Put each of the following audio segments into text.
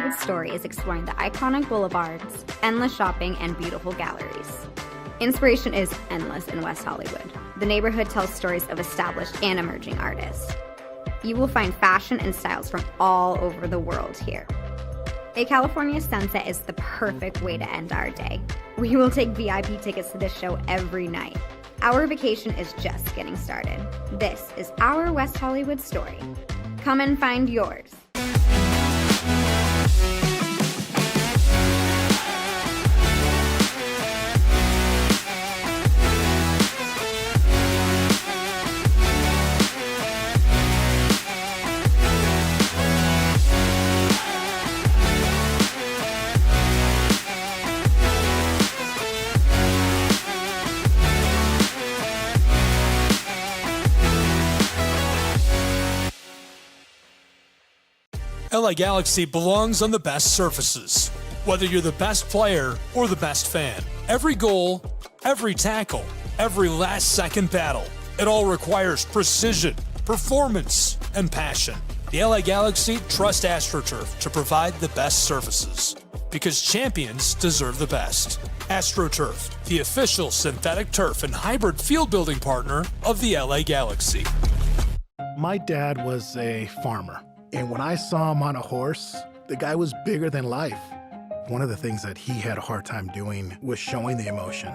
Hollywood story is exploring the iconic boulevards, endless shopping, and beautiful galleries. Inspiration is endless in West Hollywood. The neighborhood tells stories of established and emerging artists. You will find fashion and styles from all over the world here. A California sunset is the perfect way to end our day. We will take VIP tickets to this show every night. Our vacation is just getting started. This is our West Hollywood story. Come and find yours. LA Galaxy belongs on the best surfaces. Whether you're the best player or the best fan, every goal, every tackle, every last-second battle, it all requires precision, performance, and passion. The LA Galaxy trust AstroTurf to provide the best surfaces, because champions deserve the best. AstroTurf, the official synthetic turf and hybrid field building partner of the LA Galaxy. My dad was a farmer. And when I saw him on a horse, the guy was bigger than life. One of the things that he had a hard time doing was showing the emotion.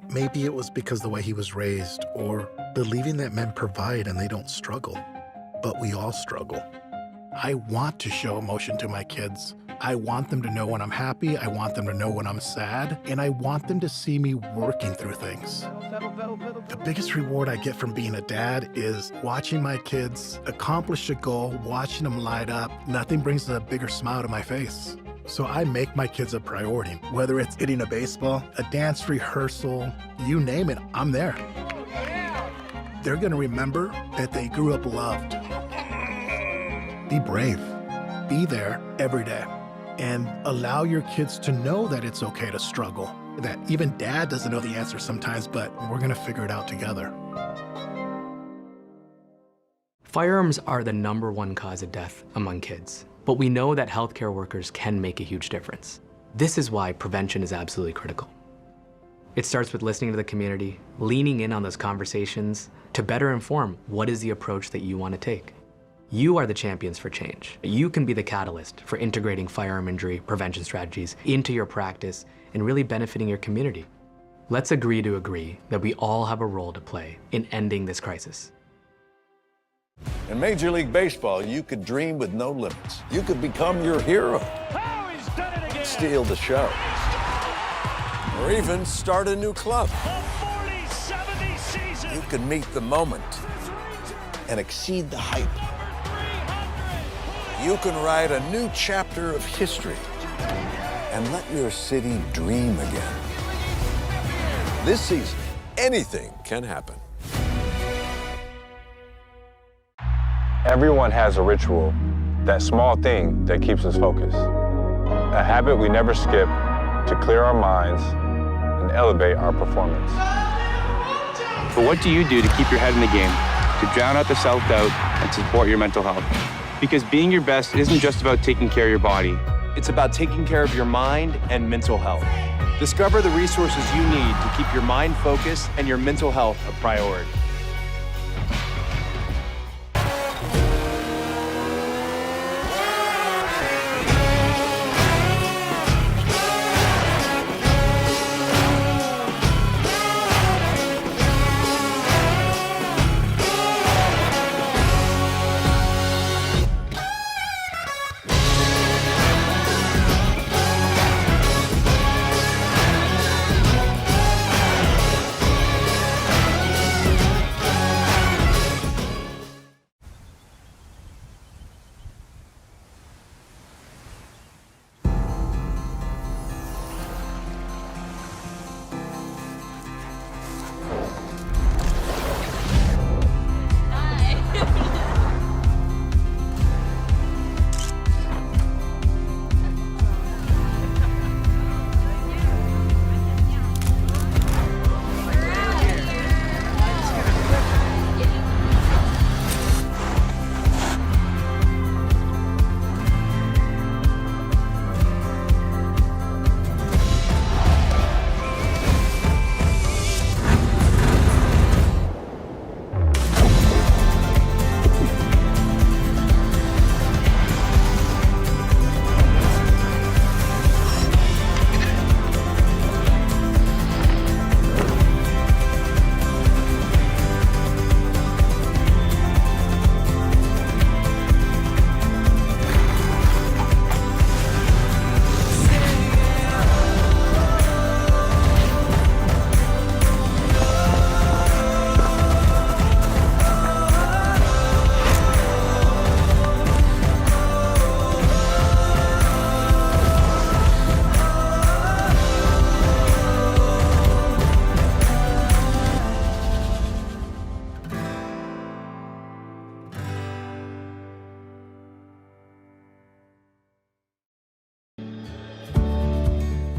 Maybe it was because the way he was raised, or believing that men provide and they don't struggle. But we all struggle. I want to show emotion to my kids. I want them to know when I'm happy, I want them to know when I'm sad, and I want them to see me working through things. The biggest reward I get from being a dad is watching my kids accomplish a goal, watching them light up. Nothing brings a bigger smile to my face. So I make my kids a priority. Whether it's hitting a baseball, a dance rehearsal, you name it, I'm there. They're gonna remember that they grew up loved. Be brave. Be there every day. And allow your kids to know that it's okay to struggle. That even dad doesn't know the answer sometimes, but we're gonna figure it out together. Firearms are the #1 cause of death among kids, but we know that healthcare workers can make a huge difference. This is why prevention is absolutely critical. It starts with listening to the community, leaning in on those conversations to better inform what is the approach that you want to take. You are the champions for change. You can be the catalyst for integrating firearm injury prevention strategies into your practice and really benefiting your community. Let's agree to agree that we all have a role to play in ending this crisis. In Major League Baseball, you could dream with no limits. You could become your hero. Oh, he's done it again. Steal the show. Or even start a new club. The 40-70 season. You can meet the moment and exceed the hype. You can write a new chapter of history and let your city dream again. This season, anything can happen. Everyone has a ritual, that small thing that keeps us focused. A habit we never skip to clear our minds and elevate our performance. But what do you do to keep your head in the game, to drown out the self-doubt and support your mental health? Because being your best isn't just about taking care of your body. It's about taking care of your mind and mental health. Discover the resources you need to keep your mind focused and your mental health a priority.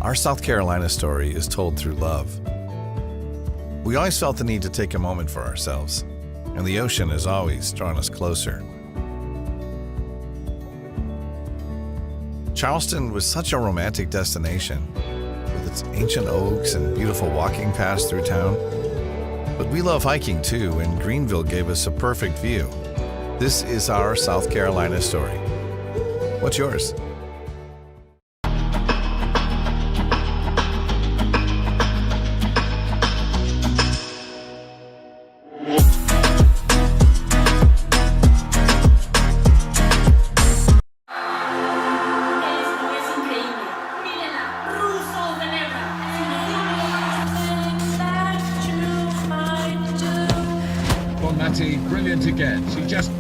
Our South Carolina story is told through love. We always felt the need to take a moment for ourselves, and the ocean has always drawn us closer. Charleston was such a romantic destination, with its ancient oaks and beautiful walking paths through town. But we love hiking too, and Greenville gave us a perfect view. This is our South Carolina story. What's yours? Brilliant again. She just...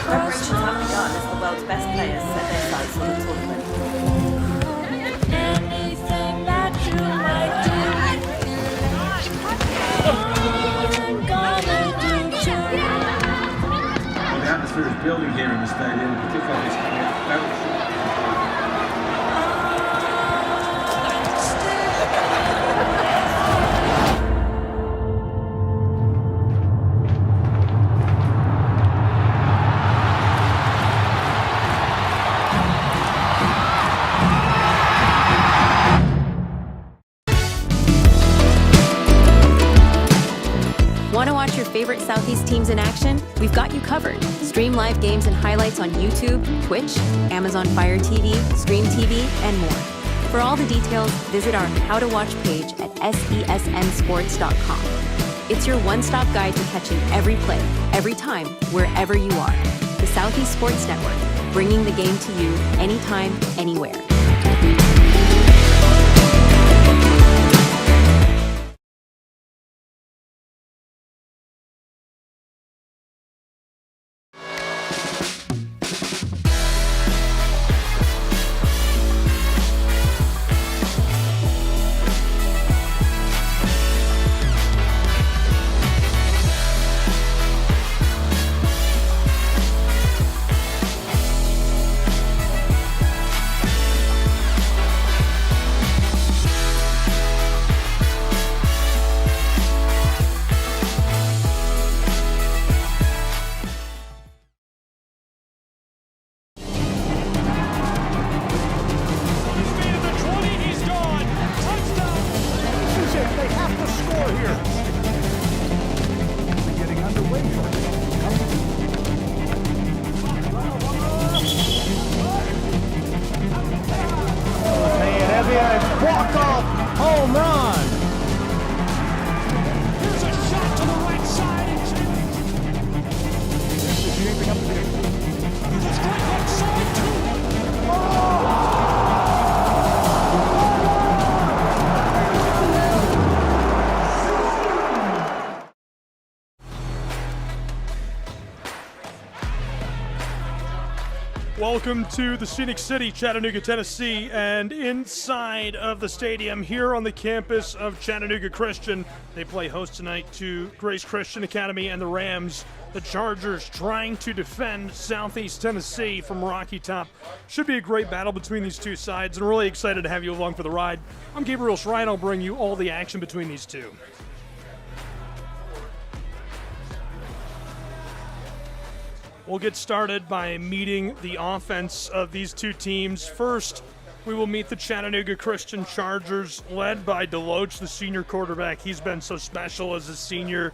Preparations have begun as the world's best players set their sights on the tournament. Anything that you might do, I'm gonna do too. Well, the atmosphere is building here in the stadium, particularly this coming out very short. Want to watch your favorite Southeast teams in action? We've got you covered. Stream live games and highlights on YouTube, Twitch, Amazon Fire TV, Stream TV, and more. For all the details, visit our How to Watch page at sesnsports.com. It's your one-stop guide to catching every play, every time, wherever you are. The Southeast Sports Network, bringing the game to you anytime, anywhere. Welcome to the Scenic City, Chattanooga, Tennessee, and inside of the stadium here on the campus of Chattanooga Christian. They play host tonight to Grace Christian Academy and the Rams. The Chargers trying to defend Southeast Tennessee from Rocky Top. Should be a great battle between these two sides, and I'm really excited to have you along for the ride. I'm Gabriel Schrein. I'll bring you all the action between these two. We'll get started by meeting the offense of these two teams. First, we will meet the Chattanooga Christian Chargers, led by Deloach, the senior quarterback. He's been so special as a senior,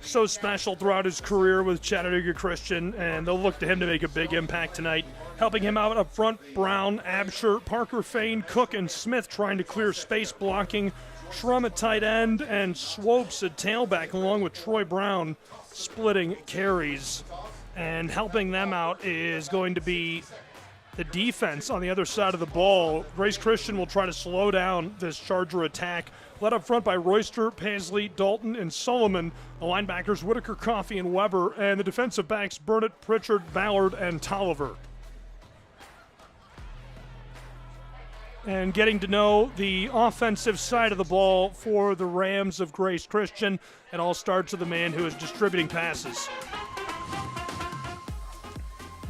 so special throughout his career with Chattanooga Christian, and they'll look to him to make a big impact tonight. Helping him out up front, Brown, Absher, Parker Fain, Cook, and Smith trying to clear space, blocking. Shrum at tight end, and Swopes at tailback, along with Troy Brown splitting carries. And helping them out is going to be the defense on the other side of the ball. Grace Christian will try to slow down this Charger attack. Led up front by Royster, Paisley, Dalton, and Solomon. The linebackers, Whitaker, Coffey, and Weber. And the defensive backs, Burnett, Pritchard, Ballard, and Tolliver. and getting to know the offensive side of the ball for the Rams of Grace Christian. It all starts with the man who is distributing passes.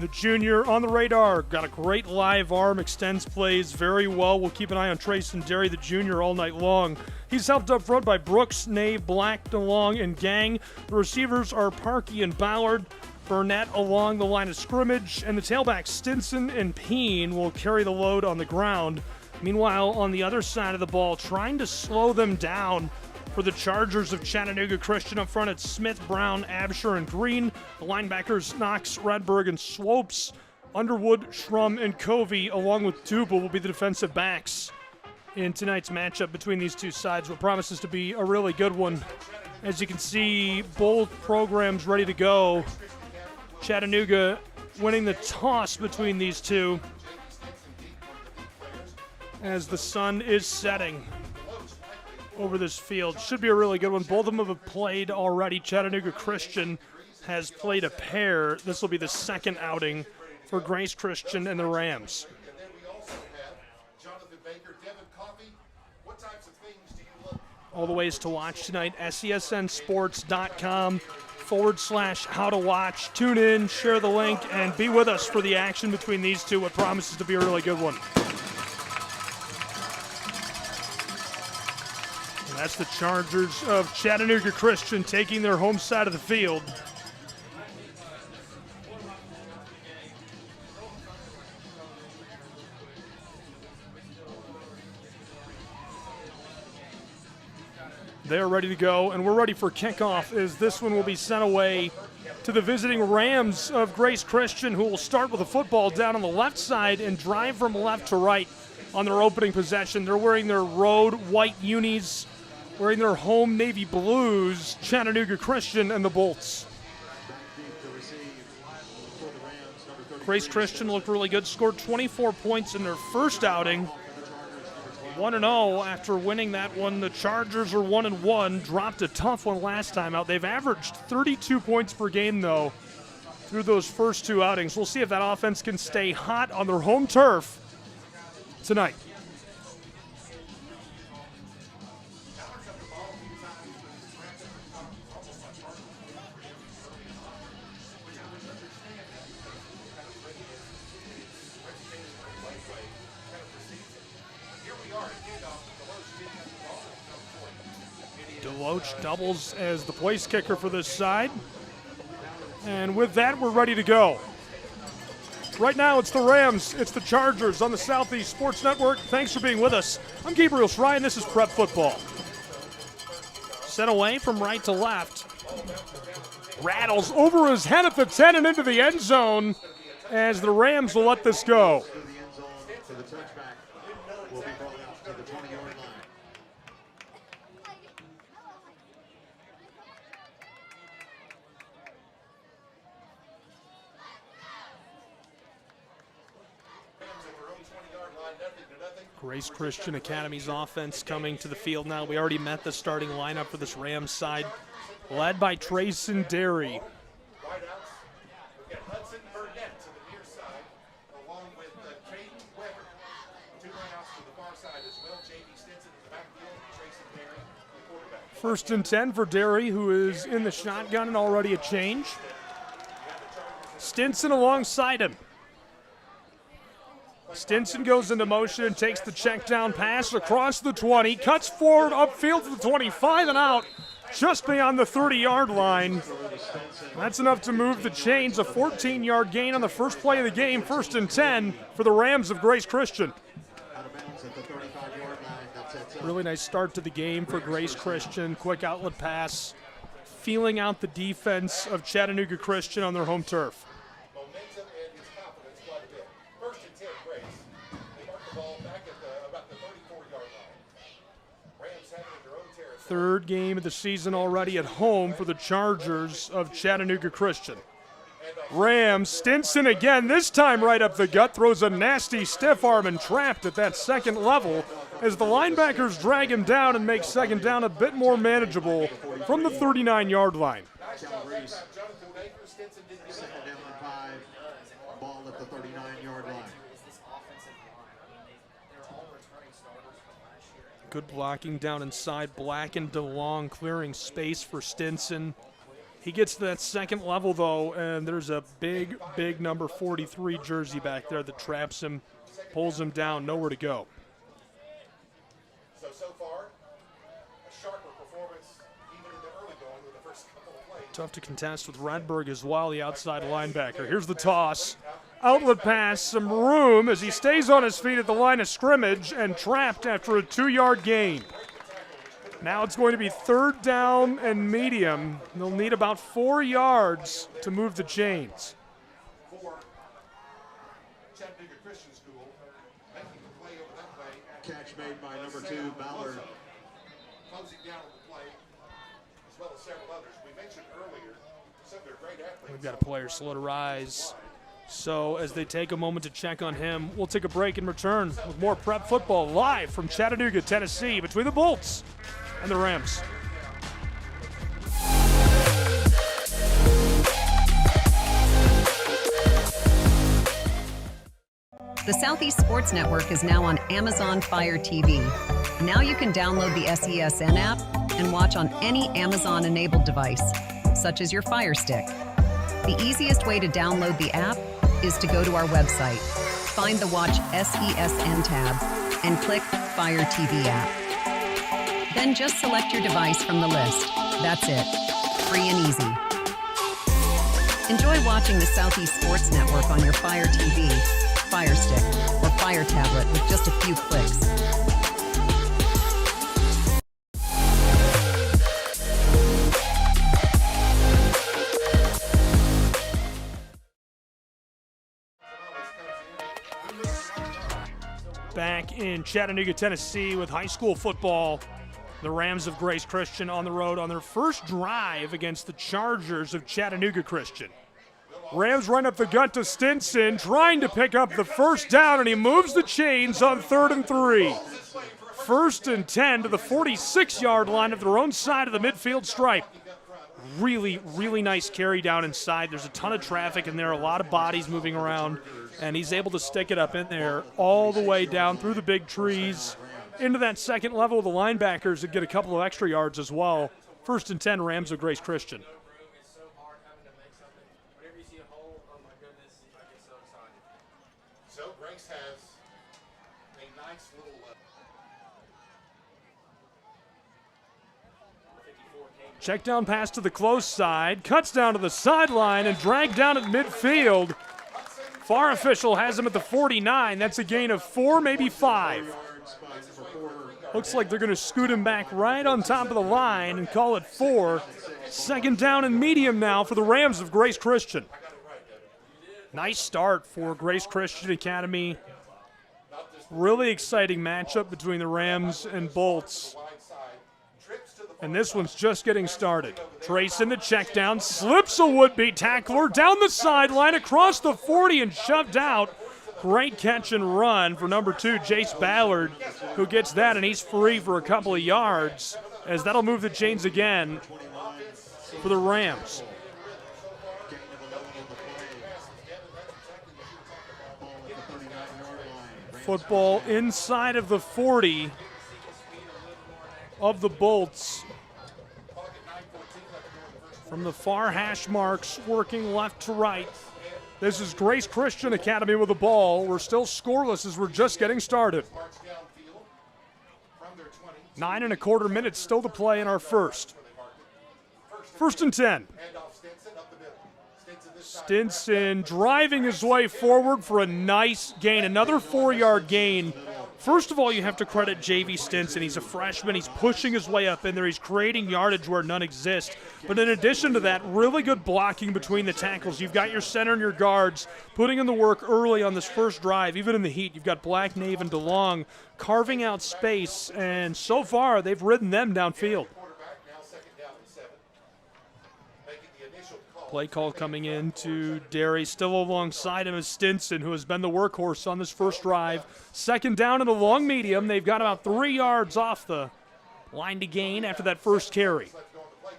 The junior on the radar, got a great live arm, extends plays very well. We'll keep an eye on Trayson Derry, the junior, all night long. He's helped up front by Brooks, Nave, Black, DeLong, and Gang. The receivers are Parkey and Ballard. Burnett along the line of scrimmage, and the tailbacks Stinson and Peen will carry the load on the ground. Meanwhile, on the other side of the ball, trying to slow them down for the Chargers of Chattanooga Christian up front, it's Smith, Brown, Absher, and Green. The linebackers Knox, Redberg, and Swopes. Underwood, Schrum, and Covey, along with Duba, will be the defensive backs in tonight's matchup between these two sides, what promises to be a really good one. As you can see, both programs ready to go. Chattanooga winning the toss between these two as the sun is setting over this field. Should be a really good one. Both of them have played already. Chattanooga Christian has played a pair. This will be the second outing for Grace Christian and the Rams. All the ways to watch tonight, SESNsports.com/how-to-watch. Tune in, share the link, and be with us for the action between these two, what promises to be a really good one. And that's the Chargers of Chattanooga Christian taking their home side of the field. They're ready to go, and we're ready for kickoff as this one will be sent away to the visiting Rams of Grace Christian, who will start with the football down on the left side and drive from left to right on their opening possession. They're wearing their road white unis, wearing their home navy blues, Chattanooga Christian and the Bolts. Grace Christian looked really good, scored 24 points in their first outing. 1-0 after winning that one. The Chargers are 1-1, dropped a tough one last time out. They've averaged 32 points per game, though, through those first two outings. We'll see if that offense can stay hot on their home turf tonight. Deloach doubles as the place kicker for this side. And with that, we're ready to go. Right now, it's the Rams, it's the Chargers on the Southeast Sports Network. Thanks for being with us. I'm Gabriel Schrei, and this is Prep Football. Sent away from right to left. Rattles over his head at the 10 and into the end zone as the Rams will let this go. Grace Christian Academy's offense coming to the field now. We already met the starting lineup for this Rams side, led by Trayson Derry. First and 10 for Derry, who is in the shotgun and already a change. Stinson alongside him. Stinson goes into motion and takes the check down pass across the 20, cuts forward upfield to the 25 and out, just beyond the 30-yard line. That's enough to move the chains. A 14-yard gain on the first play of the game, first and 10 for the Rams of Grace Christian. Really nice start to the game for Grace Christian. Quick outlet pass, feeling out the defense of Chattanooga Christian on their home turf. Third game of the season already at home for the Chargers of Chattanooga Christian. Rams, Stinson again, this time right up the gut, throws a nasty stiff arm and trapped at that second level as the linebackers drag him down and make second down a bit more manageable from the 39-yard line. Good blocking down inside. Black and DeLong clearing space for Stinson. He gets to that second level, though, and there's a big, big number 43 jersey back there that traps him, pulls him down, nowhere to go. So far, a sharper performance even in the early going with the first couple of plays. Tough to contest with Redberg as well, the outside linebacker. Here's the toss. Outlet pass, some room as he stays on his feet at the line of scrimmage and trapped after a 2-yard gain. Now it's going to be 3rd down and medium. They'll need about 4 yards to move the chains. For Chattanooga Christian School, making the play over that way. Catch made by number 2, Ballard. Closing down on the play, as well as several others. We mentioned earlier some of their great athletes. We've got a player slow to rise. So as they take a moment to check on him, we'll take a break and return with more prep football live from Chattanooga, Tennessee, between the Bolts and the Rams. The Southeast Sports Network is now on Amazon Fire TV. Now you can download the SESN app and watch on any Amazon-enabled device, such as your Fire Stick. The easiest way to download the app is to go to our website, find the Watch SESN tab, and click Fire TV app. Then just select your device from the list. That's it. Free and easy. Enjoy watching the Southeast Sports Network on your Fire TV, Fire Stick, or Fire tablet with just a few clicks. Back in Chattanooga, Tennessee with high school football. The Rams of Grace Christian on the road on their first drive against the Chargers of Chattanooga Christian. Rams run up the gut to Stinson, trying to pick up the first down, and he moves the chains on 3rd and 3. 1st and 10 to the 46-yard line of their own side of the midfield stripe. Really, really nice carry down inside. There's a ton of traffic in there, a lot of bodies moving around, and he's able to stick it up in there all the way down through the big trees into that second level of the linebackers that get a couple of extra yards as well. 1st and 10, Rams of Grace Christian. So Grace has a nice little Check down pass to the close side, cuts down to the sideline and dragged down at midfield. FAR official has him at the 49. That's a gain of 4, maybe 5. Looks like they're going to scoot him back right on top of the line and call it 4. 2nd down and medium now for the Rams of Grace Christian. Nice start for Grace Christian Academy. Really exciting matchup between the Rams and Bolts. And this one's just getting started. Trace in the check down, slips a would-be tackler down the sideline across the 40 and shoved out. Great catch and run for number 2, Jace Ballard, who gets that, and he's free for a couple of yards, as that'll move the chains again for the Rams. Football inside of the 40 of the Bolts. From the far hash marks, working left to right. This is Grace Christian Academy with the ball. We're still scoreless as we're just getting started. 9.25 minutes still to play in our first. 1st and 10. Stinson driving his way forward for a nice gain, another 4-yard gain. First of all, you have to credit J.V. Stinson. He's a freshman. He's pushing his way up in there. He's creating yardage where none exists. But in addition to that, really good blocking between the tackles. You've got your center and your guards putting in the work early on this first drive, even in the heat. You've got Black, Nave, and DeLong carving out space, and so far they've ridden them downfield. Play call coming in to Derry, still alongside him is Stinson, who has been the workhorse on this first drive. 2nd down and a long medium. They've got about 3 yards off the line to gain after that first carry.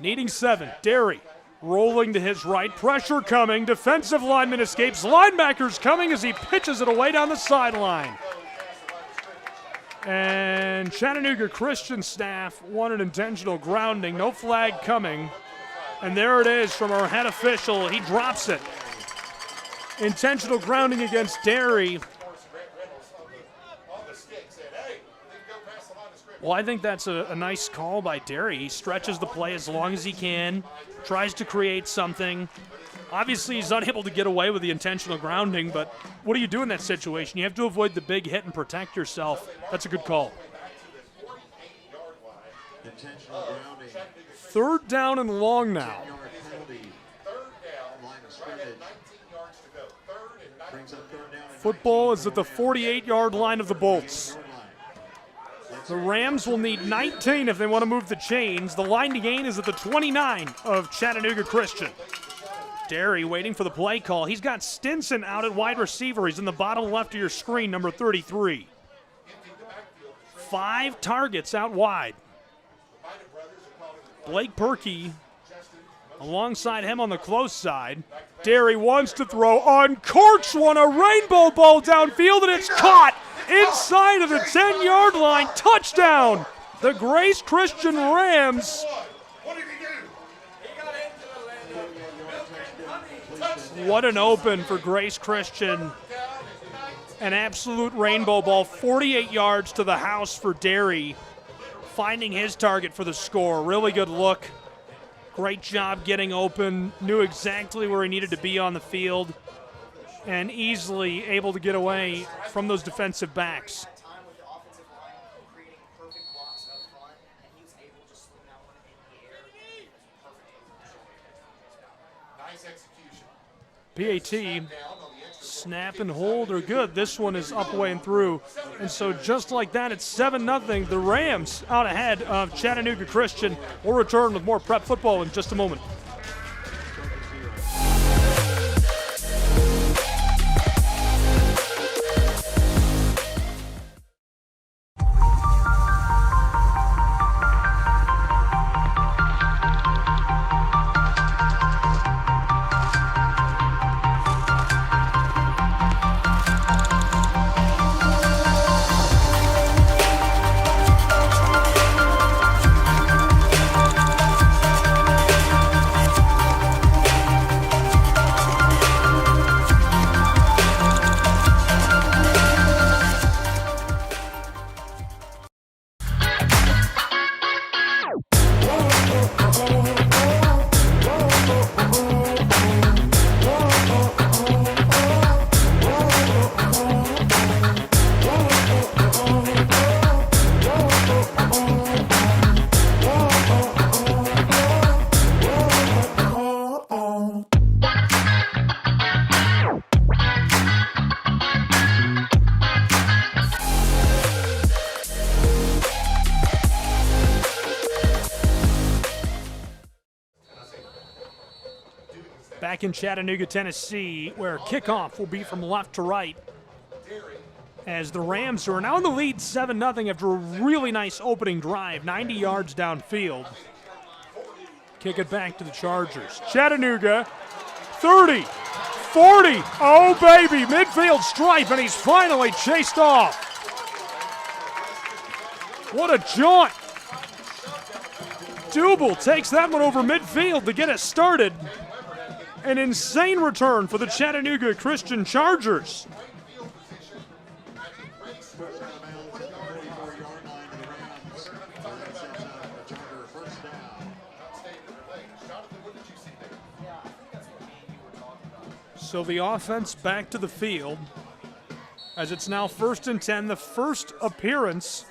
Needing 7, Derry rolling to his right, pressure coming, defensive lineman escapes, linebackers coming as he pitches it away down the sideline. And Chattanooga Christian staff want an intentional grounding. No flag coming. And there it is from our head official. He drops it. Intentional grounding against Derry. Well, I think that's a nice call by Derry. He stretches the play as long as he can, tries to create something. Obviously, he's unable to get away with the intentional grounding, but what do you do in that situation? You have to avoid the big hit and protect yourself. That's a good call. Third down and long now. Football is at the 48-yard line of the Bolts. The Rams will need 19 if they want to move the chains. The line to gain is at the 29 of Chattanooga Christian. Derry waiting for the play call. He's got Stinson out at wide receiver. He's in the bottom left of your screen, number 33. 5 targets out wide. Blake Perkey alongside him on the close side. Derry wants to throw, uncorks one, a rainbow ball downfield, and it's caught inside of the 10-yard line. Touchdown! The Grace Christian Rams. What an open for Grace Christian. An absolute rainbow ball, 48 yards to the house for Derry. Finding his target for the score. Really good look. Great job getting open. Knew exactly where he needed to be on the field. And easily able to get away from those defensive backs. PAT, snap and hold are good. This one is up, away, and through. And so just like that, it's 7-0. The Rams out ahead of Chattanooga Christian. We'll return with more prep football in just a moment. Back in Chattanooga, Tennessee, where kickoff will be from left to right, as the Rams are now in the lead 7-0 after a really nice opening drive, 90 yards downfield. Kick it back to the Chargers. Chattanooga, 30, 40, oh baby, midfield stripe, and he's finally chased off. What a jaunt. Dubel takes that one over midfield to get it started. An insane return for the Chattanooga Christian Chargers. So the offense back to the field as it's now 1st and 10, the first appearance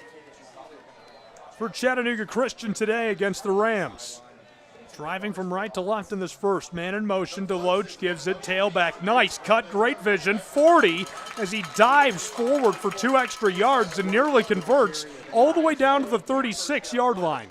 for Chattanooga Christian today against the Rams. Driving from right to left in this first. Man in motion. Deloach gives it. Tailback. Nice cut. Great vision. 40 as he dives forward for 2 extra yards and nearly converts all the way down to the 36-yard line.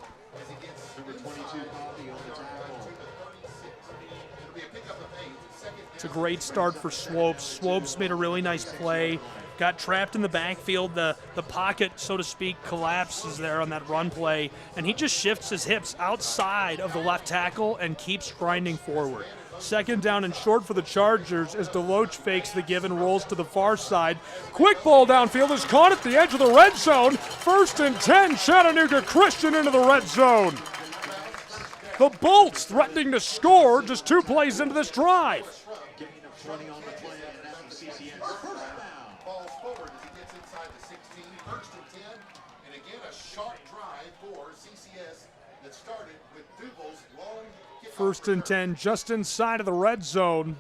It's a great start for Swopes. Swopes made a really nice play. Got trapped in the backfield. The pocket, so to speak, collapses there on that run play, and he just shifts his hips outside of the left tackle and keeps grinding forward. Second down and short for the Chargers as Deloach fakes the give and rolls to the far side. Quick ball downfield is caught at the edge of the red zone. 1st and 10, Chattanooga Christian into the red zone. The Bolts threatening to score just 2 plays into this drive. First and 10, just inside of the red zone.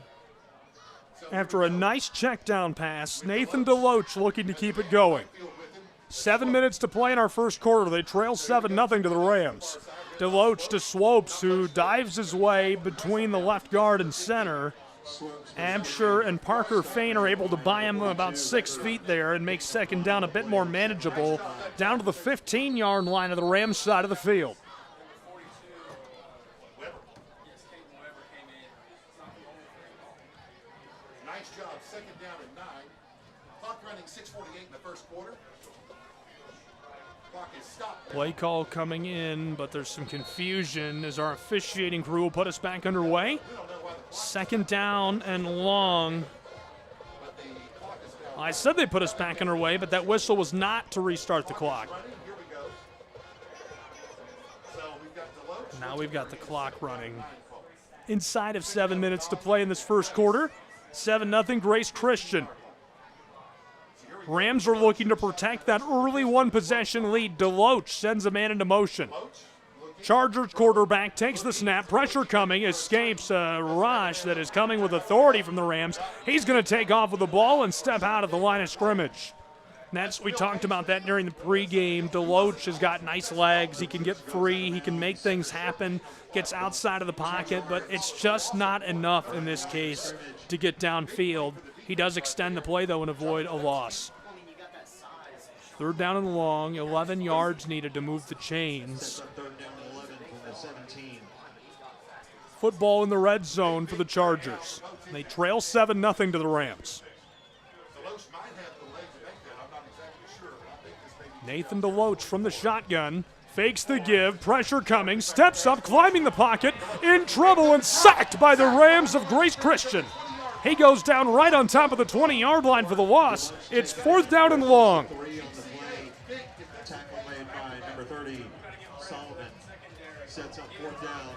After a nice check down pass, Nathan Deloach looking to keep it going. 7 minutes to play in our first quarter. They trail 7-0 to the Rams. Deloach to Swopes, who dives his way between the left guard and center. Absher and Parker Fain are able to buy him about 6 feet there and make second down a bit more manageable, down to the 15-yard line of the Rams side of the field. Nice job, 2nd down and 9. Clock running 6:48 in the first quarter. Clock is stopped. Play call coming in, but there's some confusion as our officiating crew will put us back underway. 2nd down and long. I said they put us back underway, but that whistle was not to restart the clock. Now we've got the clock running. Inside of 7 minutes to play in this first quarter. 7-0 Grace Christian. Rams are looking to protect that early 1-possession lead. Deloach sends a man into motion. Chargers quarterback takes the snap. Pressure coming. Escapes a rush that is coming with authority from the Rams. He's going to take off with the ball and step out of the line of scrimmage. We talked about that during the pregame. Deloach has got nice legs. He can get free. He can make things happen. Gets outside of the pocket, but it's just not enough in this case to get downfield. He does extend the play, though, and avoid a loss. 3rd down and long. 11 yards needed to move the chains. Football in the red zone for the Chargers. They trail 7-0 to the Rams. Nathan Deloach from the shotgun, fakes the give, pressure coming, steps up, climbing the pocket, in trouble and sacked by the Rams of Grace Christian. He goes down right on top of the 20-yard line for the loss. It's 4th down and long. Tackle made by number 30, Solomon. Sets up 4th down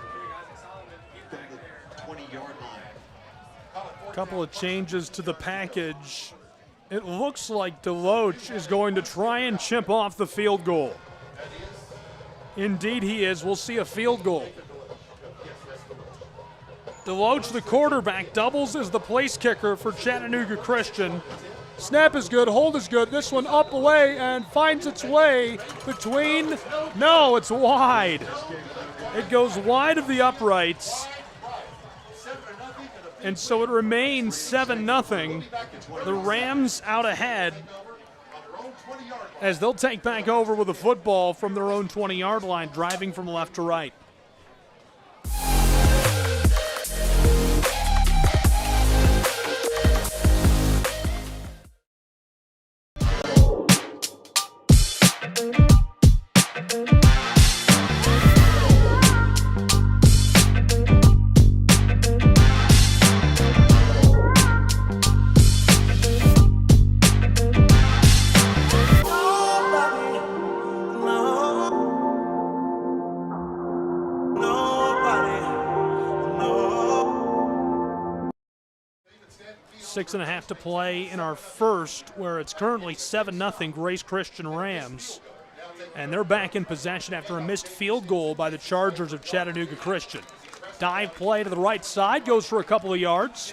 from the 20-yard line. Couple of changes to the package. It looks like Deloach is going to try and chip off the field goal. Indeed he is. We'll see a field goal. Deloach, the quarterback, doubles as the place kicker for Chattanooga Christian. Snap is good, hold is good. This one up away and finds its way between, no, it's wide. It goes wide of the uprights. And so it remains 7-0. The Rams out ahead as they'll take back over with a football from their own 20-yard line, driving from left to right. Six and a half to play in our first, where it's currently 7-0 Grace Christian Rams. And they're back in possession after a missed field goal by the Chargers of Chattanooga Christian. Dive play to the right side, goes for a couple of yards.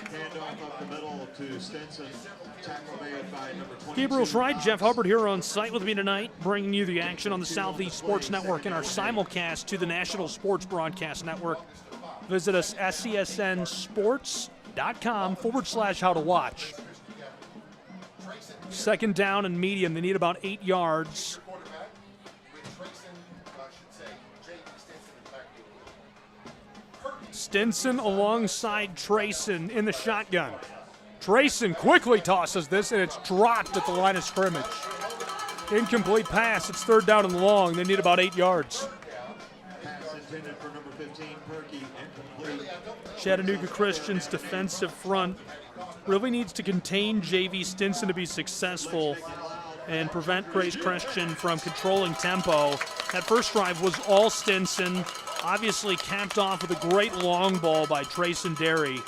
Gabriel Schreit, Jeff Hubbard here on site with me tonight, bringing you the action on the Southeast Sports Network and our simulcast to the National Sports Broadcast Network. Visit us, SESNsports.com/how to watch. 2nd down and medium. They need about 8 yards. Stinson alongside Trayson in the shotgun. Trayson quickly tosses this, and it's dropped at the line of scrimmage. Incomplete pass. It's 3rd down and long. They need about 8 yards. Chattanooga Christian's defensive front really needs to contain J.V. Stinson to be successful and prevent Grace Christian from controlling tempo. That first drive was all Stinson, obviously capped off with a great long ball by Trayson Derry,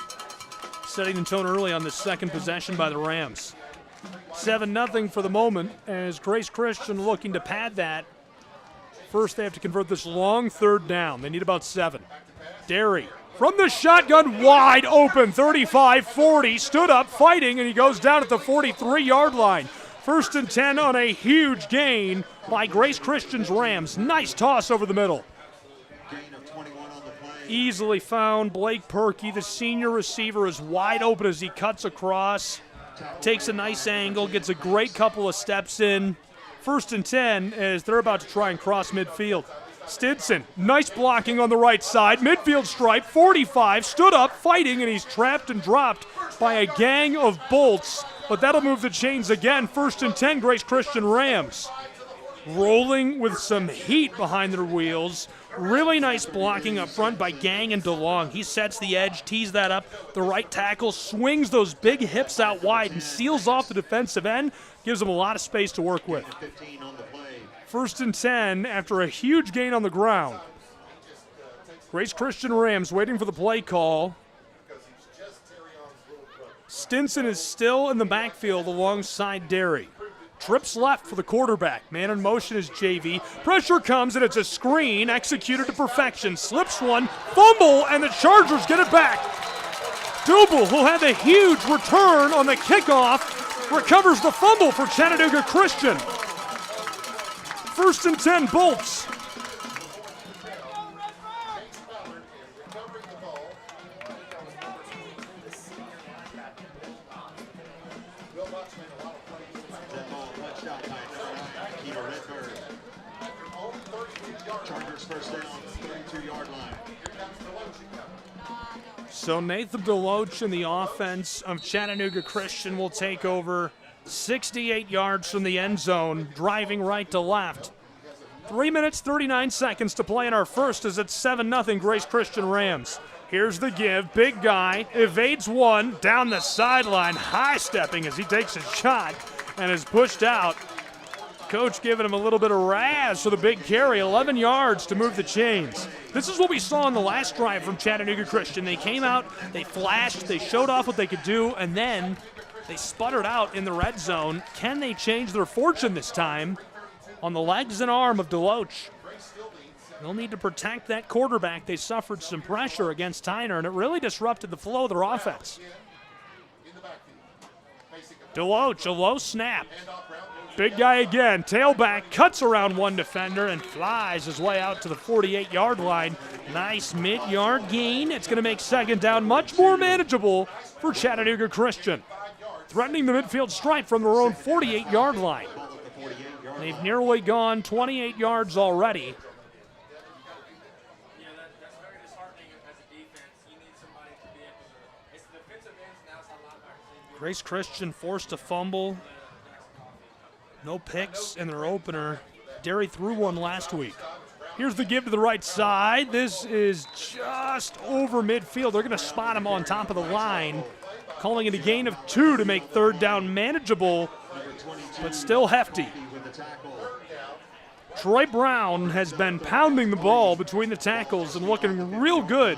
setting the tone early on the second possession by the Rams. 7-0 for the moment as Grace Christian looking to pad that. First, they have to convert this long third down. They need about 7. Derry from the shotgun, wide open, 35-40, stood up fighting, and he goes down at the 43-yard line. 1st and 10 on a huge gain by Grace Christian's Rams. Nice toss over the middle. Easily found. Blake Perkey, the senior receiver, is wide open as he cuts across. Takes a nice angle, gets a great couple of steps in. 1st and 10 as they're about to try and cross midfield. Stinson, nice blocking on the right side. Midfield stripe, 45, stood up, fighting, and he's trapped and dropped by a gang of Bolts. But that'll move the chains again. 1st and 10, Grace Christian Rams. Rolling with some heat behind their wheels. Really nice blocking up front by Gang and DeLong. He sets the edge, tees that up. The right tackle swings those big hips out wide and seals off the defensive end. Gives them a lot of space to work with. 1st and 10 after a huge gain on the ground. Grace Christian Rams waiting for the play call. Stinson is still in the backfield alongside Derry. Trips left for the quarterback. Man in motion is JV. Pressure comes and it's a screen executed to perfection. Slips one, fumble, and the Chargers get it back. Doble, who had the huge return on the kickoff, recovers the fumble for Chattanooga Christian. 1st and 10, Bolts. So Nathan Deloach in the offense of Chattanooga Christian will take over 68 yards from the end zone, driving right to left. 3 minutes, 39 seconds to play in our first as it's 7-0 Grace Christian Rams. Here's the give. Big guy evades one down the sideline, high-stepping as he takes a shot and is pushed out. Coach giving him a little bit of razz for the big carry, 11 yards to move the chains. This is what we saw in the last drive from Chattanooga Christian. They came out, they flashed, they showed off what they could do, and then they sputtered out in the red zone. Can they change their fortune this time on the legs and arm of Deloach? They'll need to protect that quarterback. They suffered some pressure against Tyner, and it really disrupted the flow of their offense. Deloach, a low snap. Big guy again, tailback, cuts around one defender and flies his way out to the 48-yard line. Nice mid-yard gain. It's going to make 2nd down much more manageable for Chattanooga Christian. Threatening the midfield stripe from their own 48-yard line. They've nearly gone 28 yards already. Grace Christian forced a fumble. No picks in their opener. Derry threw one last week. Here's the give to the right side. This is just over midfield. They're going to spot him on top of the line, calling it a gain of 2 to make 3rd down manageable, but still hefty. Troy Brown has been pounding the ball between the tackles and looking real good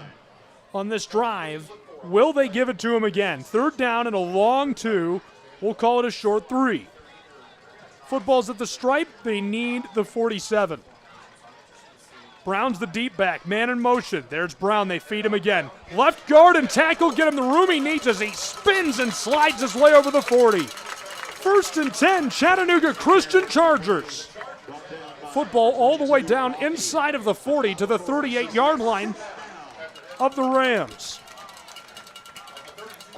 on this drive. Will they give it to him again? 3rd down and a long 2. We'll call it a short 3. Football's at the stripe. They need the 47. Brown's the deep back. Man in motion. There's Brown. They feed him again. Left guard and tackle. Get him the room he needs as he spins and slides his way over the 40. 1st and 10, Chattanooga Christian Chargers. Football all the way down inside of the 40 to the 38-yard line of the Rams.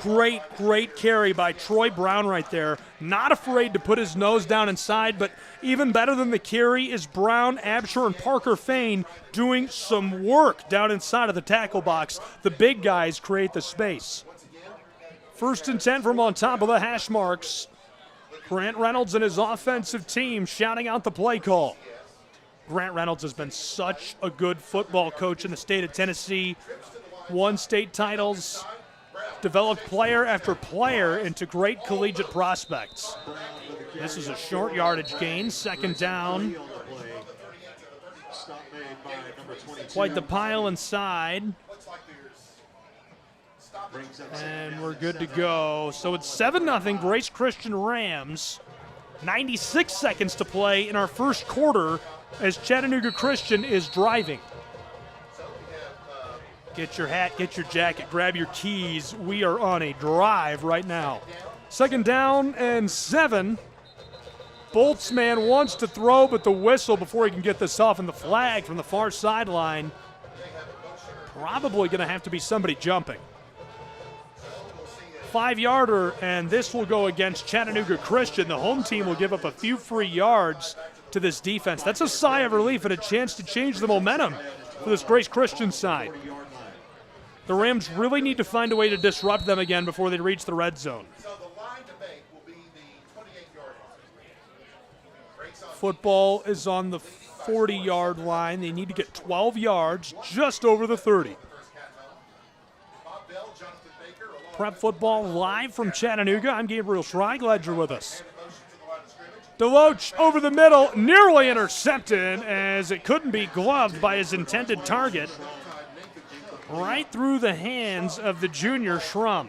Great carry by Troy Brown right there. Not afraid to put his nose down inside, but even better than the carry is Brown, Absher, and Parker Fain doing some work down inside of the tackle box. The big guys create the space. 1st and 10 from on top of the hash marks. Grant Reynolds and his offensive team shouting out the play call. Grant Reynolds has been such a good football coach in the state of Tennessee. won state titles, developed player after player into great collegiate prospects. This is a short yardage gain, second down. Quite the pile inside. And we're good to go. So it's 7-0 Grace Christian Rams. 96 seconds to play in our first quarter as Chattanooga Christian is driving. Get your hat, get your jacket, grab your keys. We are on a drive right now. Second down and 7. Boltzmann wants to throw, but the whistle before he can get this off, and the flag from the far sideline. Probably going to have to be somebody jumping. 5-yarder, and this will go against Chattanooga Christian. The home team will give up a few free yards to this defense. That's a sigh of relief and a chance to change the momentum for this Grace Christian side. The Rams really need to find a way to disrupt them again before they reach the red zone. Football is on the 40-yard line. They need to get 12 yards, just over the 30. Prep Football live from Chattanooga. I'm Gabriel Schrei. Glad you're with us. Deloach over the middle, nearly intercepted as it couldn't be gloved by his intended target. Right through the hands of the junior Schrum.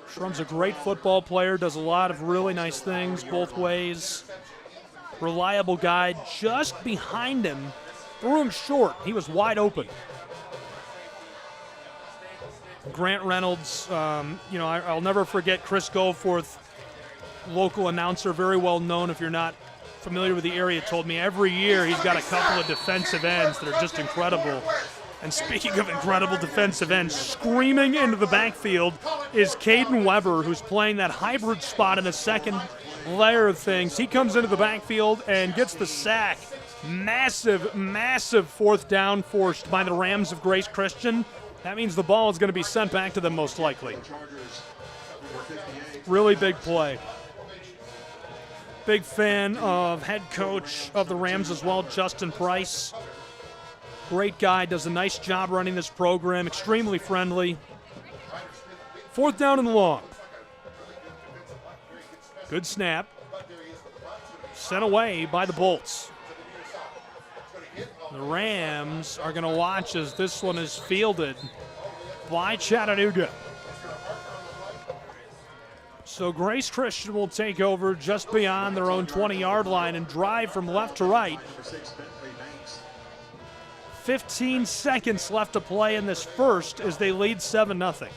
Schrum's a great football player, does a lot of really nice things both ways. Reliable guy just behind him. Threw him short. He was wide open. Grant Reynolds, I'll never forget Chris Goforth, local announcer, very well known if you're not familiar with the area, told me every year he's got a couple of defensive ends that are just incredible. And speaking of incredible defensive ends, screaming into the backfield is Caden Weber, who's playing that hybrid spot in the second layer of things. He comes into the backfield and gets the sack. Massive, massive fourth down forced by the Rams of Grace Christian. That means the ball is going to be sent back to them most likely. Really big play. Big fan of head coach of the Rams as well, Justin Price. Great guy, does a nice job running this program, extremely friendly. Fourth down and long. Good snap. Sent away by the Bolts. The Rams are going to watch as this one is fielded by Chattanooga. So Grace Christian will take over just beyond their own 20-yard line and drive from left to right. 15 seconds left to play in this first as they lead 7-0.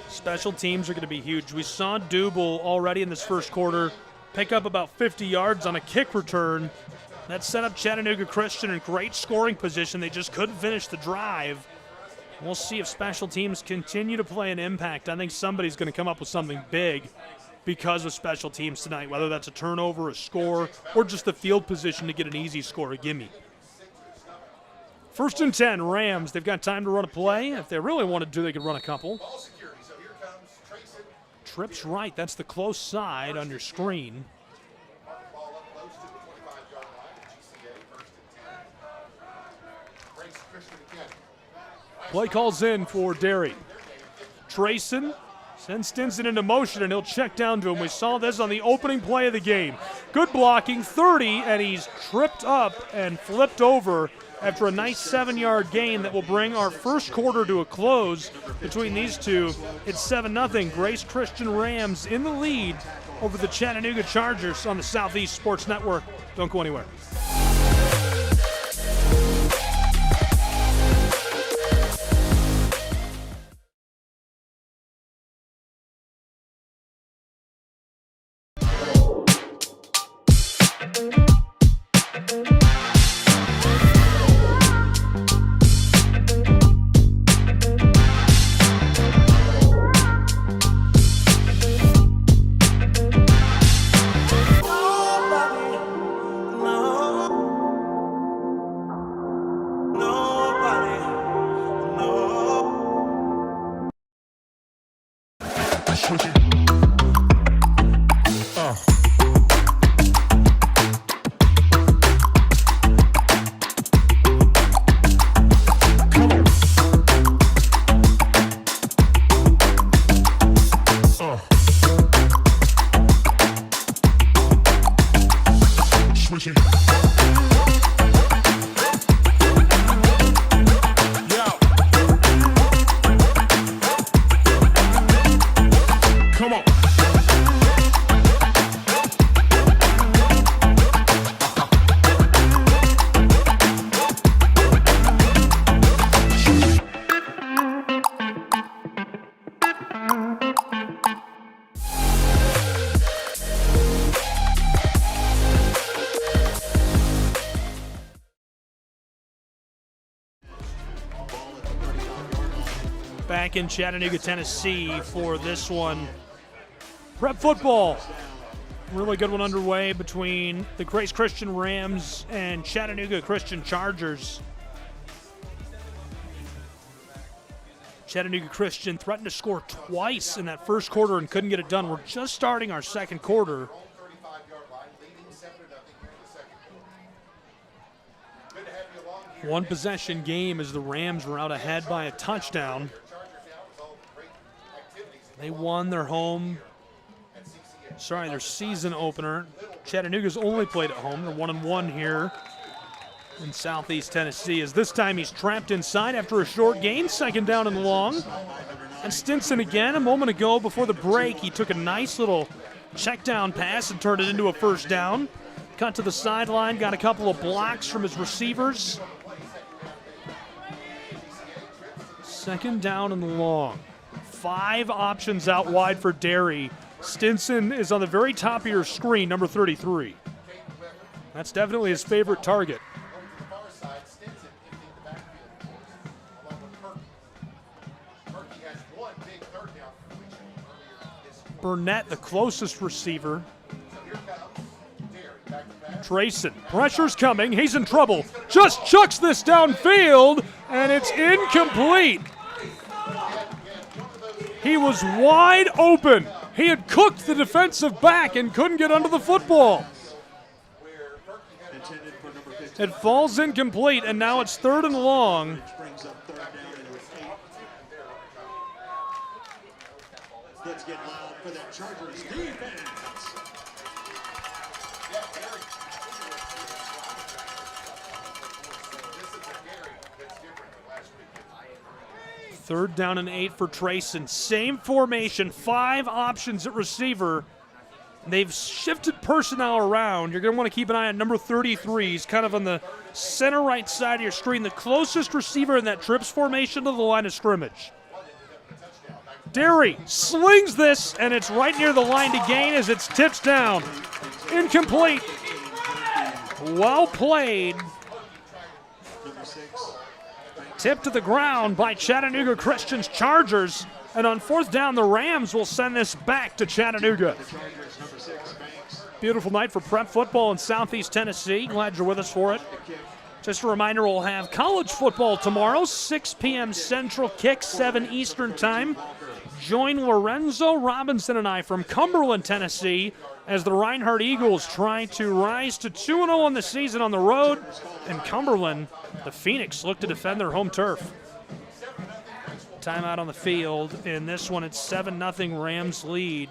Special teams are going to be huge. We saw Double already in this first quarter pick up about 50 yards on a kick return. That set up Chattanooga Christian in great scoring position. They just couldn't finish the drive. We'll see if special teams continue to play an impact. I think somebody's going to come up with something big because of special teams tonight, whether that's a turnover, a score, or just the field position to get an easy score, a gimme. First and 10, Rams. They've got time to run a play. If they really wanted to, they could run a couple. Trips right. That's the close side on your screen. Play calls in for Derry. Trayson sends Stinson into motion, and he'll check down to him. We saw this on the opening play of the game. Good blocking, 30, and he's tripped up and flipped over after a nice 7-yard gain that will bring our first quarter to a close between these two. It's 7-0. Grace Christian Rams in the lead over the Chattanooga Chargers on the Southeast Sports Network. Don't go anywhere. position. Come on. Back in Chattanooga, Tennessee for this one. Prep football. Really good one underway between the Grace Christian Rams and Chattanooga Christian Chargers. Chattanooga Christian threatened to score twice in that first quarter and couldn't get it done. We're just starting our second quarter. One possession game as the Rams were out ahead by a touchdown. They won their season opener. Chattanooga's only played at home. They're 1-1 here in Southeast Tennessee, as this time he's trapped inside after a short gain, second down and long. And Stinson again, a moment ago before the break, he took a nice little check down pass and turned it into a first down. Cut to the sideline, got a couple of blocks from his receivers. Second down and long. 5 options out wide for Derry. Stinson is on the very top of your screen, number 33. That's definitely his favorite target. Burnett, the closest receiver. Trayson, pressure's coming, he's in trouble. Just chucks this downfield, and it's incomplete. He was wide open. He had cooked the defensive back and couldn't get under the football. It falls incomplete, and now it's third and long. Let's get loud for that Chargers defense. Third down and 8 for Trayson. Same formation, 5 options at receiver. They've shifted personnel around. You're going to want to keep an eye on number 33. He's kind of on the center right side of your screen, the closest receiver in that trips formation to the line of scrimmage. Derry slings this, and it's right near the line to gain as it's tipped down. Incomplete. Well played. Tipped to the ground by Chattanooga Christian's Chargers. And on fourth down, the Rams will send this back to Chattanooga. Beautiful night for prep football in Southeast Tennessee. Glad you're with us for it. Just a reminder, we'll have college football tomorrow, 6 p.m. Central kick, 7 Eastern time. Join Lorenzo Robinson and I from Cumberland, Tennessee, as the Reinhardt Eagles try to rise to 2-0 on the season on the road. And Cumberland, the Phoenix, look to defend their home turf. Timeout on the field. In this one, it's 7-0 Rams lead.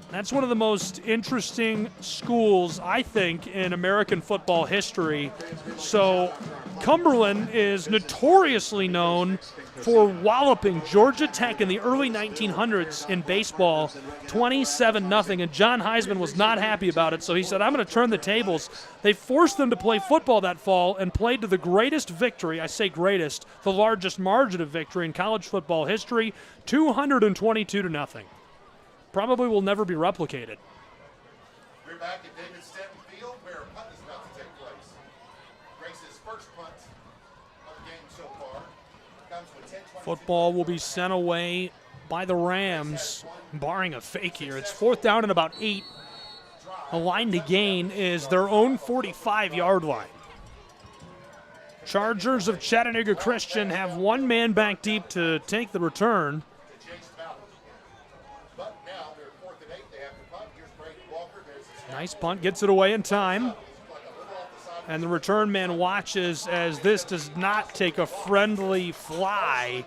That's one of the most interesting schools, I think, in American football history. So Cumberland is notoriously known for walloping Georgia Tech in the early 1900s in baseball, 27-0, and John Heisman was not happy about it, so he said, I'm going to turn the tables. They forced them to play football that fall and played to the greatest victory, I say greatest, the largest margin of victory in college football history, 222-0. Probably will never be replicated. We're back at David Stanton Field where a punt is about to take place. Grace's first punt of the game so far comes with 10-22. Football will be sent away by the Rams, barring a fake here. It's fourth down and about 8. The line to gain is their own 45-yard line. Chargers of Chattanooga Christian have one man back deep to take the return. Nice punt, gets it away in time. And the return man watches as this does not take a friendly fly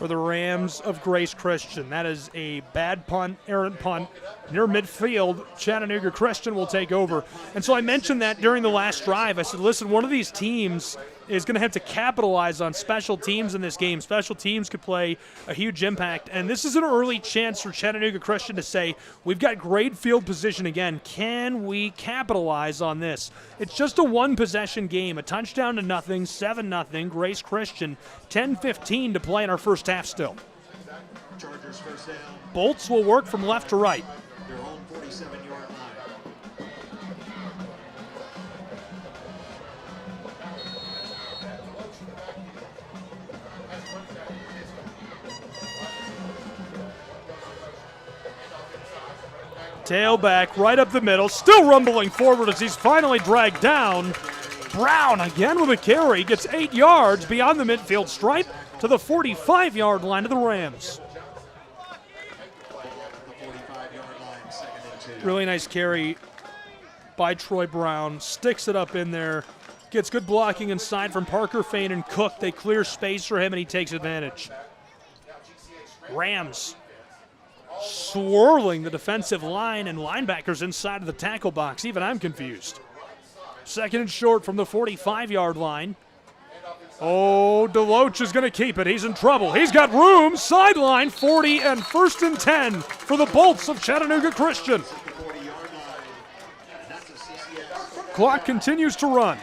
for the Rams of Grace Christian. That is a bad punt, errant punt. Near midfield, Chattanooga Christian will take over. And so I mentioned that during the last drive. I said, listen, one of these teams is going to have to capitalize on special teams in this game. Special teams could play a huge impact. And this is an early chance for Chattanooga Christian to say, we've got great field position again. Can we capitalize on this? It's just a one-possession game, a touchdown to nothing, 7-0, Grace Christian, 10:15 to play in our first half still. Chargers first down. Bolts will work from left to right. Their own 47-yard line. Tailback right up the middle, still rumbling forward as he's finally dragged down. Brown again with a carry, gets 8 yards beyond the midfield stripe to the 45-yard line of the Rams. Really nice carry by Troy Brown, sticks it up in there, gets good blocking inside from Parker Fain and Cook. They clear space for him and he takes advantage. Rams swirling the defensive line and linebackers inside of the tackle box. Even I'm confused. Second and short from the 45-yard line. Oh, Deloach is going to keep it. He's in trouble. He's got room. Sideline 40 and 1st and 10 for the Bolts of Chattanooga Christian. Clock continues to run.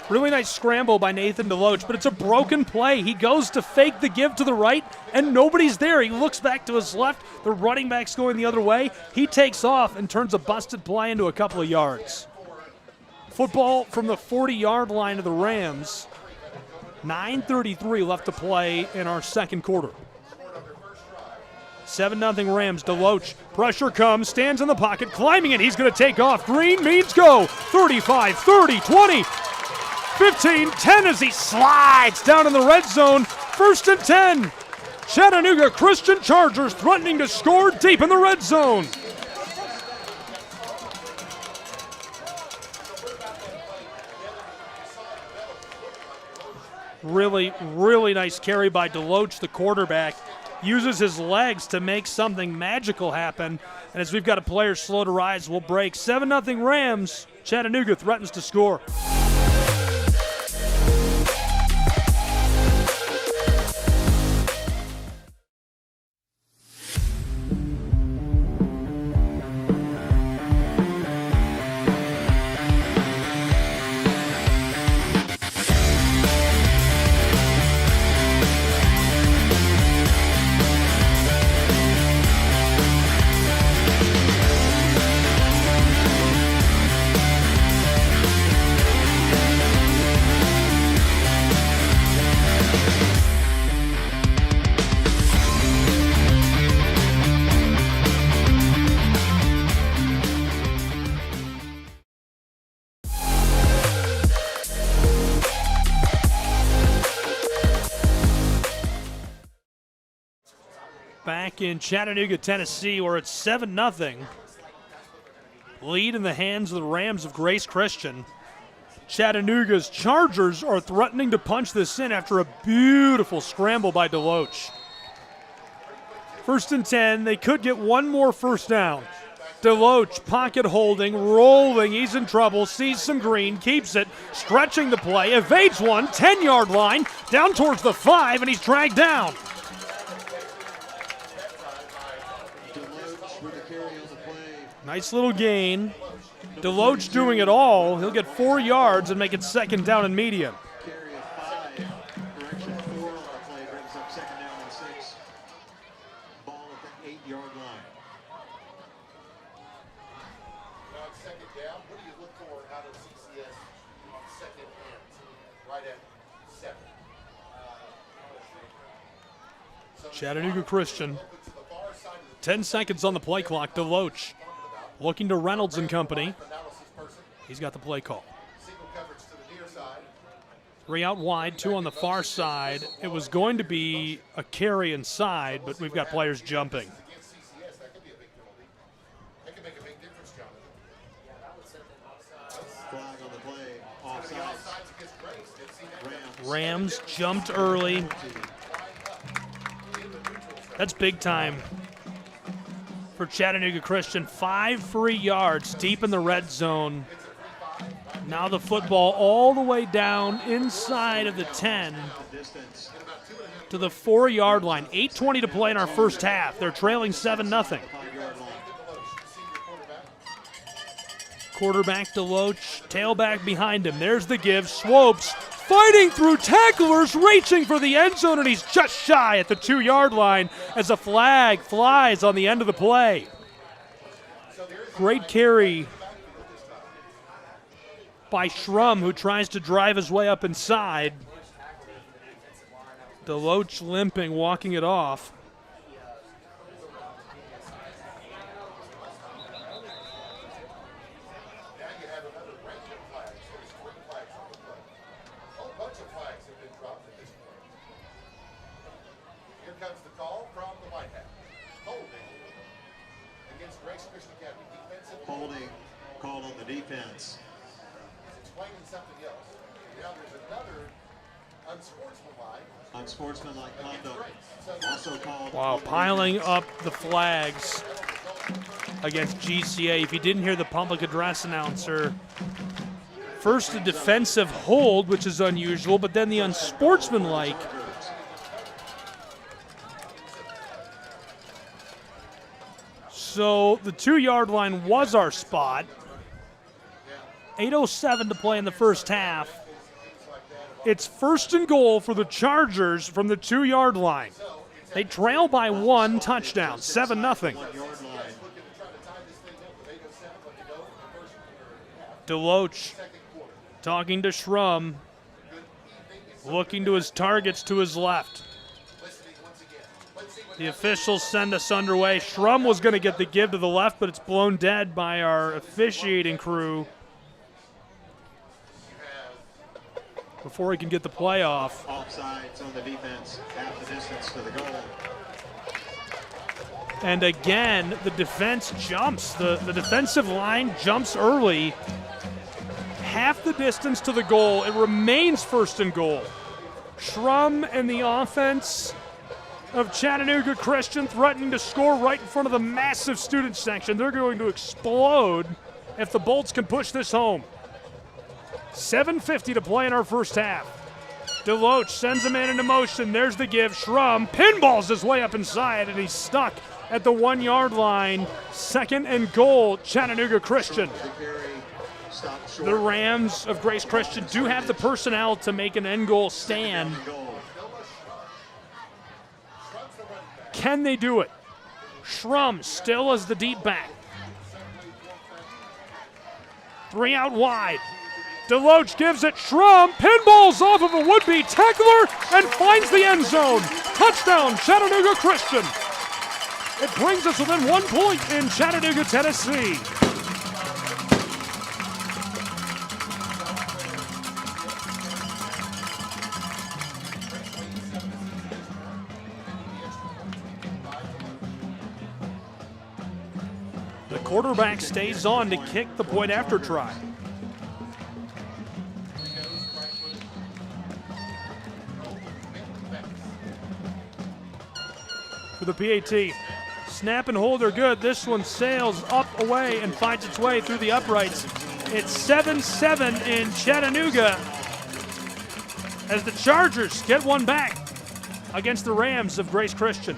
Really nice scramble by Nathan Deloach, but it's a broken play. He goes to fake the give to the right, and nobody's there. He looks back to his left. The running back's going the other way. He takes off and turns a busted play into a couple of yards. Football from the 40-yard line of the Rams. 9:33 left to play in our second quarter. 7-0 Rams. Deloach, pressure comes, stands in the pocket, climbing it. He's going to take off. Green means go. 35, 30, 20. 15, 10 as he slides down in the red zone. 1st and 10. Chattanooga Christian Chargers threatening to score deep in the red zone. Really, really nice carry by Deloach, the quarterback. Uses his legs to make something magical happen. And as we've got a player slow to rise, we'll break. 7-0 Rams. Chattanooga threatens to score. Back in Chattanooga, Tennessee, where it's 7-0. Lead in the hands of the Rams of Grace Christian. Chattanooga's Chargers are threatening to punch this in after a beautiful scramble by Deloach. 1st and 10. They could get one more first down. Deloach, pocket holding, rolling. He's in trouble, sees some green, keeps it, stretching the play, evades one, 10-yard line, down towards the 5, and he's dragged down. Nice little gain. Deloach doing it all. He'll get 4 yards and make it 2nd down and medium. Carry of 5. Correction 4 on the play brings up 2nd down and 6. Ball at the 8-yard line. Now on 2nd down, what do you look for out of CCS on 2nd and right at 7? Chattanooga Christian. 10 seconds on the play clock. Deloach looking to Reynolds and company. He's got the play call. 3 out wide, 2 on the far side. It was going to be a carry inside, but we've got players jumping. Flag on the play, offside. Rams jumped early. That's big time for Chattanooga Christian. 5 free yards deep in the red zone. Now the football all the way down inside of the 10 to the 4-yard line. 8:20 to play in our first half. They're trailing 7-0. Quarterback Deloach, tailback behind him. There's the give. Swopes fighting through tacklers, reaching for the end zone, and he's just shy at the 2-yard line as a flag flies on the end of the play. Great carry by Schrum, who tries to drive his way up inside. Deloach limping, walking it off. Holding called on the defense. Explaining something else. Now there's another unsportsmanlike conduct. Also called. Wow, piling up the flags against GCA. If you didn't hear the public address announcer, first a defensive hold, which is unusual, but then the unsportsmanlike. So the 2-yard line was our spot. 8:07 to play in the first half. It's 1st and goal for the Chargers from the 2-yard line. They trail by 1 touchdown, 7-0. Deloach talking to Schrum, looking to his targets to his left. The officials send us underway. Schrum was going to get the give to the left, but it's blown dead by our officiating crew before he can get the play off. Offsides on the defense, half the distance to the goal. And again, the defense jumps. The defensive line jumps early. Half the distance to the goal. It remains 1st and goal. Schrum and the offense of Chattanooga Christian threatening to score right in front of the massive student section. They're going to explode if the Bolts can push this home. 7:50 to play in our first half. Deloach sends a man into motion. There's the give. Schrum pinballs his way up inside, and he's stuck at the 1-yard line. 2nd and goal, Chattanooga Christian. The Rams of Grace Christian do have the personnel to make an end goal stand. Can they do it? Schrum still as the deep back. 3 out wide. Deloach gives it. Schrum pinballs off of a would-be tackler and finds the end zone. Touchdown, Chattanooga Christian. It brings us within 1 point in Chattanooga, Tennessee. The quarterback stays on to kick the point after try. For the PAT. Snap and hold are good. This one sails up away and finds its way through the uprights. It's 7-7 in Chattanooga as the Chargers get one back against the Rams of Grace Christian.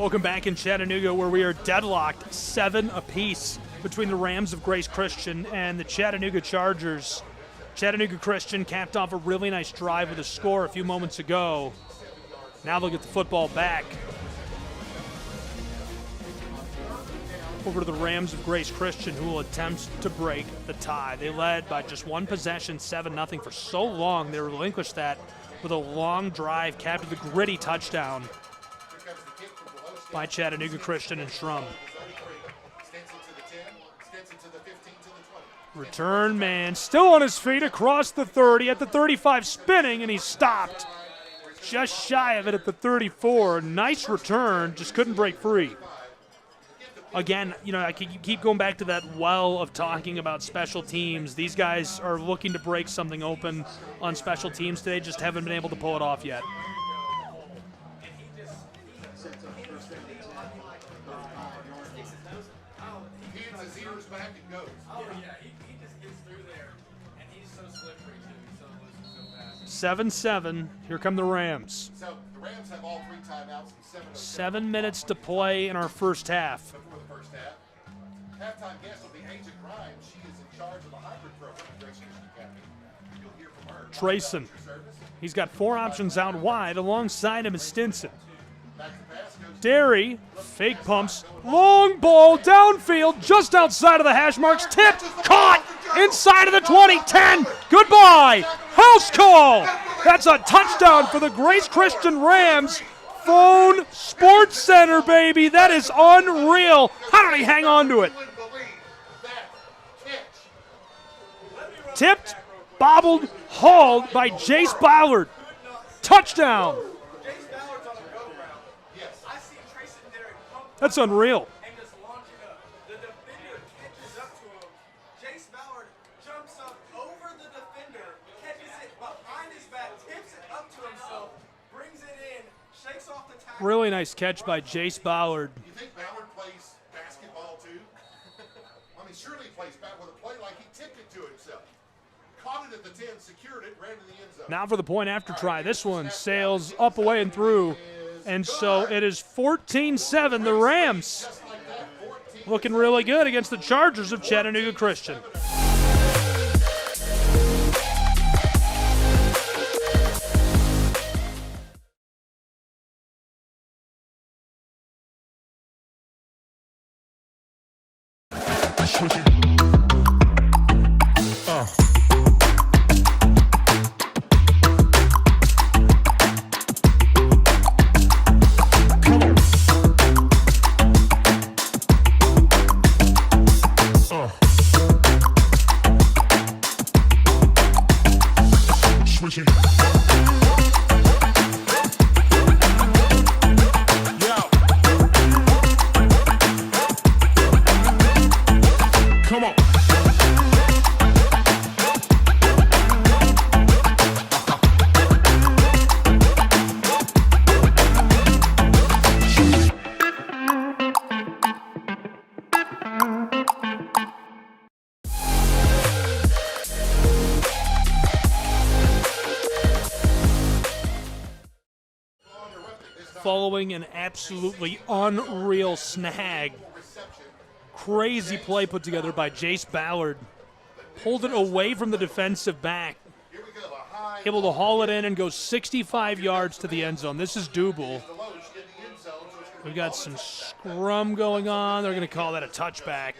Welcome back in Chattanooga, where we are deadlocked 7 apiece between the Rams of Grace Christian and the Chattanooga Chargers. Chattanooga Christian capped off a really nice drive with a score a few moments ago. Now they'll get the football back. Over to the Rams of Grace Christian, who will attempt to break the tie. They led by just one possession, 7-0 for so long. They relinquished that with a long drive, capped with a gritty touchdown by Chattanooga Christian and Shrum. Return man, still on his feet across the 30, at the 35 spinning, and he's stopped just shy of it at the 34. Nice return, just couldn't break free. Again, you know, I keep going back to that well of talking about special teams. These guys are looking to break something open on special teams today, just haven't been able to pull it off yet. He hits his ears back and goes. Oh, yeah, he just gets through there, and he's so slippery, too. He's so fast. 7-7. Here come the Rams. So the Rams have all 3 timeouts and 7:07. 7 minutes to play in our first half. Before the first half. Halftime guest will be Agent Grimes. She is in charge of the hybrid program at Grace Christian Academy. You'll hear from her. Trayson. He's got 4 options out wide. Alongside him is Stinson. Derry, fake pumps, long ball downfield, just outside of the hash marks, tipped, caught, inside of the 20, 10, goodbye, house call. That's a touchdown for the Grace Christian Rams. Phone Sports Center, baby, that is unreal. How did he hang on to it? Tipped, bobbled, hauled by Jace Ballard. Touchdown. That's unreal. And just launch it up. The defender catches up to him. Jace Ballard jumps up over the defender, catches it behind his back, tips it up to himself, brings it in, shakes off the tackle. Really nice catch by Jace Ballard. You think Ballard plays basketball too? I mean, surely he plays back with a play like he tipped it to himself. Caught it at the 10, secured it, ran to the end zone. Now for the point after try. This one sails up, away, and through. And so it is 14-7, the Rams looking really good against the Chargers of Chattanooga Christian. Following an absolutely unreal snag. Crazy play put together by Jace Ballard. Pulled it away from the defensive back. Able to haul it in and go 65 yards to the end zone. This is Double. We've got some scrum going on. They're going to call that a touchback.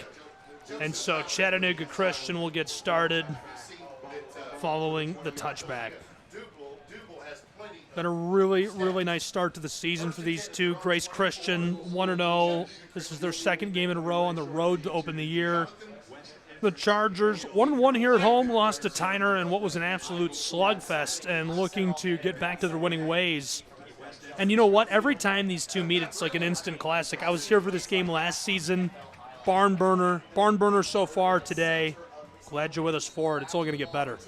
And so Chattanooga Christian will get started following the touchback. Been a really, really nice start to the season for these two. Grace Christian 1-0. This is their second game in a row on the road to open the year. The Chargers 1-1 here at home, lost to Tyner in what was an absolute slugfest, and looking to get back to their winning ways. And you know what? Every time these two meet, it's like an instant classic. I was here for this game last season. Barn burner so far today. Glad you're with us for it. It's only going to get better.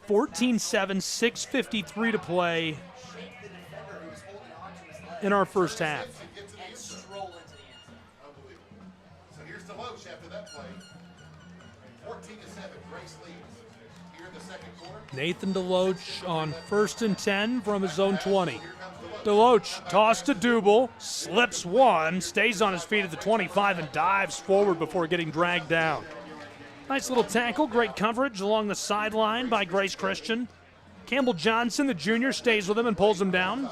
14-7, 6:53 to play in our first half. So here's Deloach after that play. 14-7, Grace leads. Nathan Deloach on 1st and 10 from his own 20. Deloach tossed to Double, slips one, stays on his feet at the 25 and dives forward before getting dragged down. Nice little tackle, great coverage along the sideline by Grace Christian. Campbell Johnson, the junior, stays with him and pulls him down.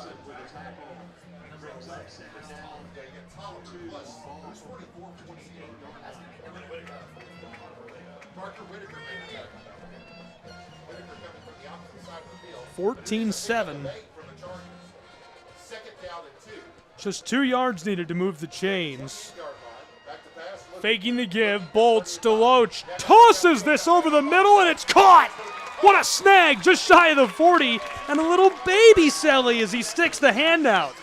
$14-7. Just 2 yards needed to move the chains. Faking the give, bolts, Deloach tosses this over the middle, and it's caught! What a snag, just shy of the 40, and a little baby Selly as he sticks the hand out.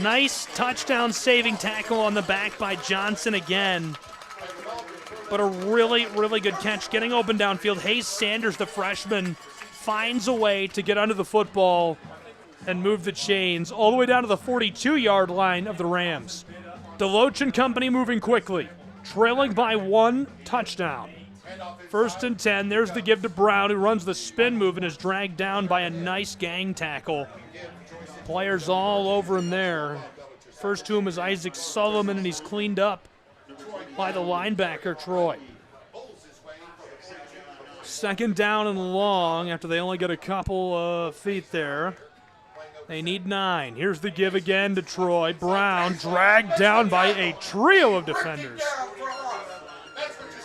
Nice touchdown saving tackle on the back by Johnson again. But a really, really good catch. Getting open downfield, Hayes Sanders, the freshman, finds a way to get under the football and move the chains all the way down to the 42-yard line of the Rams. Deloach and company moving quickly, trailing by 1 touchdown. 1st and 10, there's the give to Brown, who runs the spin move and is dragged down by a nice gang tackle. Players all over him there. First to him is Isaac Sullivan, and he's cleaned up by the linebacker, Troy. 2nd down and long after they only get a couple of feet there. They need 9. Here's the give again to Troy. Brown dragged down by a trio of defenders.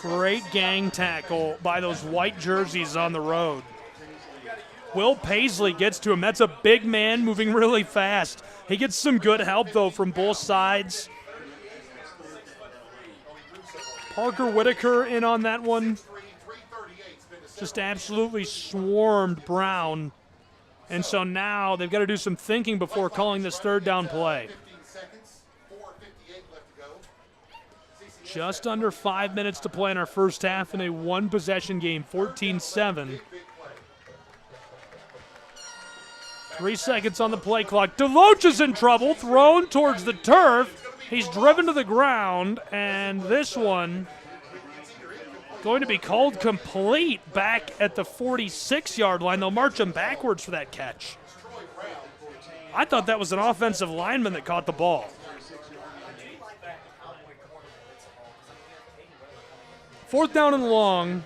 Great gang tackle by those white jerseys on the road. Will Paisley gets to him. That's a big man moving really fast. He gets some good help, though, from both sides. Parker Whitaker in on that one. Just absolutely swarmed Brown. And so now they've got to do some thinking before calling this 3rd down play. Just under 5 minutes to play in our first half in a 1-possession game, 14-7. 3 seconds on the play clock. Deloach is in trouble, thrown towards the turf. He's driven to the ground, and this one going to be called complete back at the 46-yard line. They'll march him backwards for that catch. I thought that was an offensive lineman that caught the ball. 4th down and long,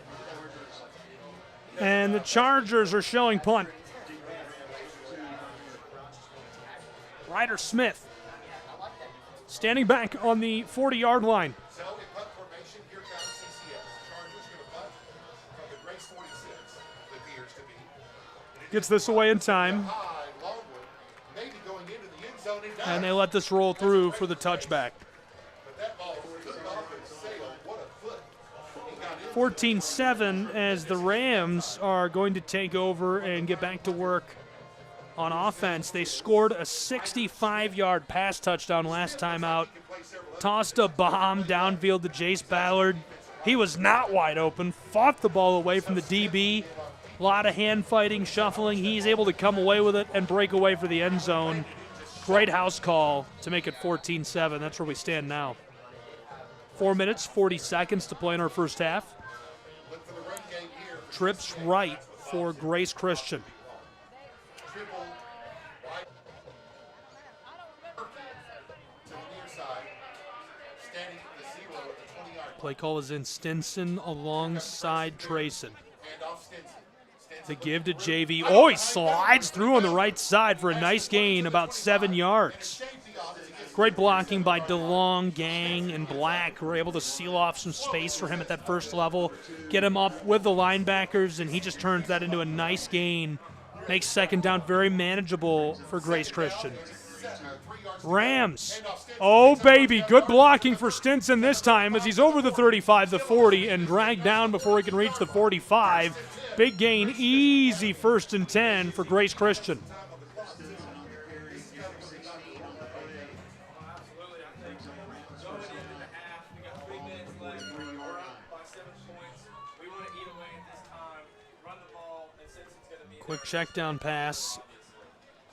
and the Chargers are showing punt. Ryder Smith standing back on the 40-yard line. Gets this away in time. And they let this roll through for the touchback. 14-7 as the Rams are going to take over and get back to work on offense. They scored a 65-yard pass touchdown last time out. Tossed a bomb downfield to Jace Ballard. He was not wide open. Fought the ball away from the DB. A lot of hand fighting, shuffling. He's able to come away with it and break away for the end zone. Great house call to make it 14-7. That's where we stand now. 4 minutes, 40 seconds to play in our first half. Trips right for Grace Christian. Play call is in Stinson alongside Trayson. The give to JV. Oh, he slides through on the right side for a nice gain, about 7 yards. Great blocking by DeLong, Gang, and Black, who were able to seal off some space for him at that first level, get him up with the linebackers, and he just turns that into a nice gain. Makes 2nd down very manageable for Grace Christian. Rams. Oh, baby. Good blocking for Stinson this time as he's over the 35, the 40, and dragged down before he can reach the 45. Big gain, easy 1st and 10 for Grace Christian. Quick check down pass.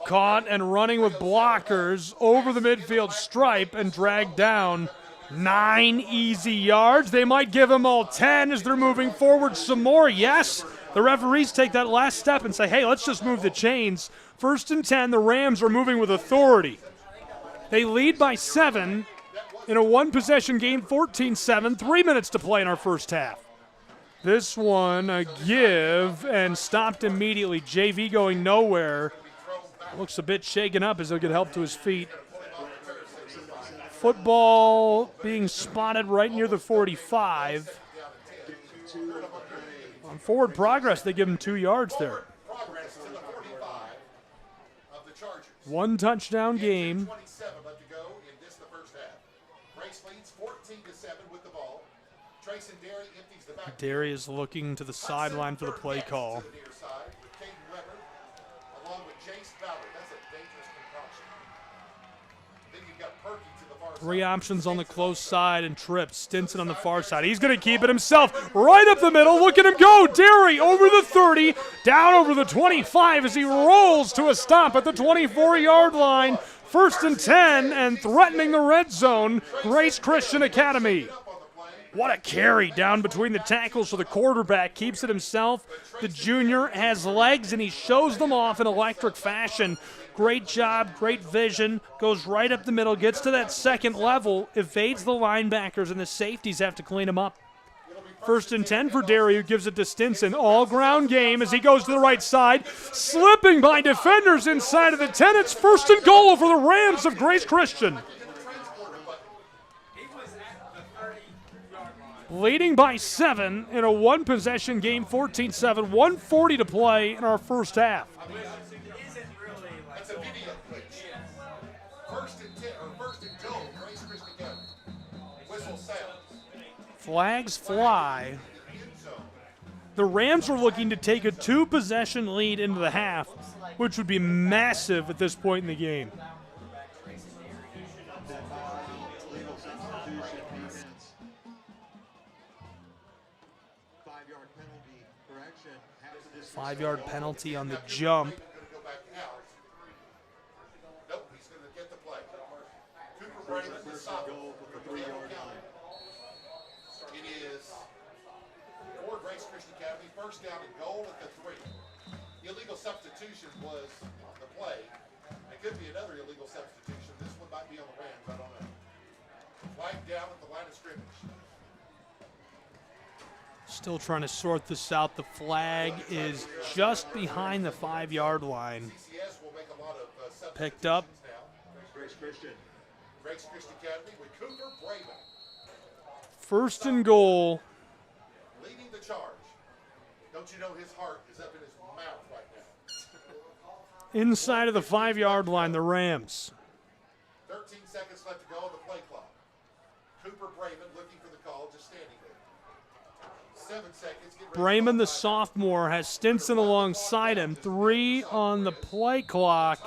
Caught and running with blockers over the midfield stripe and dragged down. 9 easy yards. They might give him all 10 as they're moving forward some more. Yes, The referees take that last step and say, hey, let's just move the chains. 1st and 10, the Rams are moving with authority. They lead by 7 in a one-possession game, 14-7, 3 minutes to play in our first half. This one, a give, and stopped immediately. JV going nowhere. Looks a bit shaken up as he'll get help to his feet. Football being spotted right near the 45. On forward progress, they give him 2 yards there. 1 touchdown game. Derry is looking to the sideline for the play call. Three options on the close side and tripped. Stinson on the far side. He's going to keep it himself. Right up the middle. Look at him go. Derry over the 30, down over the 25 as he rolls to a stop at the 24-yard line. 1st and 10 and threatening the red zone. Grace Christian Academy. What a carry down between the tackles for the quarterback. Keeps it himself. The junior has legs, and he shows them off in electric fashion. Great job, great vision. Goes right up the middle, gets to that second level, evades the linebackers, and the safeties have to clean him up. 1st and 10 for Derry, who gives it to Stinson. All-ground game as he goes to the right side. Slipping by defenders inside of the 10. It's 1st and goal for the Rams of Grace Christian. Leading by 7 in a one-possession game, 14-7, 1:40 to play in our first half. Flags fly. The Rams are looking to take a 2-possession lead into the half, which would be massive at this point in the game. Five-yard penalty on the jump. It is for Grace Christian Academy, 1st down and goal at the 3. Illegal substitution was the play. It could be another illegal substitution. This one might be on the Rams, I don't know. Flag down at the line of scrimmage. Still trying to sort this out. The flag is just behind the 5-yard line. Picked up. Grace Christian Academy with Cooper Brayman. 1st and goal. Leading the charge. Don't you know his heart is up in his mouth right now? Inside of the 5-yard line, the Rams. 13 seconds left to go on the play clock. Cooper Brayman looking for the call, just standing there. 7 seconds. Brayman, the sophomore, has Stinson alongside him. 3 on the play clock,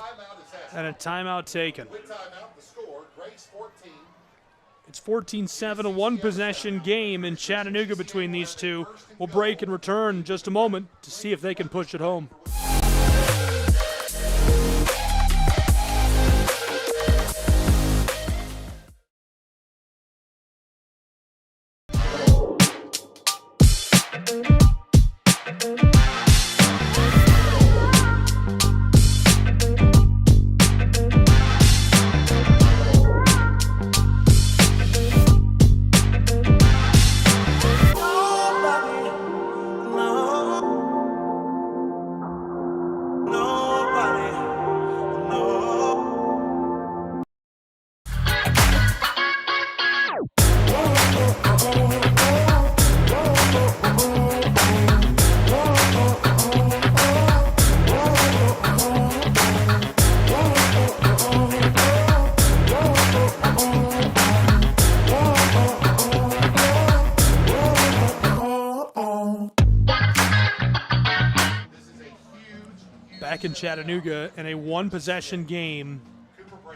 and a timeout taken. With timeout, the score, Grace 14. It's 14-7, a one-possession game in Chattanooga between these two. We'll break and return in just a moment to see if they can push it home. Back in Chattanooga in a one-possession game,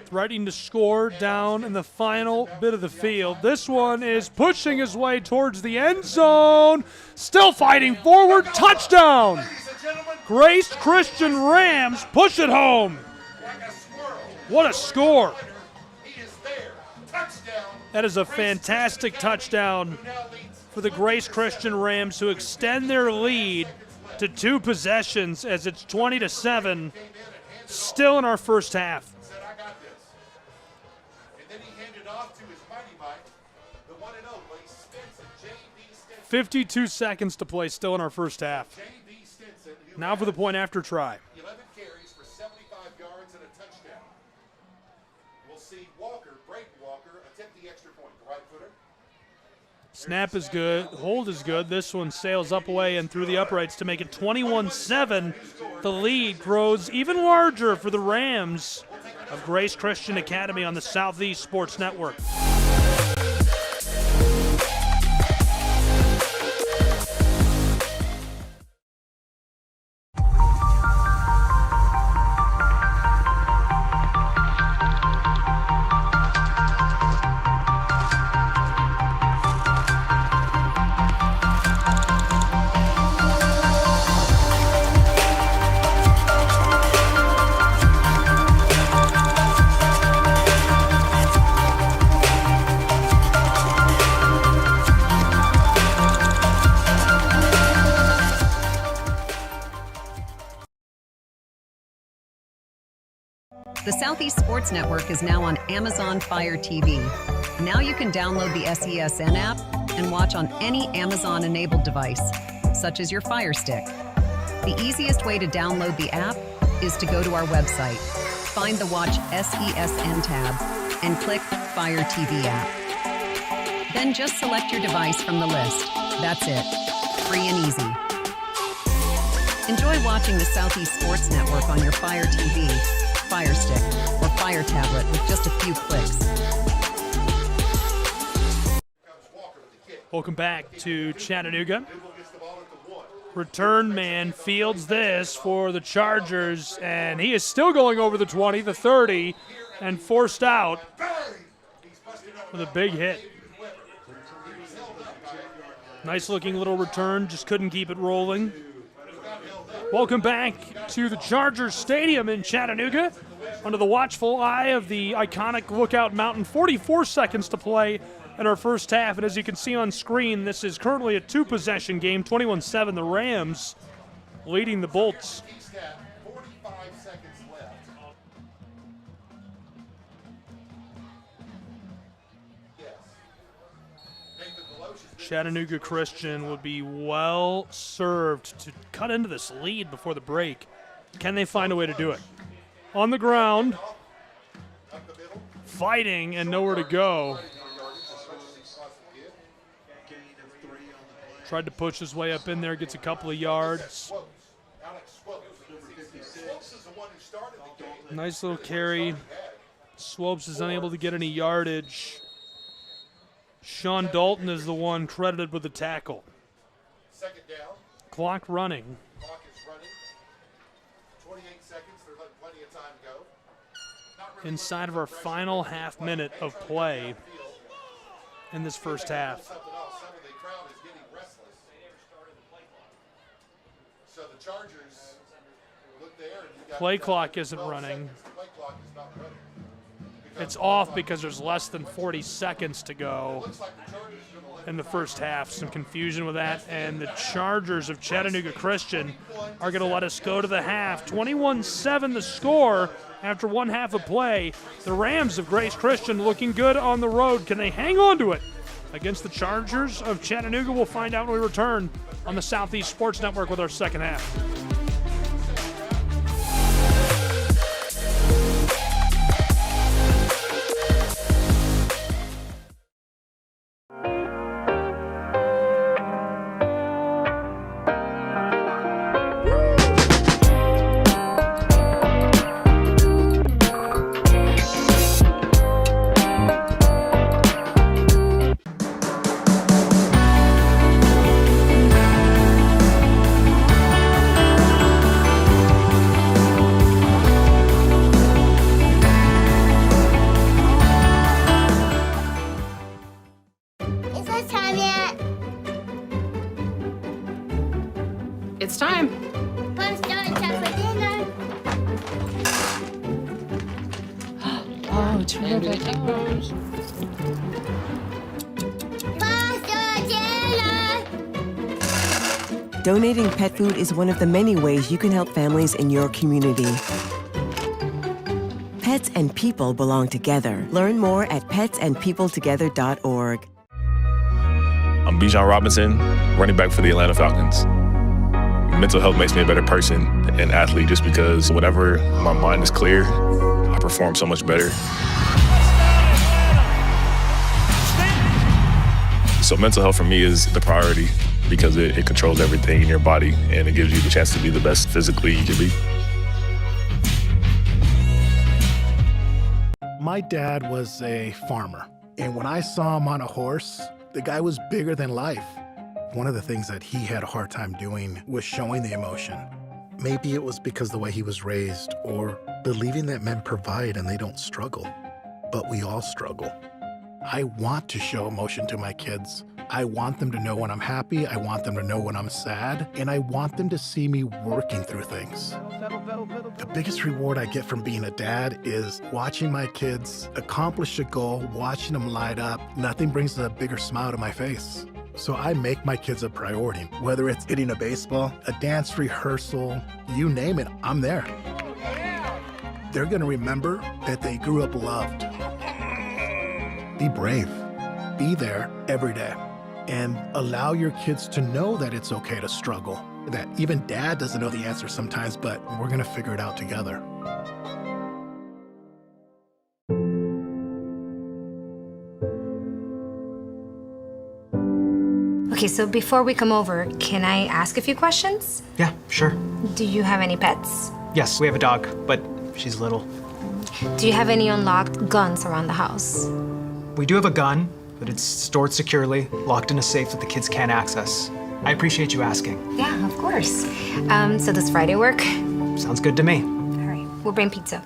threatening to score down in the final bit of the field. This one is pushing his way towards the end zone, still fighting forward, touchdown! Grace Christian Rams push it home. What a score. That is a fantastic touchdown for the Grace Christian Rams, who extend their lead to 2 possessions as it's 20-7, still in our first half. 52 seconds to play, still in our first half. Now for the point after try. 11 carries for 75 yards and a touchdown. We'll see Braden Walker, attempt the extra point. The right footer. Snap is good. Hold is good. This one sails up away and through the uprights to make it 21-7. The lead grows even larger for the Rams of Grace Christian Academy on the Southeast Sports Network. The Southeast Sports Network is now on Amazon Fire TV. Now you can download the SESN app and watch on any Amazon-enabled device, such as your Fire Stick. The easiest way to download the app is to go to our website, find the Watch SESN tab, and click Fire TV app. Then just select your device from the list. That's it. Free and easy. Enjoy watching the Southeast Sports Network on your Fire TV, Fire Stick, or Fire Tablet with just a few clicks. Welcome back to Chattanooga. Return man fields this for the Chargers, and he is still going over the 20, the 30, and forced out with a big hit. Nice looking little return, just couldn't keep it rolling. Welcome back to the Chargers Stadium in Chattanooga under the watchful eye of the iconic Lookout Mountain. 44 seconds to play in our first half, and as you can see on screen, this is currently a 2-possession game, 21-7, the Rams leading the Bolts. Chattanooga Christian would be well served to cut into this lead before the break. Can they find a way to do it? On the ground, fighting and nowhere to go. Tried to push his way up in there, gets a couple of yards. Nice little carry. Swopes is unable to get any yardage. Sean Dalton is the one credited with the tackle. Second down. Clock running. Clock is running. 28 seconds. They're letting plenty of time go. Inside of our final half minute of play in this first half. Some of the crowd is getting restless. So the Chargers look there and you got Play clock isn't running. Play clock is not running. It's off because there's less than 40 seconds to go in the first half. Some confusion with that, and the Chargers of Chattanooga Christian are going to let us go to the half. 21-7 the score after one half of play. The Rams of Grace Christian looking good on the road. Can they hang on to it against the Chargers of Chattanooga? We'll find out when we return on the Southeast Sports Network with our second half. It's time. Let's start time for dinner. Oh, it's really good. Pasta dinner. Donating pet food is one of the many ways you can help families in your community. Pets and people belong together. Learn more at petsandpeopletogether.org. I'm Bijan Robinson, running back for the Atlanta Falcons. Mental health makes me a better person and athlete just because whenever my mind is clear, I perform so much better. So mental health for me is the priority because it controls everything in your body and it gives you the chance to be the best physically you can be. My dad was a farmer, and when I saw him on a horse, the guy was bigger than life. One of the things that he had a hard time doing was showing the emotion. Maybe it was because the way he was raised or believing that men provide and they don't struggle, but we all struggle. I want to show emotion to my kids. I want them to know when I'm happy, I want them to know when I'm sad, and I want them to see me working through things. The biggest reward I get from being a dad is watching my kids accomplish a goal, watching them light up. Nothing brings a bigger smile to my face. So I make my kids a priority. Whether it's hitting a baseball, a dance rehearsal, you name it, I'm there. They're gonna remember that they grew up loved. Be brave. Be there every day. And allow your kids to know that it's okay to struggle. That even dad doesn't know the answer sometimes, but we're gonna figure it out together. Okay, so before we come over, can I ask a few questions? Yeah, sure. Do you have any pets? Yes, we have a dog, but she's little. Do you have any unlocked guns around the house? We do have a gun, but it's stored securely, locked in a safe that the kids can't access. I appreciate you asking. Yeah, of course. So does Friday work? Sounds good to me. All right, we'll bring pizza.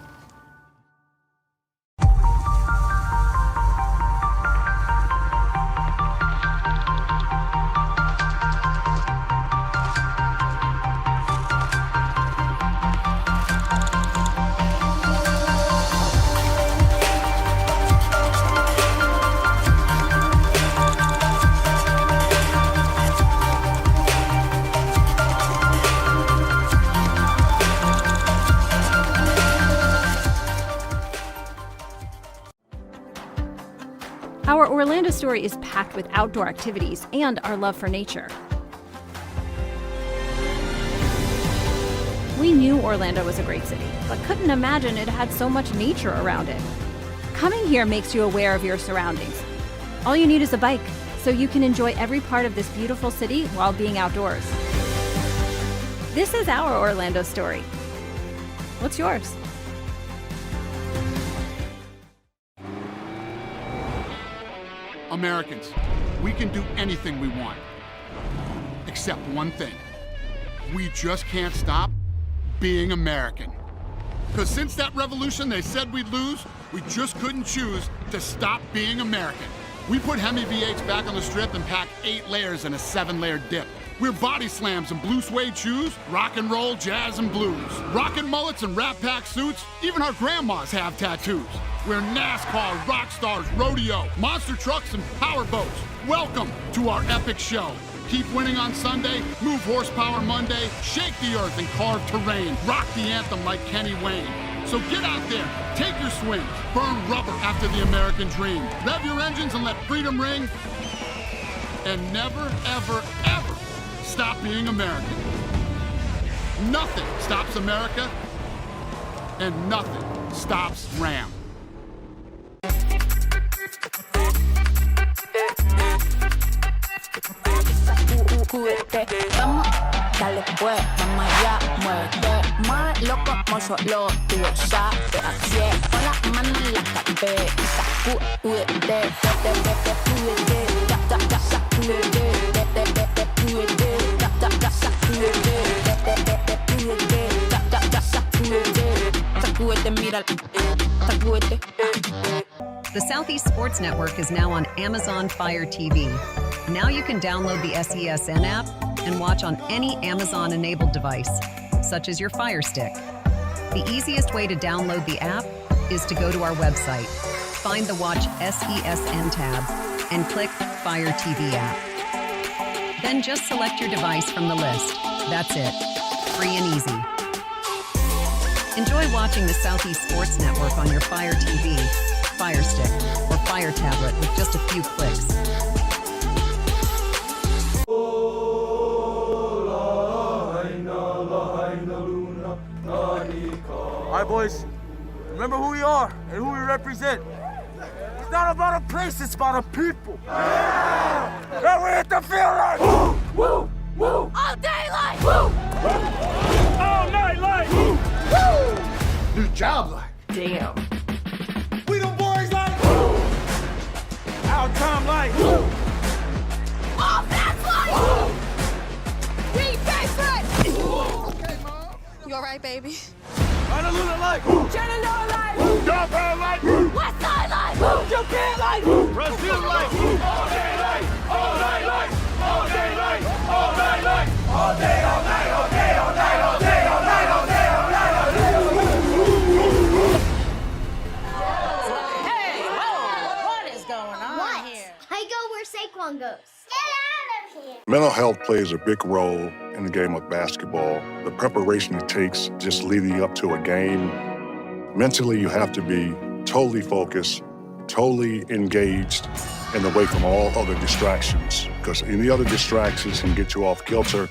Our Orlando story is packed with outdoor activities and our love for nature. We knew Orlando was a great city, but couldn't imagine it had so much nature around it. Coming here makes you aware of your surroundings. All you need is a bike, so you can enjoy every part of this beautiful city while being outdoors. This is our Orlando story. What's yours? Americans, we can do anything we want, except one thing. We just can't stop being American. Because since that revolution they said we'd lose, we just couldn't choose to stop being American. We put Hemi V8s back on the strip and packed 8 layers in a 7-layer dip. We're body slams and blue suede shoes, rock and roll, jazz and blues. Rockin' mullets and Rat Pack suits, even our grandmas have tattoos. We're NASCAR, rock stars, rodeo, monster trucks and power boats. Welcome to our epic show. Keep winning on Sunday, move horsepower Monday, shake the earth and carve terrain, rock the anthem like Kenny Wayne. So get out there, take your swing, burn rubber after the American dream. Rev your engines and let freedom ring. And never, ever, ever stop being American. Nothing stops America, and nothing stops Ram. Vamos, dale pues, mamá ya, muévete más loco como solo tú lo sabes. Así es, pon la mano en la cabeza, sacúdete, sacúdete, mira, sacúdete. The Southeast Sports Network is now on Amazon Fire TV. Now you can download the SESN app and watch on any Amazon-enabled device, such as your Fire Stick. The easiest way to download the app is to go to our website, find the Watch SESN tab, and click Fire TV app. Then just select your device from the list. That's it. Free and easy. Enjoy watching the Southeast Sports Network on your Fire TV, Fire Stick, or Fire tablet with just a few clicks. All right, boys. Remember who we are and who we represent. It's not about a place, it's about a people. Yeah! Now we hit the field like woo, woo, woo. All day like woo, All night like woo, woo. New job like Damn. we the boys like woo. Our time like woo. All that's like woo. We favorite. Okay, Mom. You all right, baby? Honolulu like woo. Chattanooga like woo. Japan like woo. West Side like woo. Japan like woo. Brazil like woo. All day like, all night like, all day like, all night like, all day, all night, all day, all night, all day, all night, all day, all night, all day. Hey, whoa, what is going on here? I go where Saquon goes. Get out of here! Mental health plays a big role in the game of basketball. The preparation it takes just leading up to a game. Mentally, you have to be totally focused, totally engaged, and away from all other distractions, because any other distractions can get you off kilter.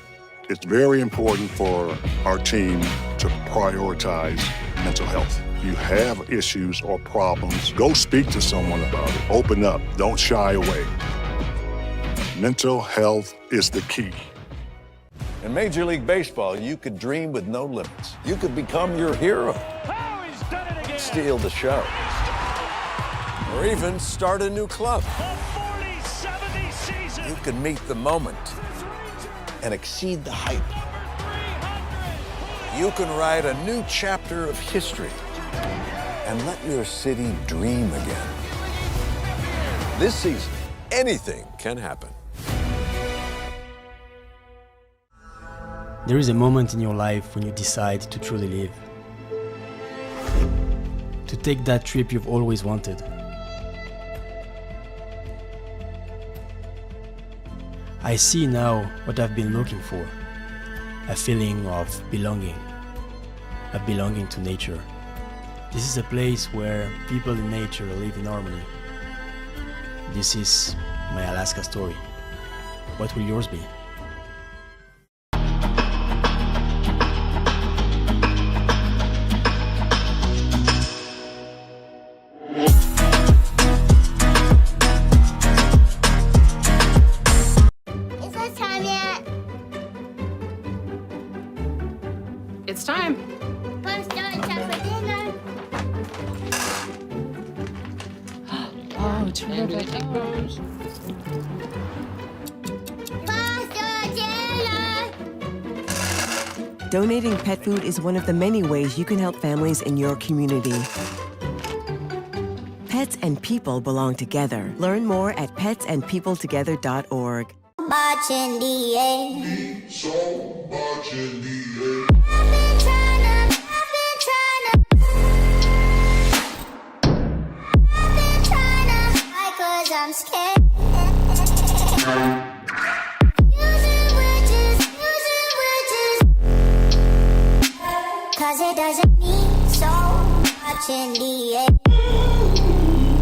It's very important for our team to prioritize mental health. You have issues or problems, go speak to someone about it. Open up, don't shy away. Mental health is the key. In Major League Baseball, you could dream with no limits. You could become your hero, steal the show, or even start a new club. You could meet the moment and exceed the hype. You can write a new chapter of history and let your city dream again. This season, anything can happen. There is a moment in your life when you decide to truly live. To take that trip you've always wanted. I see now what I've been looking for. A feeling of belonging. A belonging to nature. This is a place where people in nature live in harmony. This is my Alaska story. What will yours be? Is it time yet? It's time. Fun starting time for dinner. Oh, it's Rebecca. Pasta dinner. Donating pet food is one of the many ways you can help families in your community. Pets and people belong together. Learn more at petsandpeopletogether.org. Much in the air. So much in the air. I've been trying to, why? 'Cause I'm scared. Using witches. 'Cause it doesn't mean so much in the air.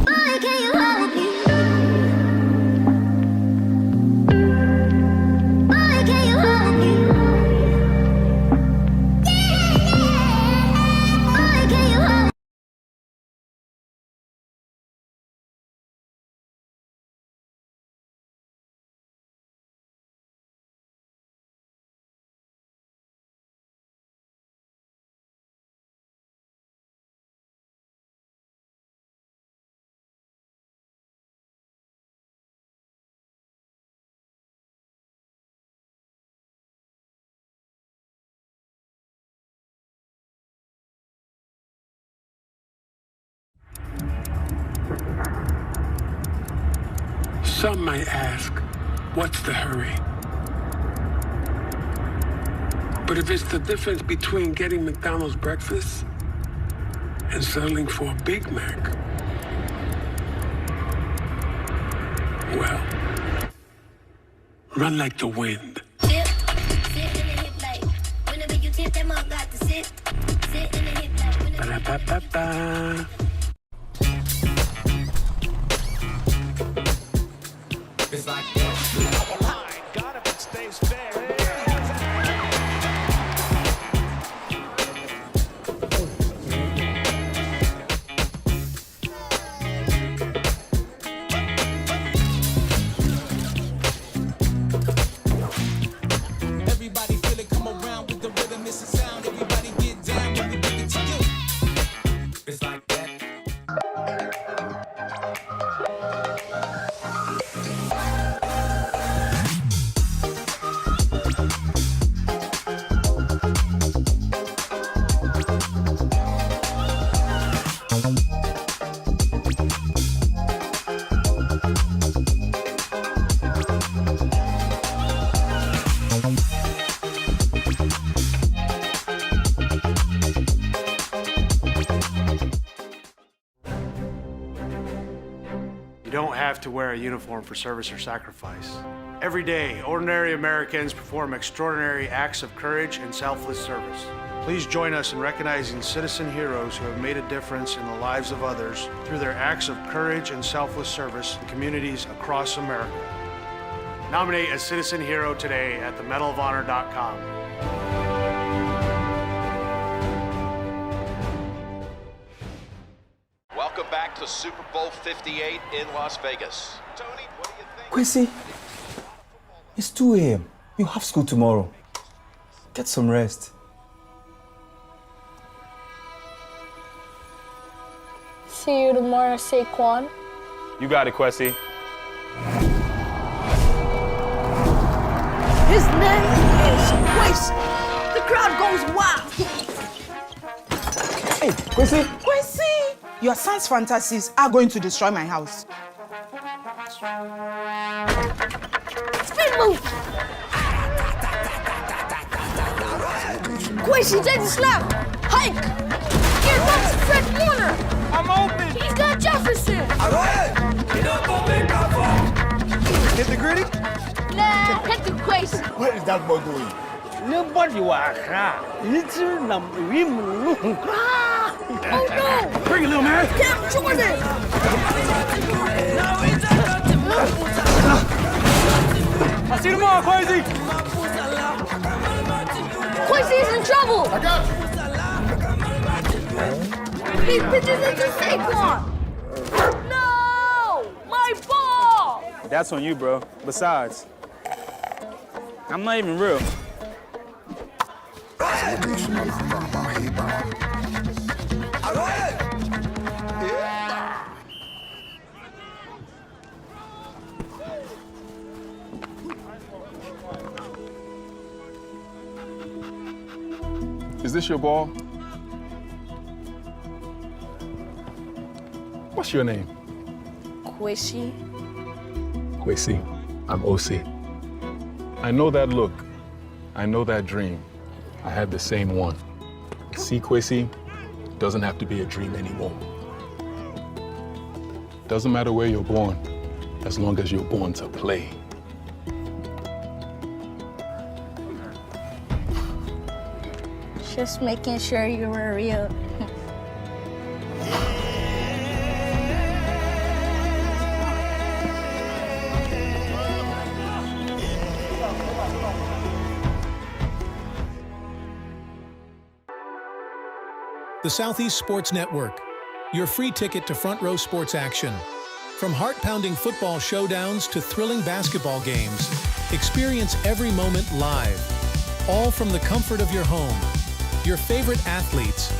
Boy, can you hold me? Boy, can you hold me? Boy, can you hold me? Some might ask, what's the hurry? But if it's the difference between getting McDonald's breakfast and settling for a Big Mac, well, Run like the wind. Sit in the hip like, whenever you tip them up, got to sit in the hip like, whenever you Ba-da-ba-ba-ba. It's like that. Got it, it stays fair. Everybody feel it, come around with the rhythm, it's a sound. Everybody get down when we bring it to you. It's like that. You don't have to wear a uniform for service or sacrifice. Every day, ordinary Americans perform extraordinary acts of courage and selfless service. Please join us in recognizing citizen heroes who have made a difference in the lives of others through their acts of courage and selfless service in communities across America. Nominate a citizen hero today at themedalofhonor.com. Welcome back to Super Bowl 58 in Las Vegas. Tony, what do you think? Quincy, it's 2 a.m. You have school tomorrow. Get some rest. See you tomorrow, Saquon. You got it, Quessy. His name is Quincy. The crowd goes wild. Hey, Quincy. Quincy! Your son's fantasies are going to destroy my house. Spin move. Quincy, take the snap. Hike. Here comes Fred Warner. I'm open. He's got Jefferson. Hit the gritty? Nah, hit the Quincy. What is that boy doing? Nobody was Oh no! Bring it, little man. Cam Jordan! I see you tomorrow, Quincy. Quincy's in trouble! I got you. He pitches it to Saquon! No! My ball! That's on you, bro. Besides, I'm not even real. Is this your ball? What's your name? Quincy. Quessy. I'm OC. I know that look. I know that dream. I had the same one. See, Quessy, doesn't have to be a dream anymore. Doesn't matter where you're born, as long as you're born to play. Just making sure you were real. The Southeast Sports Network, your free ticket to front row sports action. From heart-pounding football showdowns to thrilling basketball games, experience every moment live, all from the comfort of your home. Your favorite athletes,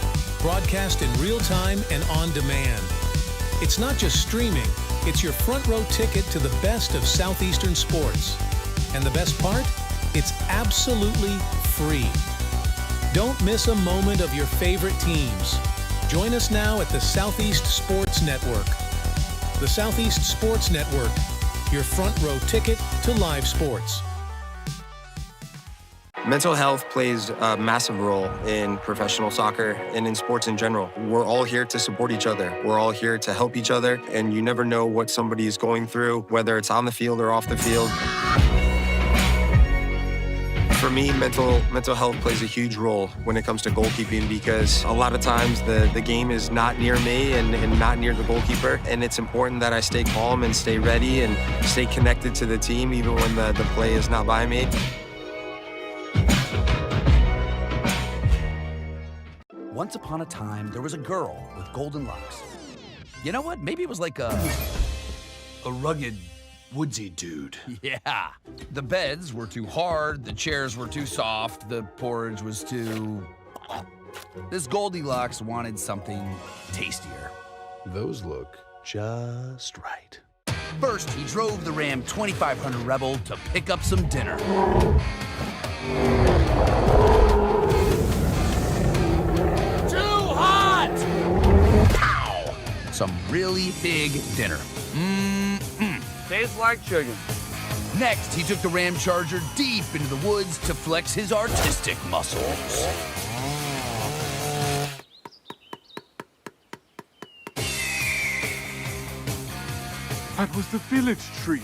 broadcast in real time and on demand. It's not just streaming, it's your front row ticket to the best of Southeastern sports. And the best part? It's absolutely free. Don't miss a moment of your favorite teams. Join us now at the Southeast Sports Network. The Southeast Sports Network, your front row ticket to live sports. Mental health plays a massive role in professional soccer and in sports in general. We're all here to support each other. We're all here to help each other, and you never know what somebody is going through, whether it's on the field or off the field. For me, mental health plays a huge role when it comes to goalkeeping because a lot of times the game is not near me and not near the goalkeeper. And it's important that I stay calm and stay ready and stay connected to the team even when the play is not by me. Once upon a time, there was a girl with golden locks. You know what? Maybe it was like a rugged, woodsy dude. Yeah. The beds were too hard, the chairs were too soft, the porridge was too... This Goldilocks wanted something tastier. Those look just right. First, he drove the Ram 2500 Rebel to pick up some dinner. Too hot! Pow! Some really big dinner. Tastes like chicken. Next, he took the Ram Charger deep into the woods to flex his artistic muscles. That was the village tree.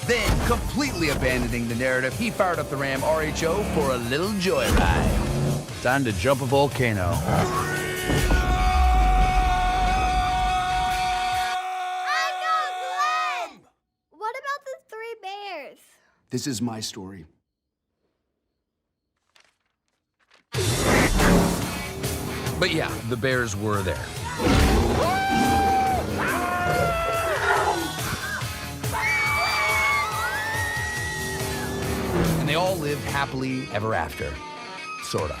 Then, completely abandoning the narrative, he fired up the Ram RHO for a little joyride. Time to jump a volcano. What about the 3 bears? This is my story. But yeah, the bears were there. And they all lived happily ever after. Sorta.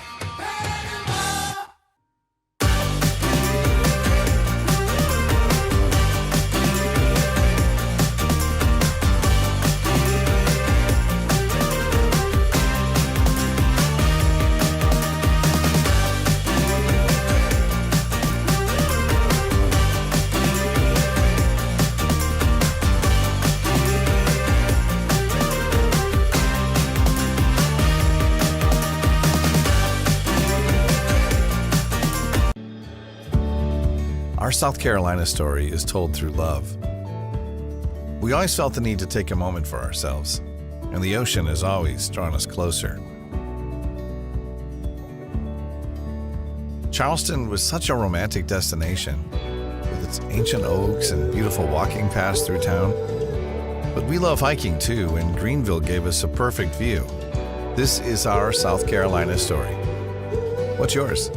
Our South Carolina story is told through love. We always felt the need to take a moment for ourselves, and the ocean has always drawn us closer. Charleston was such a romantic destination, with its ancient oaks and beautiful walking paths through town. But we love hiking too, and Greenville gave us a perfect view. This is our South Carolina story. What's yours?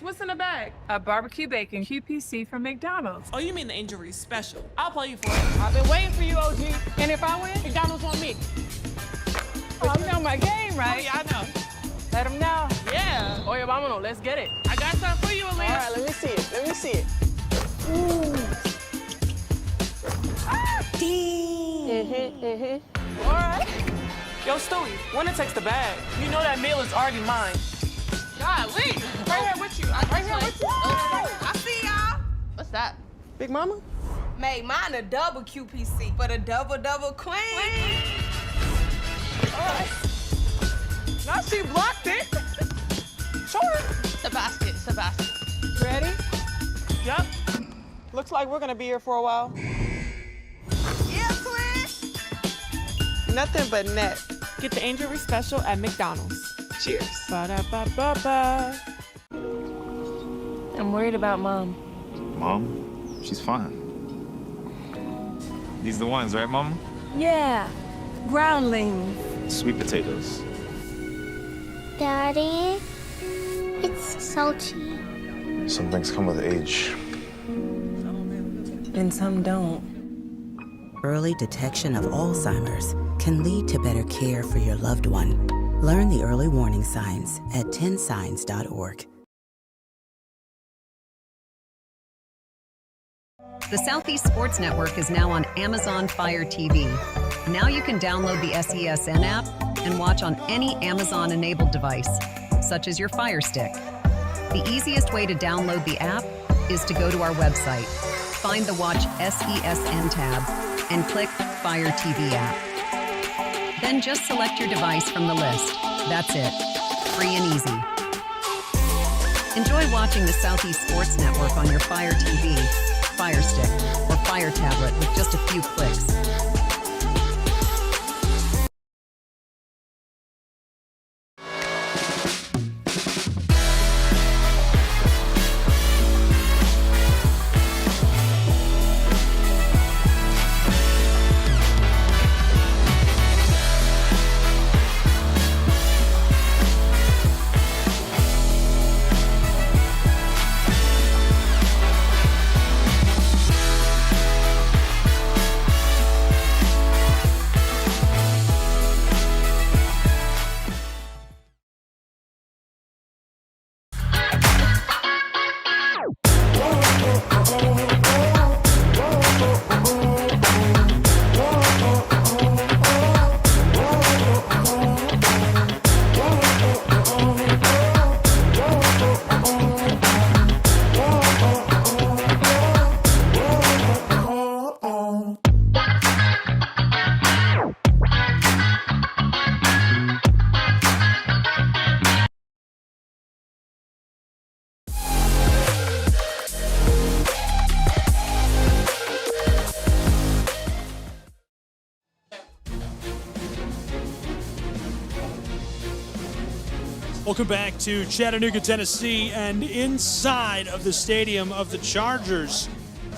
What's in the bag? A barbecue bacon QPC from McDonald's. Oh, you mean the injury special? I'll play you for it. I've been waiting for you, OG. And if I win, McDonald's on me. But you know my game, right? Oh, yeah, I know. Let them know. Yeah. Oye, vámonos. Let's get it. I got something for you, Aaliyah. All right, let me see it. Let me see it. Ooh. All right. Yo, Stewie, winner takes the bag. You know that meal is already mine. Golly. Right here with you. Right here with you. I see y'all. What's that? Big Mama? Made mine a double QPC, but a double queen. All right. Now she blocked it. Sure. It's a basket. It's a basket. Ready? Yep. Looks like we're gonna be here for a while. Yeah, twin. Nothing but net. Get the injury special at McDonald's. Cheers. Ba-da-ba-ba-ba. I'm worried about Mom. Mom? She's fine. These the ones, right, Mom? Yeah, groundlings. Sweet potatoes. Daddy, it's salty. Some things come with age. And some don't. Early detection of Alzheimer's can lead to better care for your loved one. Learn the early warning signs at 10signs.org. The Southeast Sports Network is now on Amazon Fire TV. Now you can download the SESN app and watch on any Amazon-enabled device, such as your Fire Stick. The easiest way to download the app is to go to our website, Find the Watch SESN tab and click Fire TV app. Then just select your device from the list. That's it. Free and easy. Enjoy watching the Southeast Sports Network on your Fire TV, Fire Stick, or Fire tablet with just a few clicks. Welcome back to Chattanooga, Tennessee, and inside of the stadium of the Chargers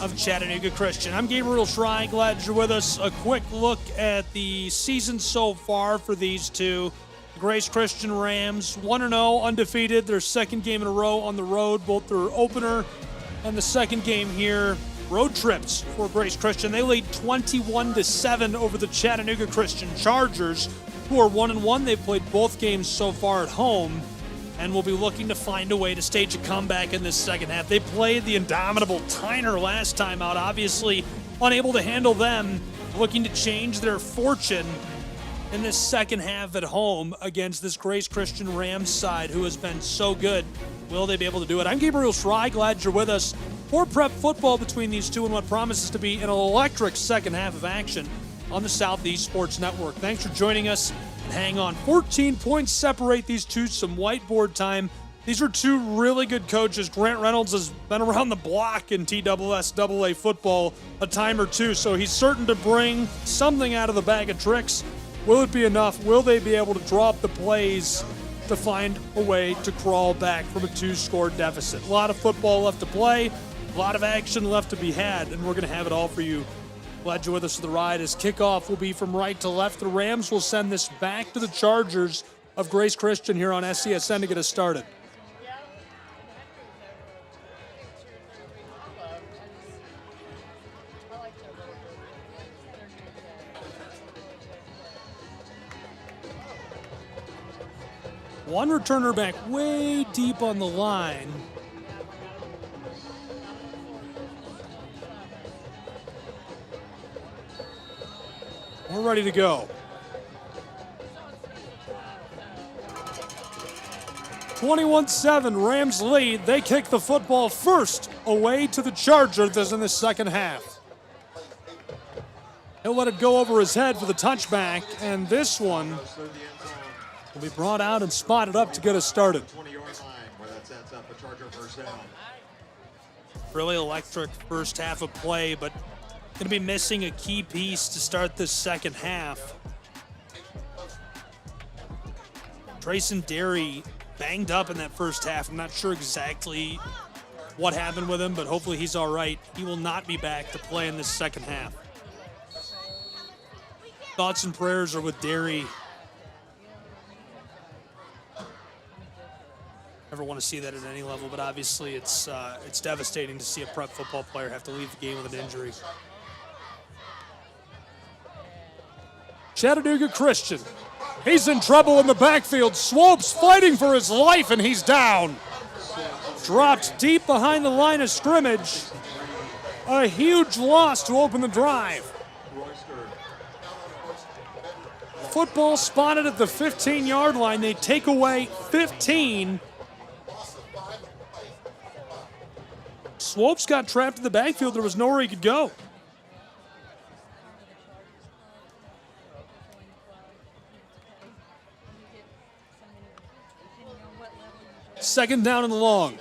of Chattanooga Christian. I'm Gabriel Schrei. Glad you're with us. A quick look at the season so far for these two. The Grace Christian Rams, 1-0, undefeated. Their second game in a row on the road, both their opener and the second game here. Road trips for Grace Christian. They lead 21-7 over the Chattanooga Christian Chargers, who are 1-1. They've played both games so far at home and will be looking to find a way to stage a comeback in this second half. They played the indomitable Tyner last time out, obviously unable to handle them, looking to change their fortune in this second half at home against this Grace Christian Rams side who has been so good. Will they be able to do it? I'm Gabriel Schrei. Glad you're with us for prep football between these two and what promises to be an electric second half of action on the Southeast Sports Network. Thanks for joining us, and hang on. 14 points separate these two, some whiteboard time. These are two really good coaches. Grant Reynolds has been around the block in TSSAA football a time or two, so he's certain to bring something out of the bag of tricks. Will it be enough? Will they be able to draw up the plays to find a way to crawl back from a 2-score deficit? A lot of football left to play, a lot of action left to be had, and we're going to have it all for you. Glad you're with us for the ride, as kickoff will be from right to left. The Rams will send this back to the Chargers of Grace Christian here on SCSN to get us started. One returner back way deep on the line. We're ready to go. 21-7, Rams lead. They kick the football first away to the Chargers in the second half. He'll let it go over his head for the touchback, and this one will be brought out and spotted up to get us started. Really electric first half of play, but going to be missing a key piece to start this second half. Trayson Derry banged up in that first half. I'm not sure exactly what happened with him, but hopefully he's all right. He will not be back to play in this second half. Thoughts and prayers are with Derry. Never want to see that at any level, but obviously it's devastating to see a prep football player have to leave the game with an injury. Chattanooga Christian. He's in trouble in the backfield. Swope's fighting for his life, and he's down. Dropped deep behind the line of scrimmage. A huge loss to open the drive. Football spotted at the 15-yard line. They take away 15. Swopes got trapped in the backfield. There was nowhere he could go. Second down and long.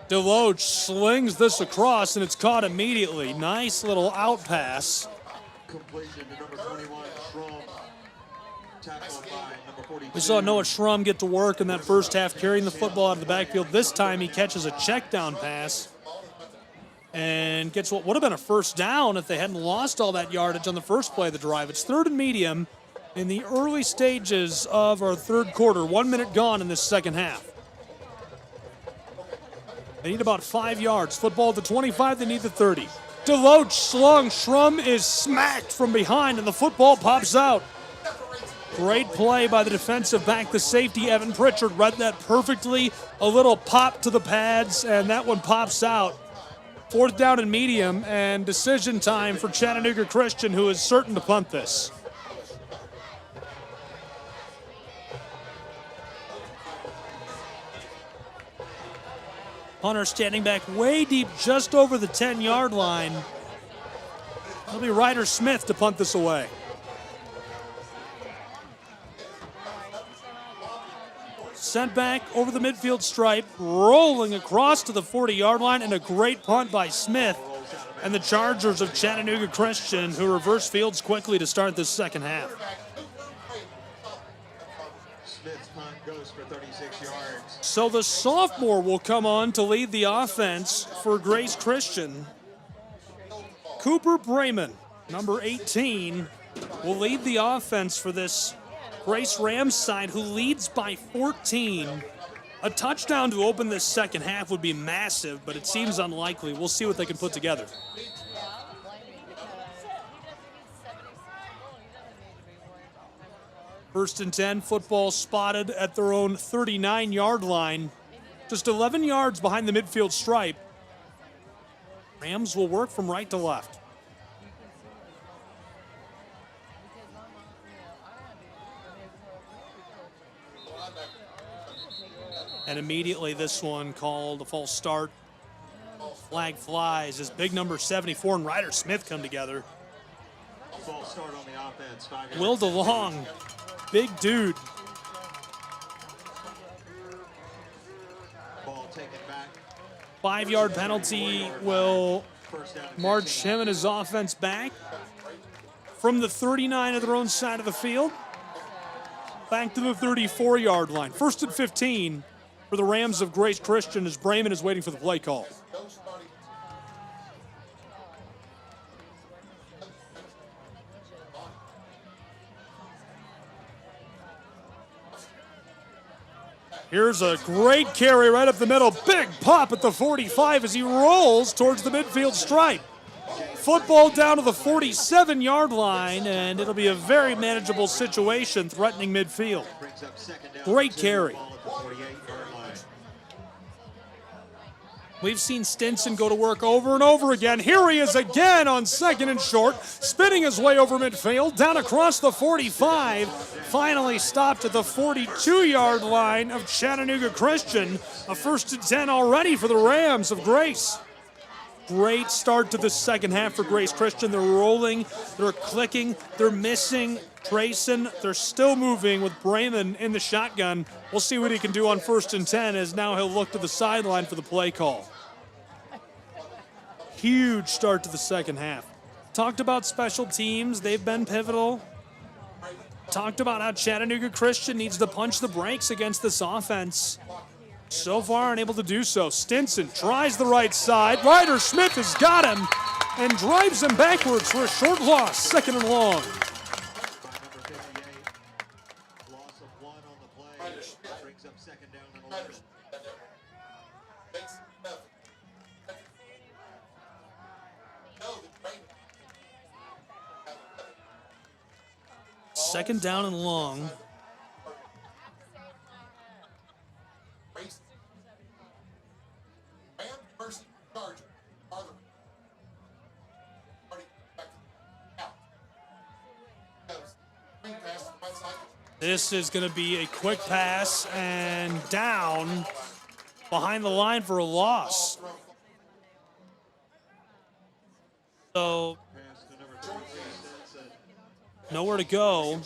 Deloach slings this across, and it's caught immediately. Nice little out pass. Completion to number 21, Schrum. Tackled by number 42. We saw Noah Schrum get to work in that first half, carrying the football out of the backfield. This time he catches a check down pass and gets what would have been a first down if they hadn't lost all that yardage on the first play of the drive. It's 3rd and medium in the early stages of our third quarter. 1 minute gone in this second half. They need about 5 yards. Football at the 25, they need the 30. Deloach slung. Schrum is smacked from behind, and the football pops out. Great play by the defensive back. The safety, Evan Pritchard, read that perfectly. A little pop to the pads, and that one pops out. 4th down and medium, and decision time for Chattanooga Christian, who is certain to punt this. Hunter standing back way deep, just over the 10-yard line. It'll be Ryder Smith to punt this away. Sent back over the midfield stripe, rolling across to the 40-yard line, and a great punt by Smith. And the Chargers of Chattanooga Christian, who reverse fields quickly to start this second half. Smith's punt goes for 36 yards. So the sophomore will come on to lead the offense for Grace Christian. Cooper Brayman, number 18, will lead the offense for this Grace Rams side, who leads by 14. A touchdown to open this second half would be massive, but it seems unlikely. We'll see what they can put together. First and 10, football spotted at their own 39-yard line. Just 11 yards behind the midfield stripe. Rams will work from right to left. And immediately this one called a false start. Flag flies as big number 74 and Ryder Smith come together. False start on the offense. Will DeLong, big dude. Ball taken back. 5-yard penalty will march him and his offense back from the 39 of their own side of the field back to the 34-yard line. First and 15 for the Rams of Grace Christian as Brayman is waiting for the play call. Here's a great carry right up the middle. Big pop at the 45 as he rolls towards the midfield stripe. Football down to the 47-yard line, and it'll be a very manageable situation threatening midfield. Great carry. We've seen Stinson go to work over and over again. Here he is again on 2nd and short, spinning his way over midfield, down across the 45, finally stopped at the 42-yard line of Chattanooga Christian. A 1st and 10 already for the Rams of Grace. Great start to the second half for Grace Christian. They're rolling, they're clicking, they're missing, tracing, they're still moving with Brayman in the shotgun. We'll see what he can do on 1st and 10 as now he'll look to the sideline for the play call. Huge start to the second half. Talked about special teams, they've been pivotal. Talked about how Chattanooga Christian needs to punch the brakes against this offense. So far unable to do so. Stinson tries the right side. Ryder Smith has got him and drives him backwards for a short loss. 2nd and long. Loss of 1 on the play. Brings up 2nd down and 11. Second down and long. This is going to be a quick pass and down behind the line for a loss. So, nowhere to go.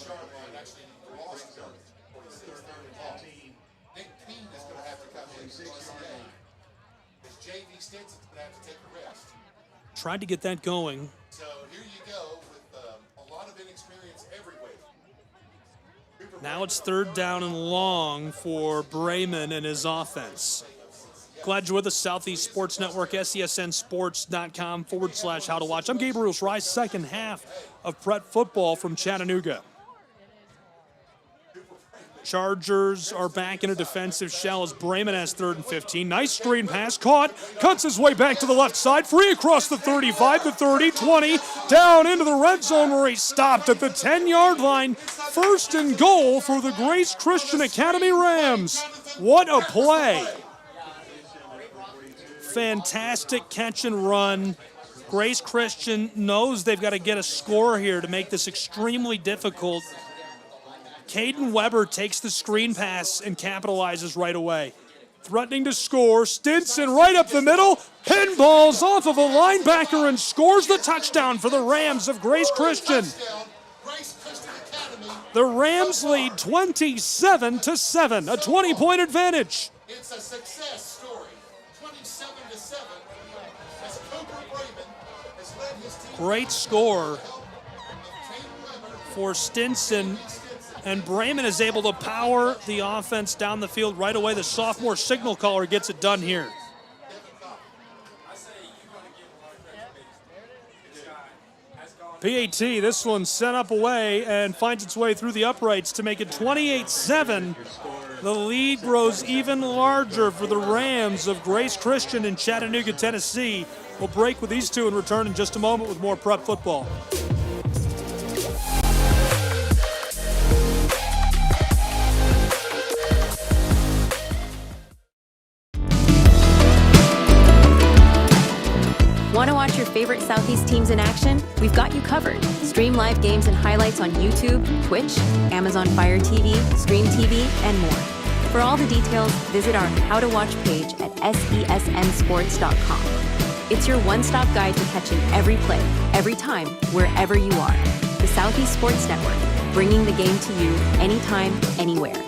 Tried to get that going. So here you go with a lot of inexperience everywhere. Now it's 3rd down and long for Brayman and his offense. Glad you're with us. Southeast Sports Network, SESNsports.com/how to watch. I'm Gabriel Schrei's second half of Prep football from Chattanooga. Chargers are back in a defensive shell as Brayman has 3rd and 15. Nice screen pass, caught, cuts his way back to the left side, free across the 35, the 30, 20, down into the red zone where he stopped at the 10-yard line. 1st and goal for the Grace Christian Academy Rams. What a play. Fantastic catch and run. Grace Christian knows they've got to get a score here to make this extremely difficult. Caden Weber takes the screen pass and capitalizes right away. Threatening to score, Stinson right up the middle, pinballs off of a linebacker and scores the touchdown for the Rams of Grace Christian. The Rams lead 27-7, a 20-point advantage. It's a success story, 27-7. As Cooper Brayman has led his team. Great score for Stinson. And Brayman is able to power the offense down the field right away. The sophomore signal caller gets it done here. PAT, this one sent up away and finds its way through the uprights to make it 28-7. The lead grows even larger for the Rams of Grace Christian in Chattanooga, Tennessee. We'll break with these two and return in just a moment with more Prep football. Want to watch your favorite Southeast teams in action? We've got you covered. Stream live games and highlights on YouTube, Twitch, Amazon Fire TV, Stream TV, and more. For all the details, visit our How to Watch page at SESNsports.com. It's your one-stop guide to catching every play, every time, wherever you are. The Southeast Sports Network, bringing the game to you anytime, anywhere.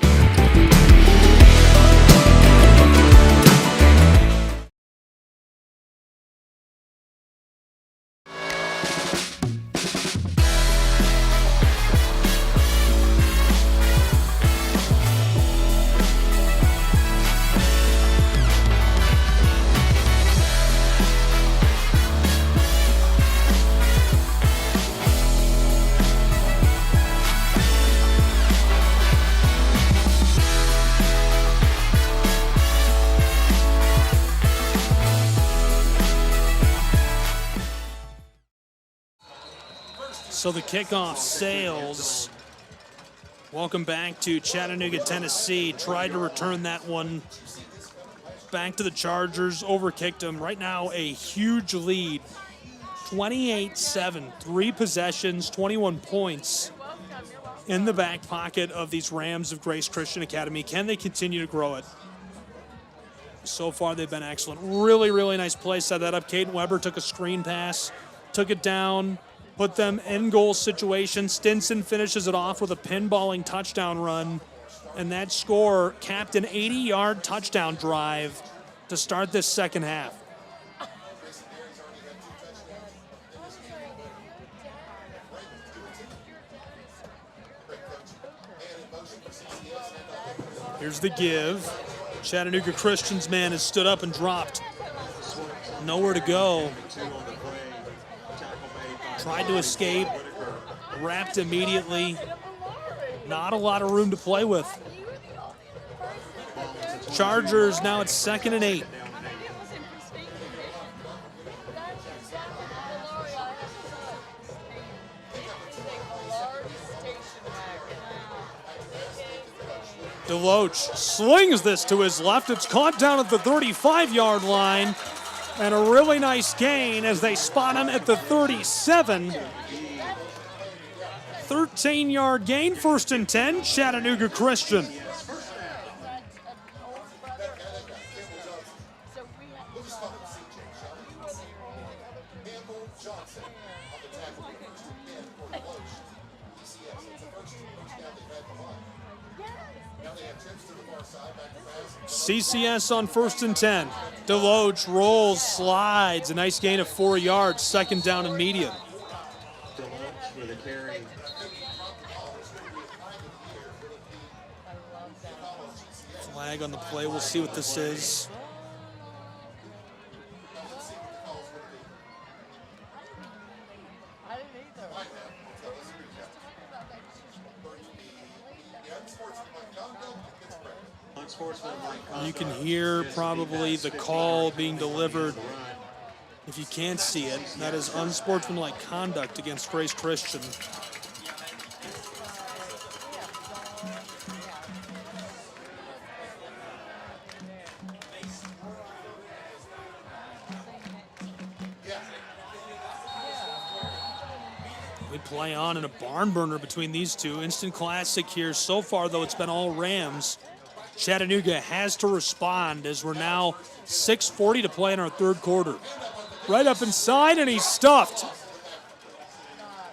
So the kickoff sails. Welcome back to Chattanooga, Tennessee. Tried to return that one back to the Chargers, overkicked them. Right now, a huge lead, 28-7, 3 possessions, 21 points in the back pocket of these Rams of Grace Christian Academy. Can they continue to grow it? So far, they've been excellent. Really, really nice play. Set that up. Caden Weber took a screen pass, took it down, put them in goal situation. Stinson finishes it off with a pinballing touchdown run. And that score capped an 80-yard touchdown drive to start this second half. Here's the give. Chattanooga Christian's man has stood up and dropped. Nowhere to go. Tried to escape, wrapped immediately. Not a lot of room to play with. Chargers now it's 2nd and 8. DeLoach slings this to his left. It's caught down at the 35-yard line. And a really nice gain as they spot him at the 37. 13-yard gain, 1st and 10, Chattanooga Christian. Johnson on the tackle for first and 10 for Deloach. DCS, it's the first 2 first down they've had the line. Now they have trips to the far side, back to pass. CCS on 1st and 10. Deloach rolls, slides. A nice gain of 4 yards. 2nd down and medium. Deloach with a carry. Flag on the play. We'll see what this is. You can hear probably the call being delivered. If you can't see it, that is unsportsmanlike conduct against Grace Christian. We play on in a barn burner between these two. Instant classic here so far, though it's been all Rams. Chattanooga has to respond as we're now 6:40 to play in our 3rd quarter. Right up inside, and he's stuffed.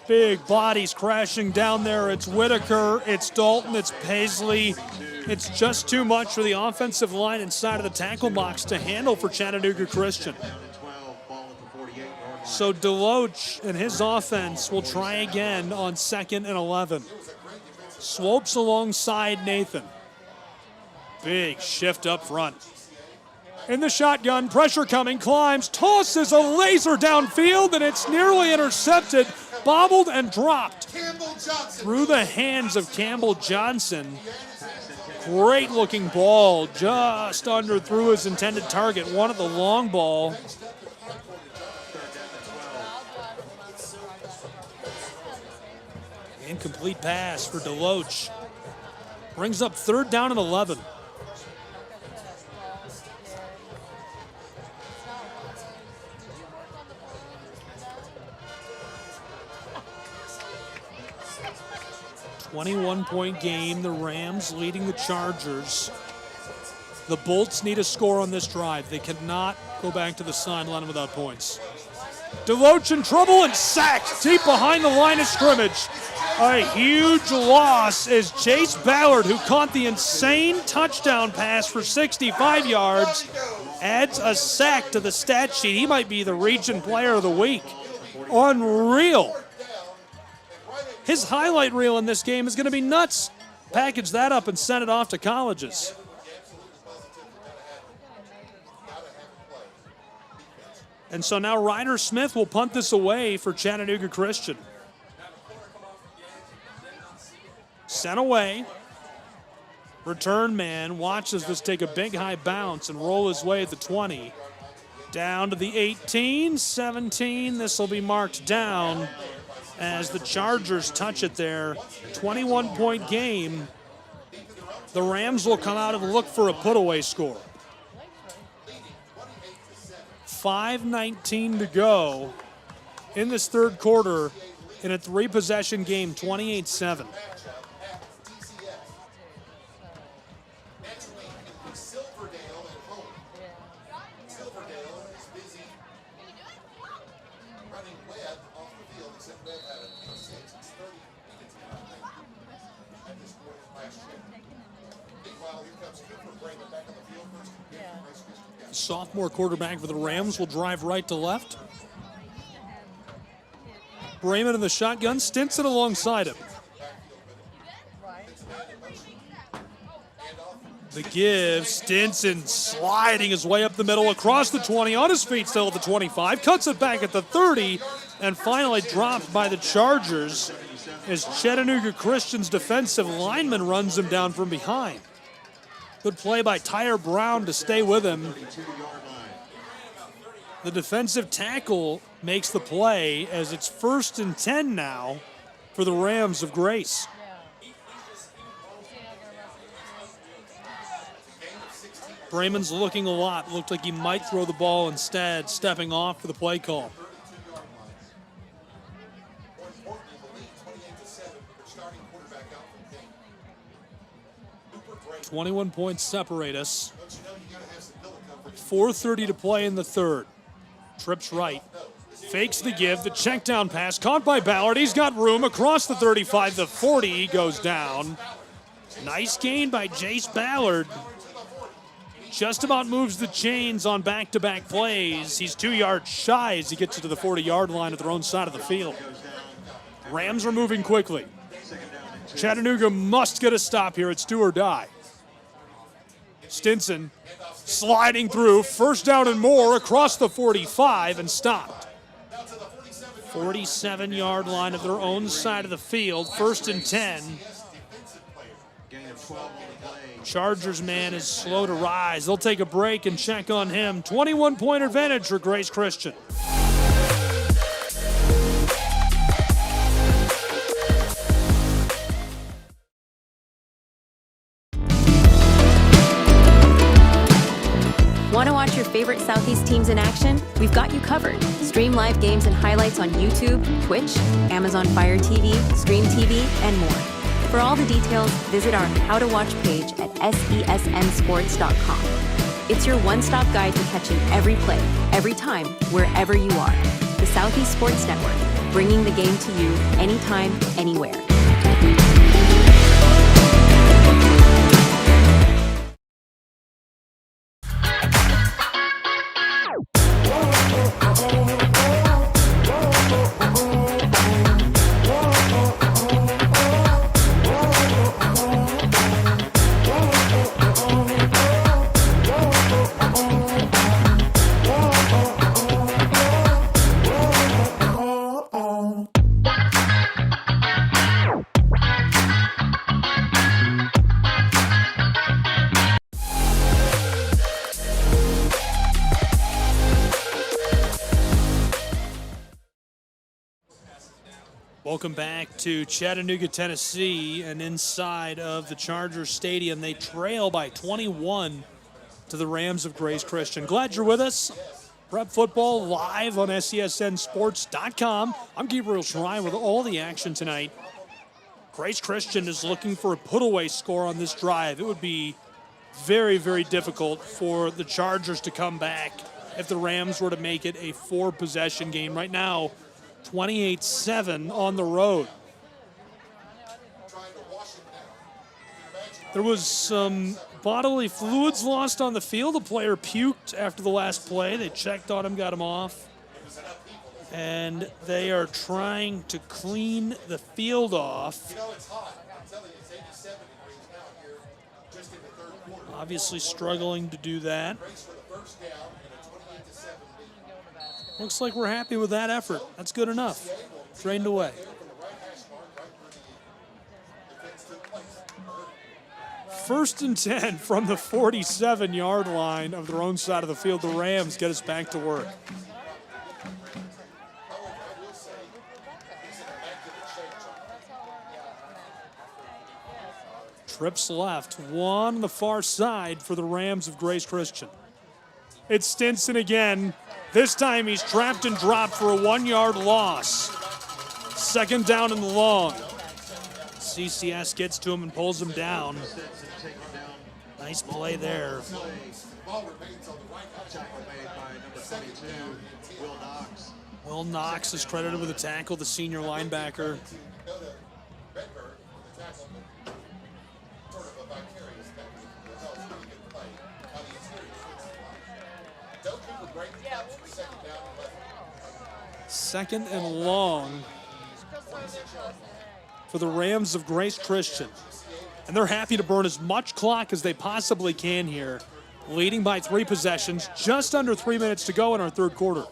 Big bodies crashing down there. It's Whitaker, it's Dalton, it's Paisley. It's just too much for the offensive line inside of the tackle box to handle for Chattanooga Christian. So Deloach and his offense will try again on 2nd and 11. Swopes alongside Nathan. Big shift up front. In the shotgun, pressure coming, climbs, tosses a laser downfield, and it's nearly intercepted, bobbled and dropped through the hands of Campbell Johnson. Great looking ball, just under through his intended target. Wanted the long ball. Incomplete pass for Deloach. Brings up 3rd down and 11. .21 game, the Rams leading the Chargers. The Bolts need a score on this drive. They cannot go back to the sideline without points. Deloach in trouble and sacked deep behind the line of scrimmage. A huge loss is Chase Ballard, who caught the insane touchdown pass for 65 yards, adds a sack to the stat sheet. He might be the region player of the week. Unreal. His highlight reel in this game is going to be nuts. Package that up and send it off to colleges. And so now Ryder Smith will punt this away for Chattanooga Christian. Sent away. Return man watches this take a big high bounce and roll his way at the 20. Down to the 18, 17. This will be marked down as the Chargers touch it there. 21-point game. The Rams will come out and look for a put-away score. 5:19 to go in this 3rd quarter in a 3-possession game, 28-7. Sophomore quarterback for the Rams will drive right to left. Brayman in the shotgun, Stinson alongside him. The give, Stinson sliding his way up the middle across the 20, on his feet still at the 25, cuts it back at the 30, and finally dropped by the Chargers as Chattanooga Christian's defensive lineman runs him down from behind. Good play by Tyre Brown to stay with him. The defensive tackle makes the play as it's 1st and 10 now for the Rams of Grace. Brayman's looking a lot. Looked like he might throw the ball instead, stepping off for the play call. 21 points separate us. 4:30 to play in the 3rd. Trips right. Fakes the give, the check down pass, caught by Ballard. He's got room across the 35, the 40, he goes down. Nice gain by Jace Ballard. Just about moves the chains on back-to-back plays. He's 2 yards shy as he gets to the 40-yard line at their own side of the field. Rams are moving quickly. Chattanooga must get a stop here. It's do or die. Stinson sliding through, first down and more across the 45 and stopped. 47-yard line of their own side of the field, 1st and 10. Chargers man is slow to rise. They'll take a break and check on him. 21-point advantage for Grace Christian. Want to watch your favorite Southeast teams in action? We've got you covered. Stream live games and highlights on YouTube, Twitch, Amazon Fire TV, Stream TV, and more. For all the details, visit our How to Watch page at sesnsports.com. It's your one-stop guide to catching every play, every time, wherever you are. The Southeast Sports Network, bringing the game to you anytime, anywhere. Welcome back to Chattanooga, Tennessee, and inside of the Chargers Stadium. They trail by 21 to the Rams of Grace Christian. Glad you're with us. Prep Football live on SESNsports.com. I'm Gabriel Schrein with all the action tonight. Grace Christian is looking for a put-away score on this drive. It would be very, very difficult for the Chargers to come back if the Rams were to make it a 4-possession game. Right now, 28-7 on the road. There was some bodily fluids lost on the field. A player puked after the last play. They checked on him, got him off. And they are trying to clean the field off. Obviously struggling to do that. Looks like we're happy with that effort. That's good enough. Drained away. First and 10 from the 47-yard line of their own side of the field. The Rams get us back to work. Trips left, one on the far side for the Rams of Grace Christian. It's Stinson again. This time he's trapped and dropped for a 1-yard loss. Second down and long. CCS gets to him and pulls him down. Nice play there. Will Knox is credited with a tackle, the senior linebacker. Second and long for the Rams of Grace Christian. And they're happy to burn as much clock as they possibly can here, leading by 3 possessions, just under 3 minutes to go in our third quarter.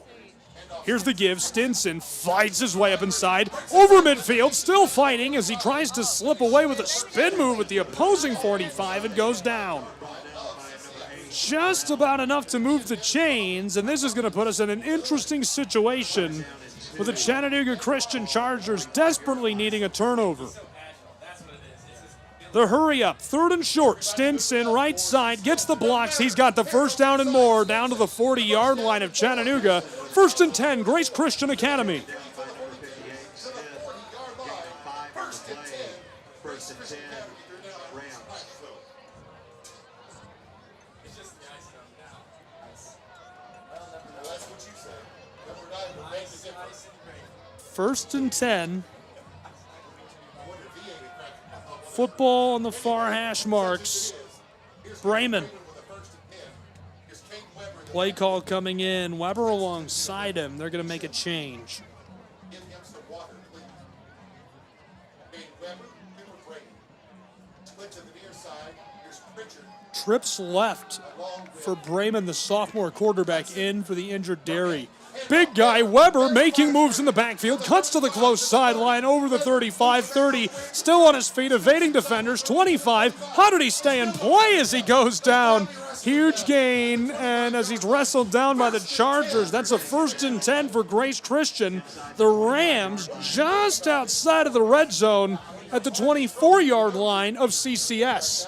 Here's the give. Stinson fights his way up inside, over midfield, still fighting as he tries to slip away with a spin move at the opposing 45 and goes down. Just about enough to move the chains, and this is going to put us in an interesting situation with the Chattanooga Christian Chargers desperately needing a turnover. The hurry up, 3rd and short. Stinson, right side, gets the blocks. He's got the first down and more down to the 40-yard line of Chattanooga. 1st and 10, Grace Christian Academy. First and 10. Football on the far hash marks. Bremen. Play call coming in. Weber alongside him. They're going to make a change. Trips left for Bremen, the sophomore quarterback, in for the injured Derry. Big guy Weber making moves in the backfield, cuts to the close sideline over the 35-30, still on his feet, evading defenders, 25. How did he stay in play as he goes down? Huge gain, and as he's wrestled down by the Chargers, that's a 1st and 10 for Grace Christian. The Rams just outside of the red zone at the 24-yard line of CCS.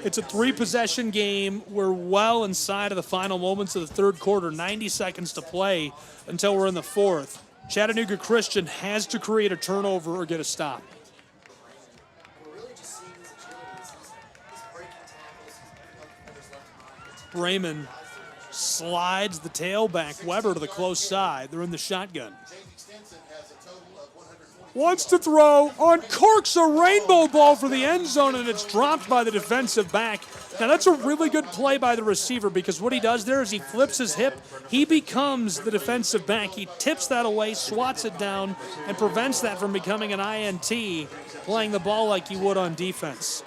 It's a 3-possession game. We're well inside of the final moments of the third quarter, 90 seconds to play until we're in the fourth. Chattanooga Christian has to create a turnover or get a stop. Bremen slides the tailback, Weber, to the close side. They're in the shotgun. Wants to throw, uncorks a rainbow ball for the end zone, and it's dropped by the defensive back. Now, that's a really good play by the receiver, because what he does there is he flips his hip. He becomes the defensive back. He tips that away, swats it down, and prevents that from becoming an INT, playing the ball like you would on defense.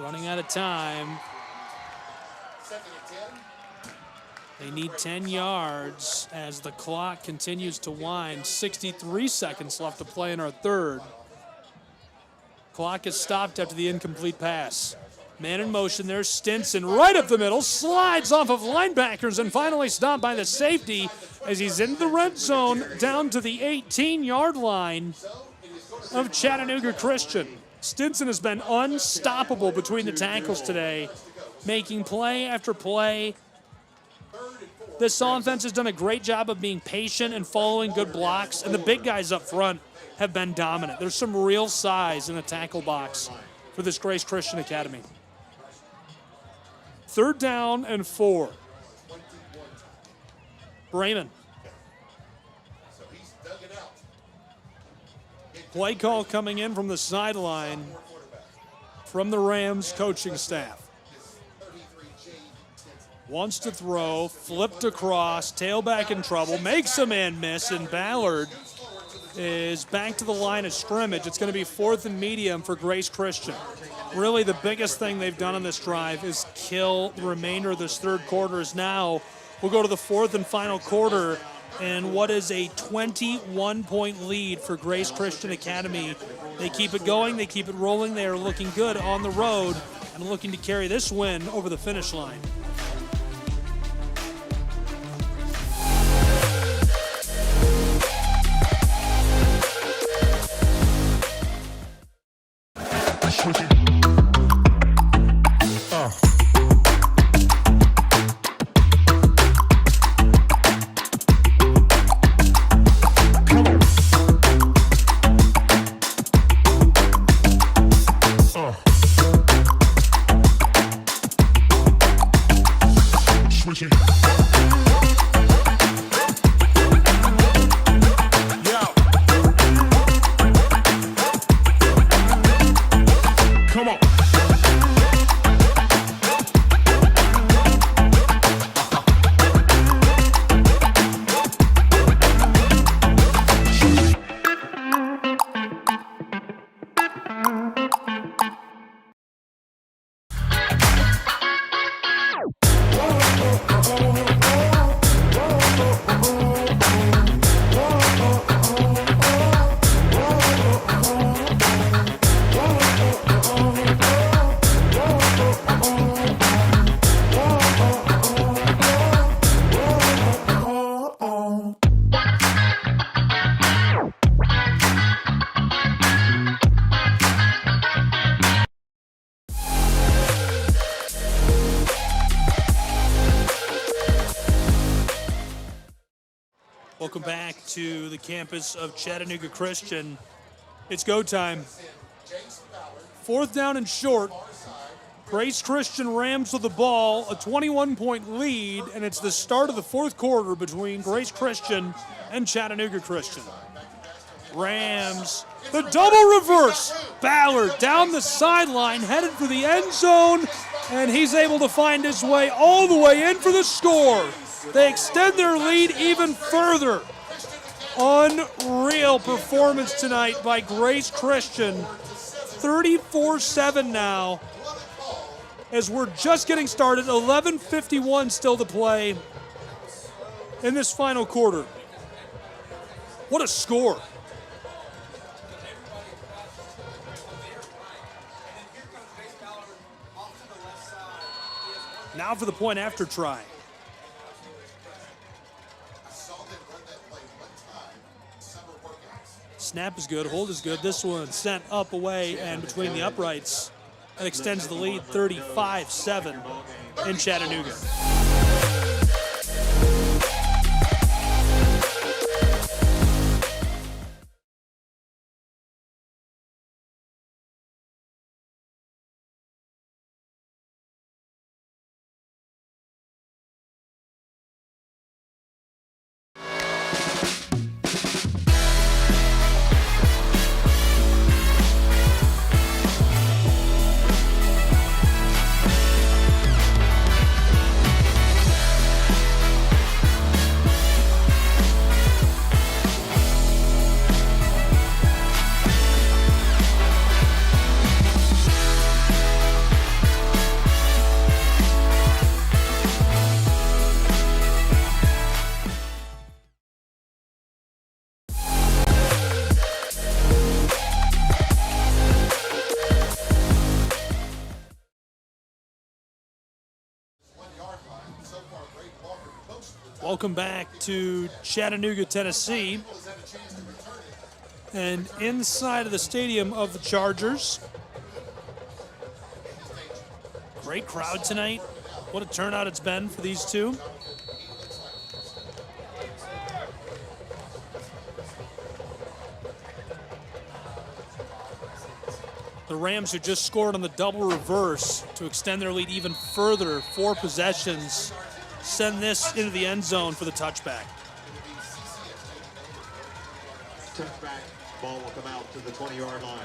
Running out of time. They need 10 yards as the clock continues to wind. 63 seconds left to play in our third. Clock is stopped after the incomplete pass. Man in motion, there's Stinson right up the middle, slides off of linebackers and finally stopped by the safety as he's in the red zone down to the 18-yard line of Chattanooga Christian. Stinson has been unstoppable between the tackles today, making play after play. This offense has done a great job of being patient and following good blocks, and the big guys up front have been dominant. There's some real size in the tackle box for this Grace Christian Academy. 3rd down and 4. Bremen. Play call coming in from the sideline from the Rams coaching staff. Wants to throw, flipped across, tailback in trouble, makes a man miss, and Ballard is back to the line of scrimmage. It's going to be 4th and medium for Grace Christian. Really the biggest thing they've done on this drive is kill the remainder of this third quarter. Is now we'll go to the 4th and final quarter, and what is a 21-point lead for Grace Christian Academy. They keep it going, they keep it rolling, they are looking good on the road and looking to carry this win over the finish line. Welcome back to the campus of Chattanooga Christian. It's go time. 4th down and short. Grace Christian Rams with the ball, a 21-point lead, and it's the start of the 4th quarter between Grace Christian and Chattanooga Christian. Rams, the double reverse. Ballard down the sideline, headed for the end zone, and he's able to find his way all the way in for the score. They extend their lead even further. Unreal performance tonight by Grace Christian. 34-7 now, as we're just getting started. 11:51 still to play in this final quarter. What a score. Now for the point after try. Snap is good, hold is good. This one sent up, away, and between the uprights. That extends the lead 35-7 in Chattanooga. Welcome back to Chattanooga, Tennessee. And inside of the stadium of the Chargers. Great crowd tonight. What a turnout it's been for these two. The Rams, who just scored on the double reverse to extend their lead even further, 4 possessions, send this into the end zone for the touchback. Touchback, ball will come out to the 20-yard line.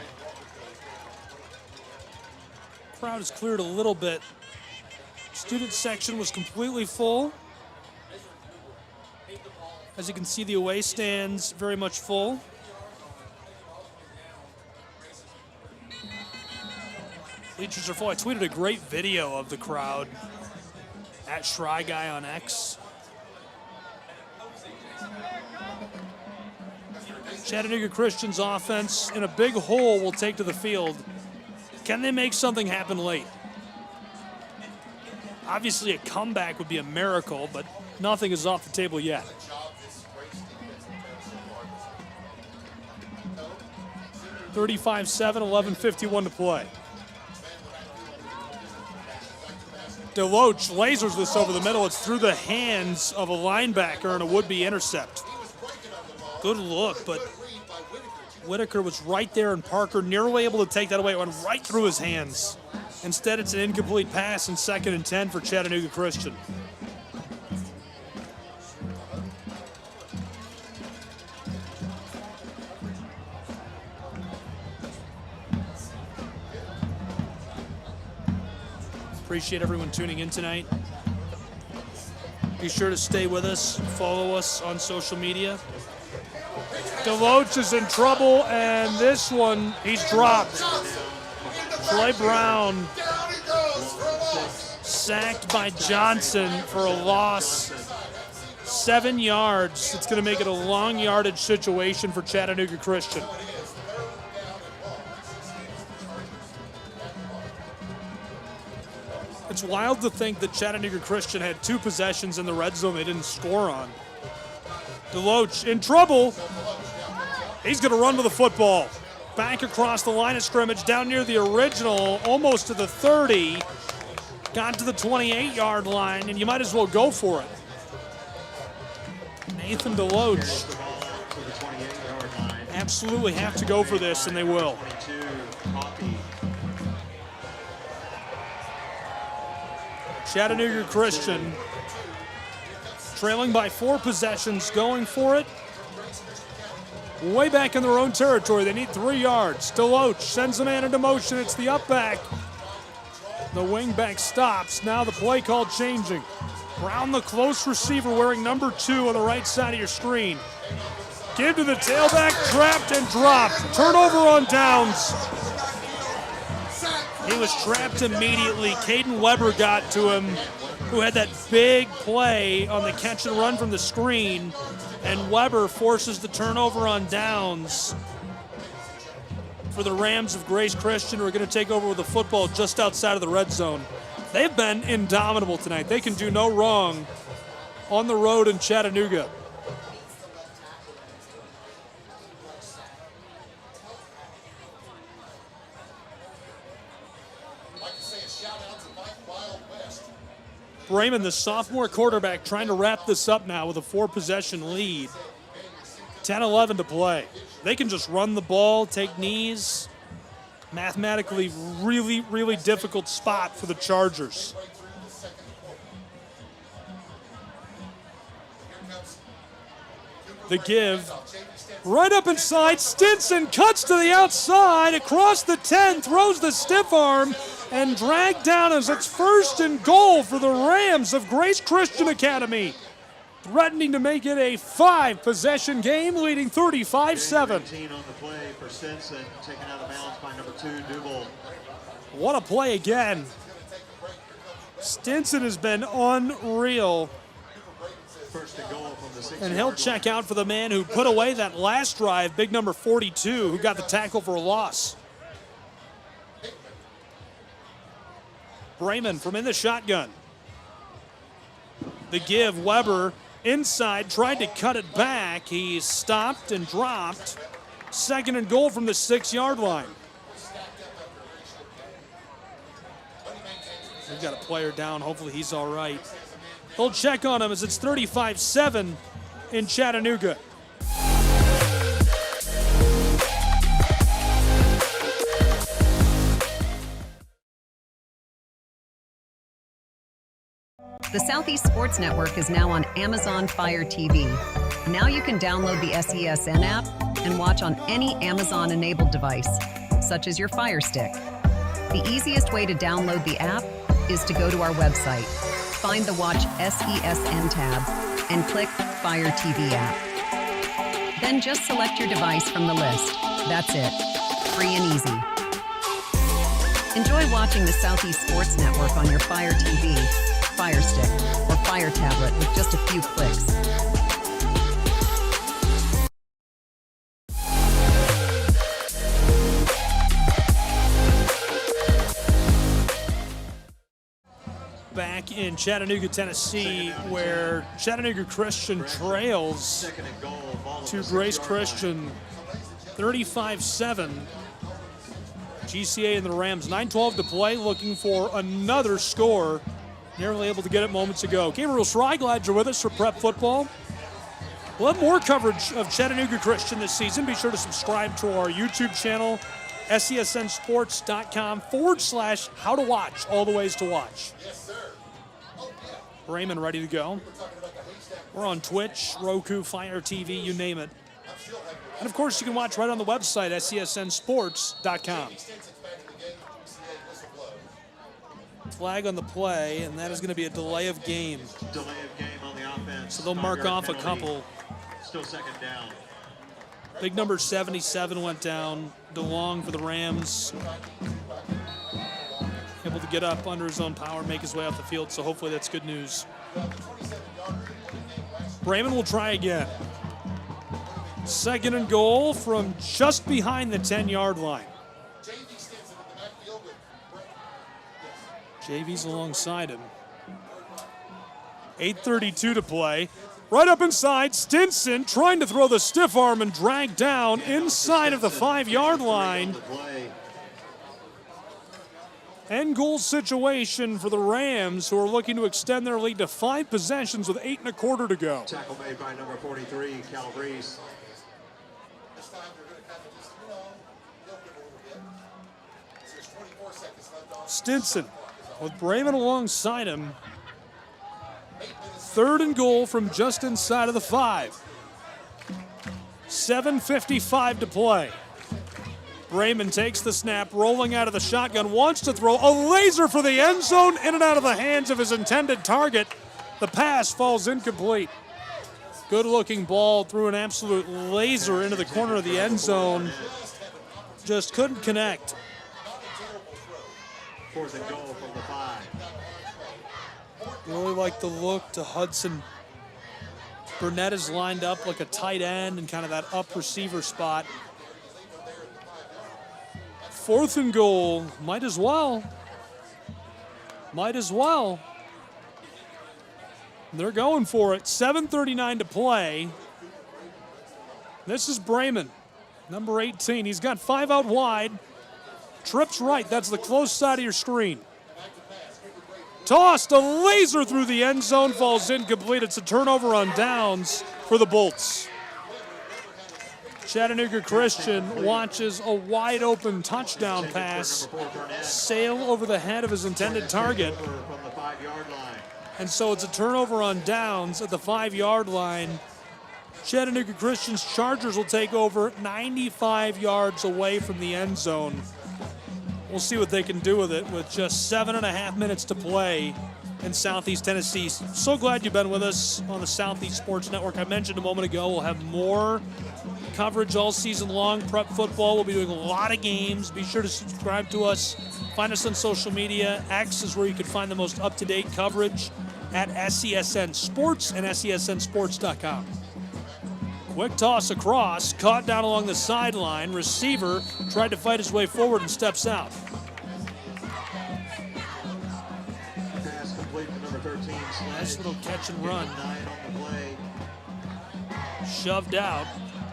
Crowd is cleared a little bit. Student section was completely full. As you can see, the away stands very much full. Bleachers are full. I tweeted a great video of the crowd at Shry Guy on X. Chattanooga Christian's offense in a big hole will take to the field. Can they make something happen late? Obviously a comeback would be a miracle, but nothing is off the table yet. (35-7), 11:51 to play. Deloach lasers this over the middle. It's through the hands of a linebacker and a would-be intercept. Good look, but Whitaker was right there, and Parker nearly able to take that away. It went right through his hands. Instead, it's an incomplete pass and 2nd and 10 for Chattanooga Christian. Appreciate everyone tuning in tonight. Be sure to stay with us. Follow us on social media. Deloach is in trouble, and this one, he's dropped. Troy Brown sacked by Johnson for a loss. 7 yards. It's going to make it a long yardage situation for Chattanooga Christian. It's wild to think that Chattanooga Christian had 2 possessions in the red zone they didn't score on. Deloach in trouble. He's going to run with the football. Back across the line of scrimmage, down near the original, almost to the 30. Got to the 28-yard line, and you might as well go for it. Nathan Deloach absolutely have to go for this, and they will. Chattanooga Christian trailing by 4 possessions, going for it. Way back in their own territory. They need 3 yards. Deloach sends a man into motion. It's the up back. The wing back stops. Now the play call changing. Brown, the close receiver, wearing number 2 on the right side of your screen. Give to the tailback, trapped and dropped. Turnover on downs. He was trapped immediately. Caden Weber got to him, who had that big play on the catch and run from the screen, and Weber forces the turnover on downs for the Rams of Grace Christian, who are going to take over with the football just outside of the red zone. They've been indomitable tonight. They can do no wrong on the road in Chattanooga. Brayman, the sophomore quarterback, trying to wrap this up now with a 4-possession lead. 10-11 to play. They can just run the ball, take knees. Mathematically, really, really difficult spot for the Chargers. The give. Right up inside, Stinson cuts to the outside, across the 10, throws the stiff arm, and dragged down as it's 1st and goal for the Rams of Grace Christian Academy. Threatening to make it a 5-possession game, leading 35-7. On the play for Stinson, taken out of bounds by number 2, Duval. What a play again. Stinson has been unreal. First and goal from the 6-yard And he'll check out for the man who put away that last drive, big number 42, who got the tackle for a loss. Brayman from in the shotgun. The give, Weber inside, tried to cut it back. He stopped and dropped. 2nd and goal from the 6-yard line. They've got a player down. Hopefully he's all right. They'll check on him as it's 35-7 in Chattanooga. The Southeast Sports Network is now on Amazon Fire TV. Now you can download the SESN app and watch on any Amazon-enabled device, such as your Fire Stick. The easiest way to download the app is to go to our website, find the Watch SESN tab, and click Fire TV app. Then just select your device from the list. That's it. Free and easy. Enjoy watching the Southeast Sports Network on your Fire TV, Fire Stick, or Fire Tablet with just a few clicks. Back in Chattanooga, Tennessee, where Chattanooga Christian trails to Grace Christian 35-7. GCA and the Rams, 9:12 to play, looking for another score. Nearly able to get it moments ago. Gabriel Schry, glad you're with us for Prep Football. We'll have more coverage of Chattanooga Christian this season. Be sure to subscribe to our YouTube channel, SESNsports.com/how to watch, all the ways to watch. Brayman ready to go. We're on Twitch, Roku, Fire TV, you name it. And of course, you can watch right on the website, SESNsports.com. Flag on the play, and that is going to be a delay of game. Delay of game on the offense. So they'll mark off a couple. Still 2nd down. Big number 77 went down. DeLong for the Rams. Able to get up under his own power, make his way off the field, so hopefully that's good news. Brayman will try again. 2nd and goal from just behind the 10-yard line. JV's alongside him. 8:32 to play. Right up inside, Stinson trying to throw the stiff arm and drag down inside of the 5-yard line. End goal situation for the Rams, who are looking to extend their lead to 5 possessions with 8 1/4 to go. Tackle made by number 43, Calabrese. Stinson with Brayman alongside him. 3rd and goal from just inside of the 5. 7:55 to play. Brayman takes the snap, rolling out of the shotgun, wants to throw a laser for the end zone, in and out of the hands of his intended target. The pass falls incomplete. Good-looking ball, threw an absolute laser into the corner of the end zone. Just couldn't connect. 4th and goal from the 5. Really like the look to Hudson. Burnett is lined up like a tight end in kind of that up receiver spot. 4th and goal, might as well. They're going for it. 7:39 to play. This is Brayman, number 18. He's got 5 out wide. Trips right, that's the close side of your screen. Tossed, a laser through the end zone, falls incomplete. It's a turnover on downs for the Bolts. Chattanooga Christian watches a wide open touchdown pass sail over the head of his intended target. And so it's a turnover on downs at the 5-yard line. Chattanooga Christian's Chargers will take over 95 yards away from the end zone. We'll see what they can do with it with just 7.5 minutes to play in Southeast Tennessee. So glad you've been with us on the Southeast Sports Network. I mentioned a moment ago we'll have more coverage all season long. Prep football, we'll be doing a lot of games. Be sure to subscribe to us. Find us on social media. X is where you can find the most up-to-date coverage at SESN Sports and SESNSports.com. Quick toss across, caught down along the sideline. Receiver tried to fight his way forward and steps out. Pass complete to number 13. Nice little catch and run. Shoved out.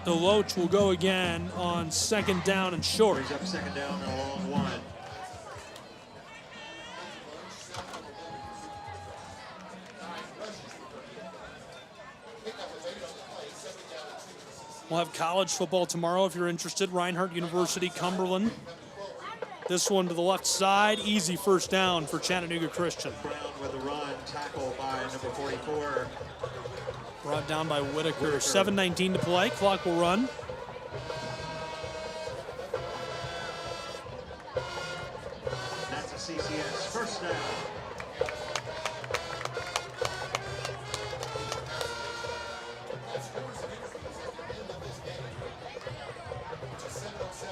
DeLoach will go again on 2nd down and short. Brings up 2nd down and a long one. We'll have college football tomorrow if you're interested. Reinhardt University, Cumberland. This one to the left side. Easy 1st down for Chattanooga Christian. Brown with a run, tackle by number 44. Brought down by Whitaker. 7:19 to play. Clock will run. That's a CCS 1st down.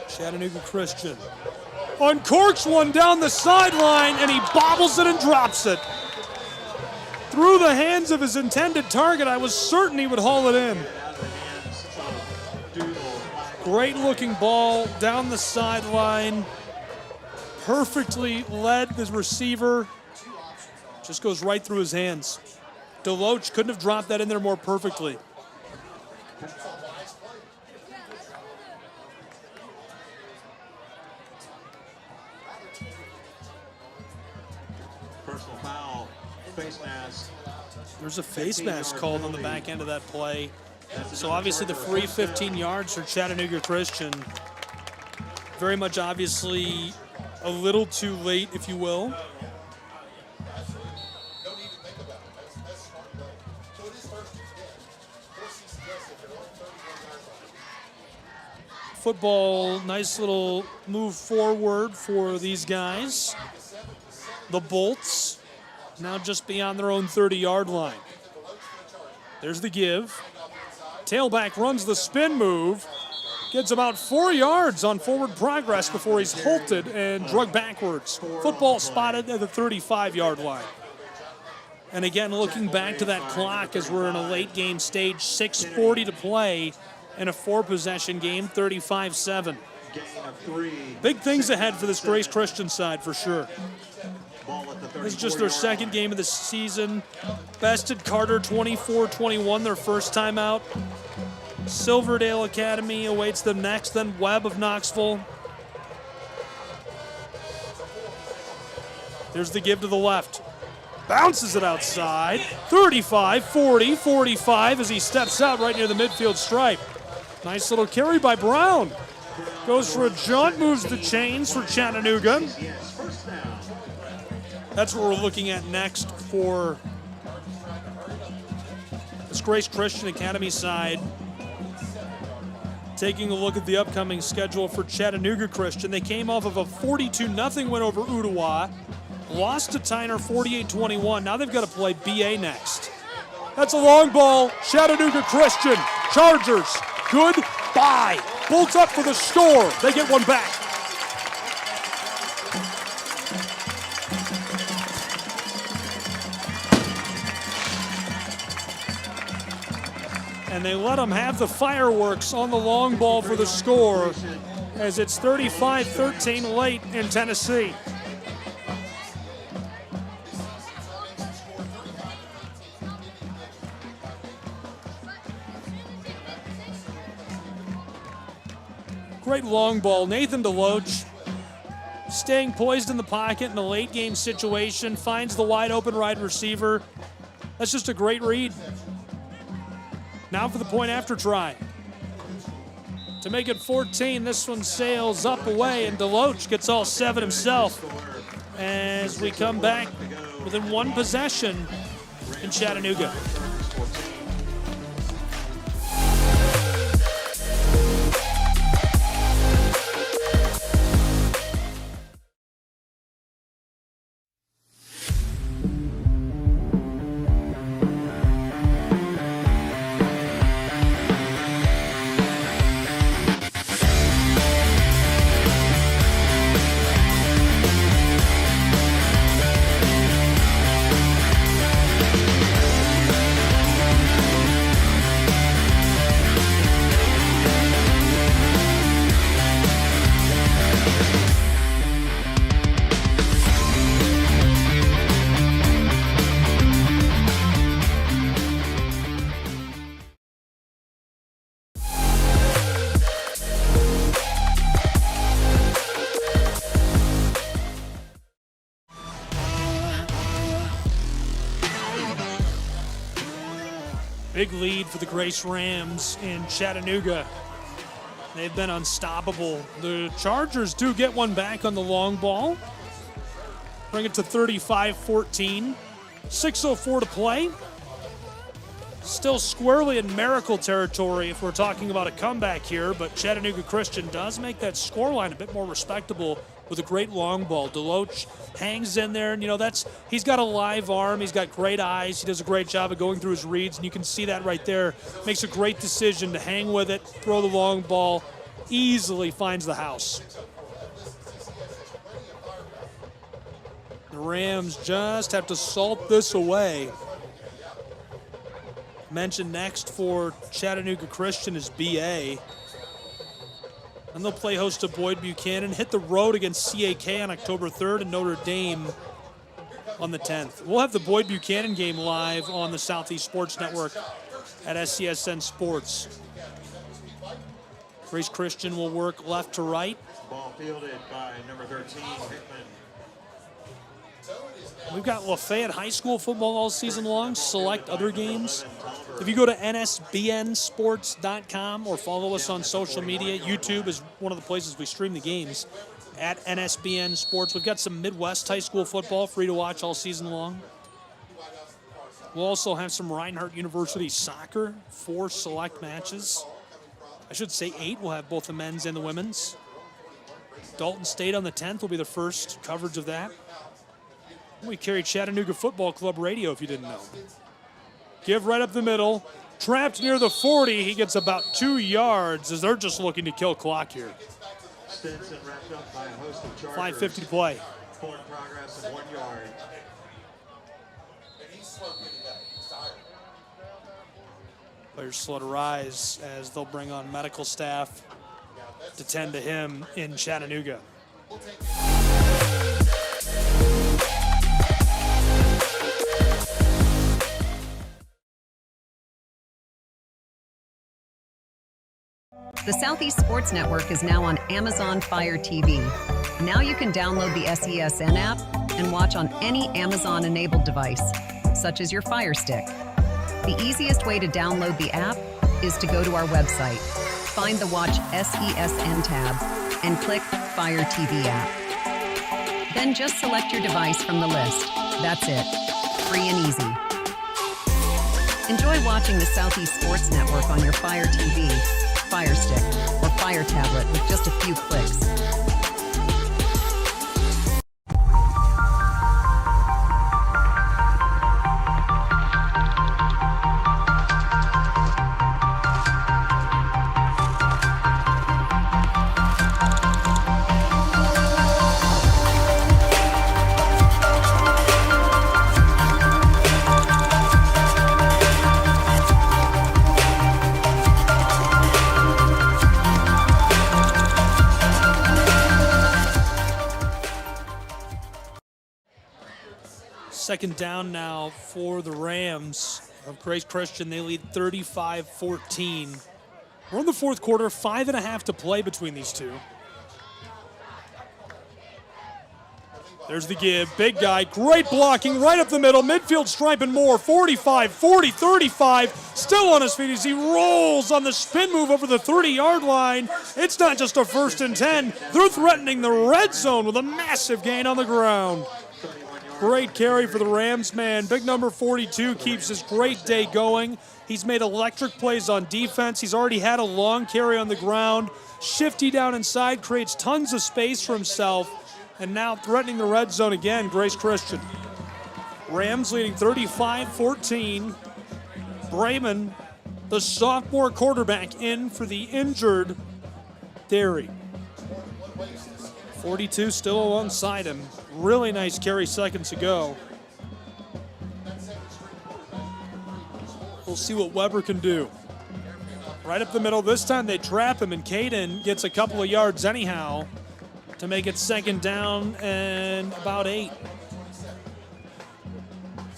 Chattanooga Christian uncorks one down the sideline, and he bobbles it and drops it. Through the hands of his intended target. I was certain he would haul it in. Great looking ball down the sideline. Perfectly led the receiver. Just goes right through his hands. DeLoach couldn't have dropped that in there more perfectly. Personal foul, face mask. There's a face mask called on the back end of that play. So obviously the free 15 yards for Chattanooga Christian. Very much obviously a little too late, if you will. Football, nice little move forward for these guys. The Bolts now just beyond their own 30-yard line. There's the give. Tailback runs the spin move. Gets about 4 yards on forward progress before he's halted and drug backwards. Football spotted at the 35-yard line. And again, looking back to that clock as we're in a late game stage, 6:40 to play in a 4-possession game, 35-7. Big things ahead for this Grace Christian side for sure. This is just their second game of the season. Bested Carter 24-21, their first time out. Silverdale Academy awaits them next, then Webb of Knoxville. There's the give to the left. Bounces it outside. 35, 40, 45 as he steps out right near the midfield stripe. Nice little carry by Brown. Goes for a jaunt, moves the chains for Chattanooga. That's what we're looking at next for this Grace Christian Academy side. Taking a look at the upcoming schedule for Chattanooga Christian. They came off of a 42-0 win over Ottawa, lost to Tyner 48-21. Now they've got to play BA next. That's a long ball. Chattanooga Christian. Chargers. Goodbye. Bolts up for the score. They get one back. And they let them have the fireworks on the long ball for the score as it's 35-13 late in Tennessee. Great long ball. Nathan DeLoach staying poised in the pocket in a late game situation, finds the wide open wide receiver. That's just a great read. Now for the point after try. To make it 14, this one sails up away, and DeLoach gets all 7 himself as we come back within one possession in Chattanooga. Big lead for the Grace Rams in Chattanooga. They've been unstoppable. The Chargers do get one back on the long ball. Bring it to 35-14. 6:04 to play. Still squarely in miracle territory if we're talking about a comeback here, but Chattanooga Christian does make that scoreline a bit more respectable with a great long ball. DeLoach hangs in there, and he's got a live arm, he's got great eyes, he does a great job of going through his reads, and you can see that right there. Makes a great decision to hang with it, throw the long ball, easily finds the house. The Rams just have to salt this away. Mentioned next for Chattanooga Christian is BA. And they'll play host to Boyd Buchanan, hit the road against CAK on October 3rd and Notre Dame on the 10th. We'll have the Boyd Buchanan game live on the Southeast Sports Network at SCSN Sports. Grace Christian will work left to right. Ball fielded by number 13, Hickman. We've got Lafayette High School football all season long, select other games. If you go to nsbnsports.com or follow us on social media, YouTube is one of the places we stream the games, at NSBN Sports. We've got some Midwest high school football free to watch all season long. We'll also have some Reinhardt University soccer, 4 select matches. I should say 8. We'll have both the men's and the women's. Dalton State on the 10th will be the first coverage of that. We carry Chattanooga Football Club radio, if you didn't know. Give right up the middle. Trapped near the 40. He gets about 2 yards as they're just looking to kill clock here. Stinson wrapped up by a host of Chargers. 5:50 to play. Point progress of 1 yard. Players slow to rise as they'll bring on medical staff to tend to him in Chattanooga. The Southeast Sports Network is now on Amazon Fire TV. Now you can download the SESN app and watch on any Amazon-enabled device, such as your Fire Stick. The easiest way to download the app is to go to our website, find the Watch SESN tab, and click Fire TV app. Then just select your device from the list. That's it. Free and easy. Enjoy watching the Southeast Sports Network on your Fire TV, Fire Stick, or Fire tablet with just a few clicks. Second down now for the Rams of Grace Christian. They lead 35-14. We're in the fourth quarter, 5.5 to play between these two. There's the give, big guy, great blocking right up the middle, midfield stripe and more, 45, 40, 35, still on his feet as he rolls on the spin move over the 30-yard line. It's not just a 1st and 10, they're threatening the red zone with a massive gain on the ground. Great carry for the Rams, man. Big number 42 keeps his great day going. He's made electric plays on defense. He's already had a long carry on the ground. Shifty down inside, creates tons of space for himself. And now threatening the red zone again, Grace Christian. Rams leading 35-14. Brayman, the sophomore quarterback, in for the injured Derry. 42 still alongside him. Really nice carry seconds ago. We'll see what Weber can do. Right up the middle. This time they trap him, and Caden gets a couple of yards anyhow to make it second down and about 8.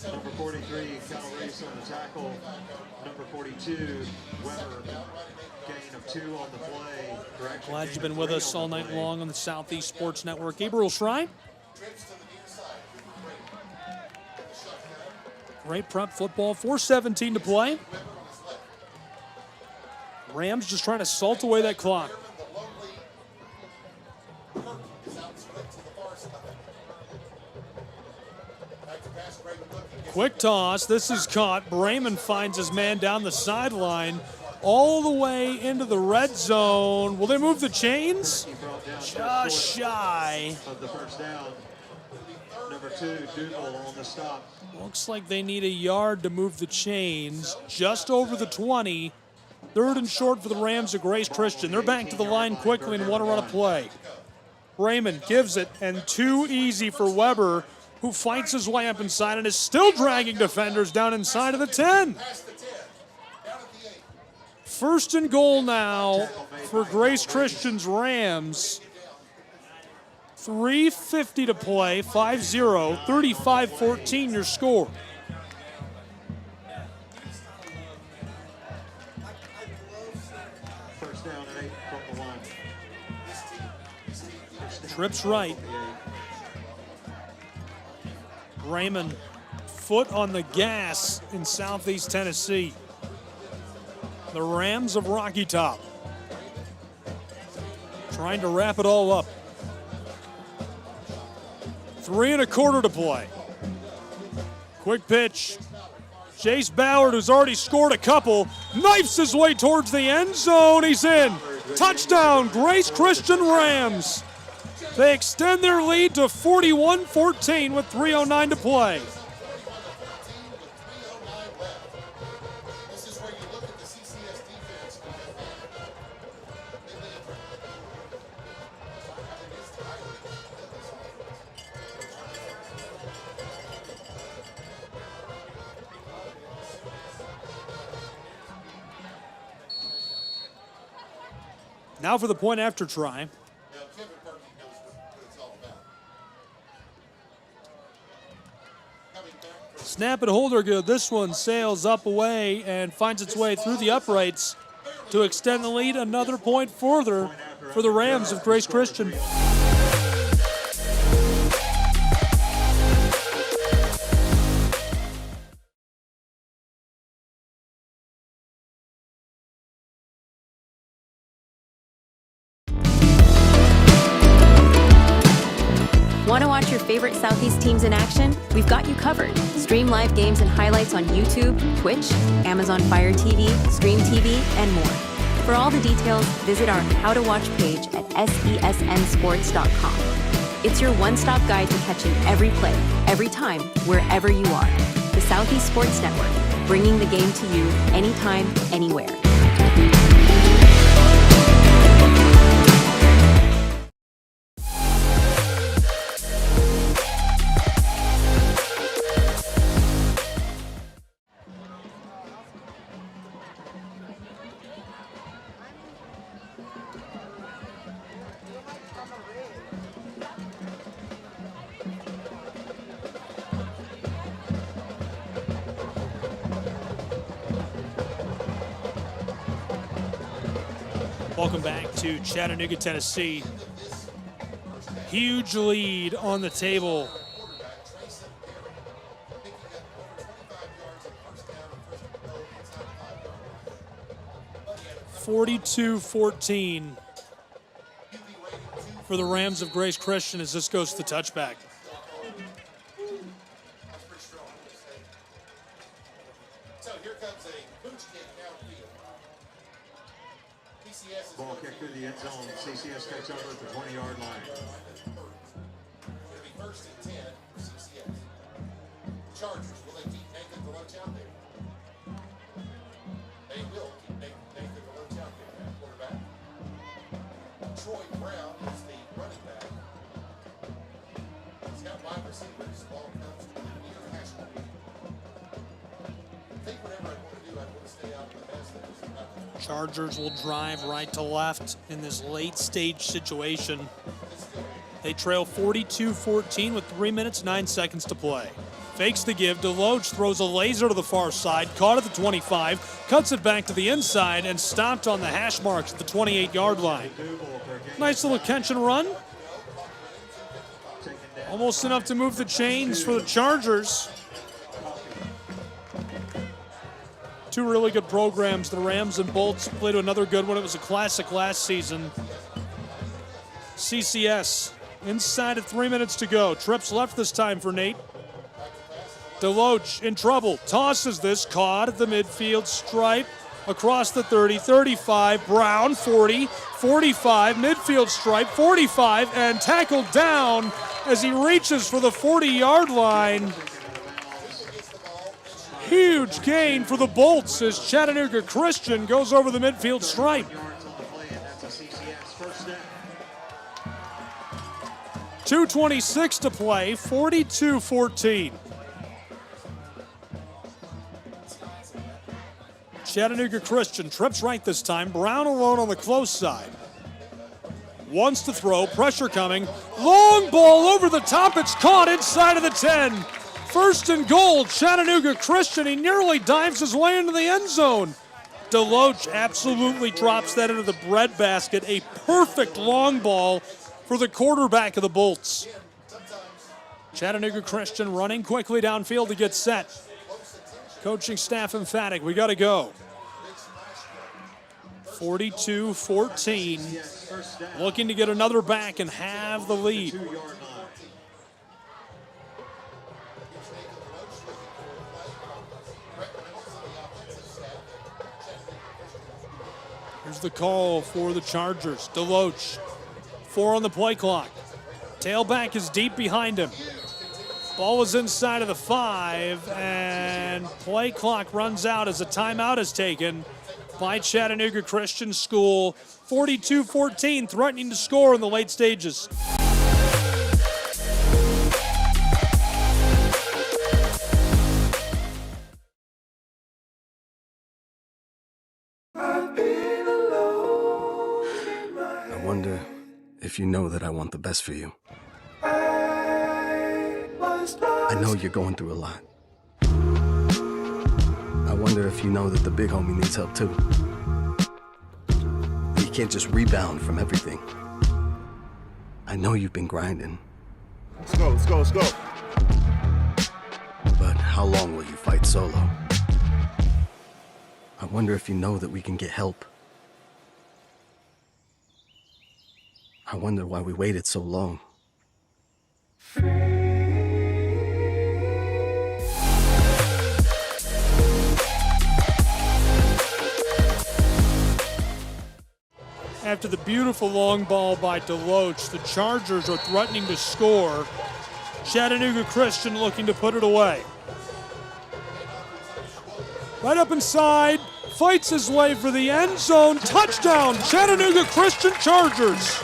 Number 43, Cal Race on the tackle. Number 42, Weber, gain of 2 on the play. Glad you've been with us all night long on the Southeast Sports Network. Gabriel Shrine. Great prep football. 4:17 to play. Rams just trying to salt away that clock. Quick toss. This is caught. Brayman finds his man down the sideline all the way into the red zone. Will they move the chains? Just shy. Of the first down. Number 2, Dougal on the stop. Looks like they need a yard to move the chains. Just over the 20. 3rd and short for the Rams of Grace Christian. They're back to the line quickly and want to run a play. Brayman gives it, and too easy for Weber, who fights his way up inside and is still dragging defenders down inside of the 10. 1st and goal now for Grace Christian's Rams. 3:50 to play, 5-0, 35-14 your score. First down and 8 from the line. Trips right. Raymond, foot on the gas in Southeast Tennessee. The Rams of Rocky Top trying to wrap it all up. 3 1/4 to play. Quick pitch. Chase Ballard, who's already scored a couple, knifes his way towards the end zone. He's in. Touchdown, Grace Christian Rams. They extend their lead to 41-14 with 3:09 to play. Now for the point after try. Snap and hold are good. This one sails up away and finds its way through the uprights to extend the lead another point further for the Rams of Grace Christian. Want to watch favorite Southeast teams in action, we've got you covered. Stream live games and highlights on YouTube, Twitch, Amazon Fire TV, Stream TV, and more. For all the details, visit our How to Watch page at sesnsports.com. It's your one-stop guide to catching every play, every time, wherever you are. The Southeast Sports Network, bringing the game to you anytime, anywhere. Welcome back to Chattanooga, Tennessee. Huge lead on the table. (42-14) for the Rams of Grace Christian as this goes to the touchback. Ball kick through the end zone. CCS takes over at the 20-yard line. It'll be first and 10 for CCS. Chargers, will they keep Nathan Deloach out there? They will keep Nathan Deloach out there, that quarterback. Troy Brown is the running back. He's got wide receivers. Ball comes to the near hash mark. I think whatever I want to do, I want to stay out of the mess that is about to. Chargers will drive right to left in this late stage situation. They trail 42-14 with 3 minutes, 9 seconds to play. Fakes the give. Deloach throws a laser to the far side, caught at the 25, cuts it back to the inside, and stopped on the hash marks at the 28-yard line. Nice little catch and run. Almost enough to move the chains for the Chargers. Two really good programs. The Rams and Bolts played another good one. It was a classic last season. CCS inside of 3 minutes to go. Trips left this time for Nate. Deloach in trouble. Tosses this. Caught at the midfield stripe. Across the 30, 35. Brown, 40, 45. Midfield stripe, 45. And tackled down as he reaches for the 40-yard line. Huge gain for the Bolts as Chattanooga Christian goes over the midfield stripe. 2:26 to play, 42-14. Chattanooga Christian trips right this time. Brown alone on the close side. Wants to throw, pressure coming. Long ball over the top, it's caught inside of the 10. First and goal, Chattanooga Christian. He nearly dives his way into the end zone. Deloach absolutely drops that into the breadbasket. A perfect long ball for the quarterback of the Bolts. Chattanooga Christian running quickly downfield to get set. Coaching staff emphatic, we got to go. 42-14. Looking to get another back and have the lead. Here's the call for the Chargers. Deloach, 4 on the play clock. Tailback is deep behind him. Ball is inside of the 5, and play clock runs out as a timeout is taken by Chattanooga Christian School. 42-14, threatening to score in the late stages. I wonder if you know that I want the best for you. I know you're going through a lot. I wonder if you know that the big homie needs help too. He can't just rebound from everything. I know you've been grinding. Let's go, let's go, let's go. But how long will you fight solo? I wonder if you know that we can get help. I wonder why we waited so long. after the beautiful long ball by Deloach. The Chargers are threatening to score. Chattanooga Christian looking to put it away. Right up inside, fights his way for the end zone. Touchdown, Chattanooga Christian Chargers.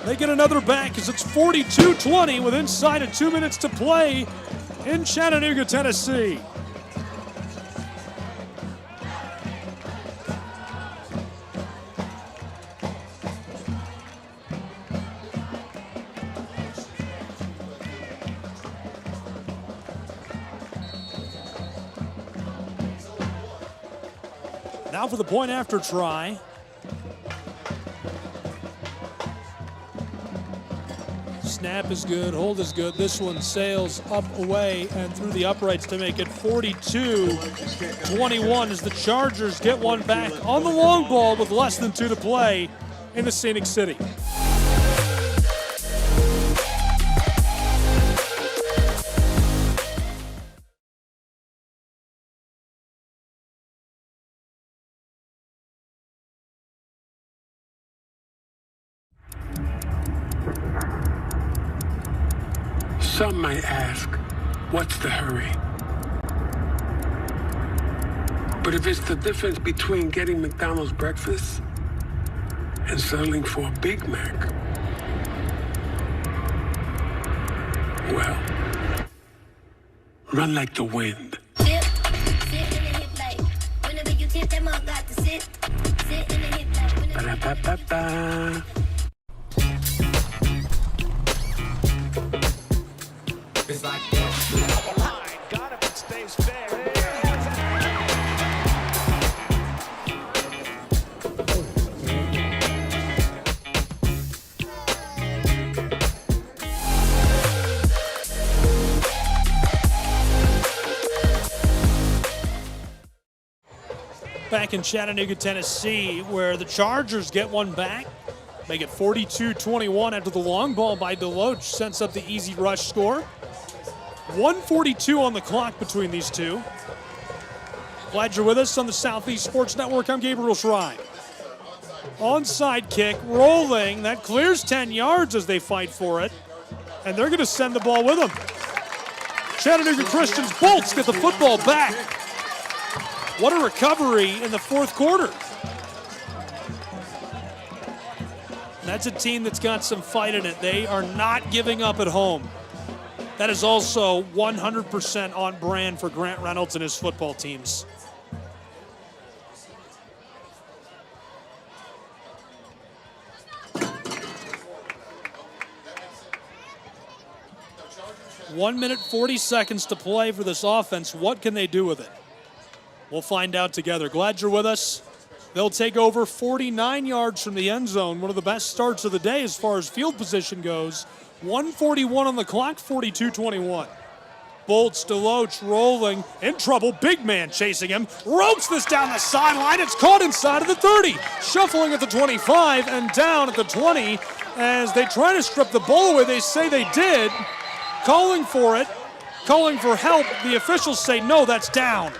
They get another back as it's 42-20 with inside of 2 minutes to play in Chattanooga, Tennessee. Now for the point after try. Snap is good, hold is good. This one sails up, away, and through the uprights to make it 42-21 as the Chargers get one back on the long ball with less than 2 to play in the Scenic City. Some might ask, what's the hurry? But if it's the difference between getting McDonald's breakfast and settling for a Big Mac, well, run like the wind. Ba-da-ba-ba-ba. It's like that. Got it, it stays fair. Back in Chattanooga, Tennessee, where the Chargers get one back, make it 42-21 after the long ball by Deloach sets up the easy rush score. 1:42 on the clock between these two. Glad you're with us on the Southeast Sports Network. I'm Gabriel Schrein. Onside kick, rolling. That clears 10 yards as they fight for it. And they're going to send the ball with them. Chattanooga Christian's Bolts get the football back. What a recovery in the fourth quarter. That's a team that's got some fight in it. They are not giving up at home. That is also 100% on brand for Grant Reynolds and his football teams. One minute, 40 seconds to play for this offense. What can they do with it? We'll find out together. Glad you're with us. They'll take over 49 yards from the end zone. One of the best starts of the day as far as field position goes. 1:41 on the clock, 42-21. Bolts, Deloach rolling, in trouble, big man chasing him, ropes this down the sideline, it's caught inside of the 30, shuffling at the 25 and down at the 20 as they try to strip the ball away. They say they did, calling for it, calling for help. The officials say no, that's down.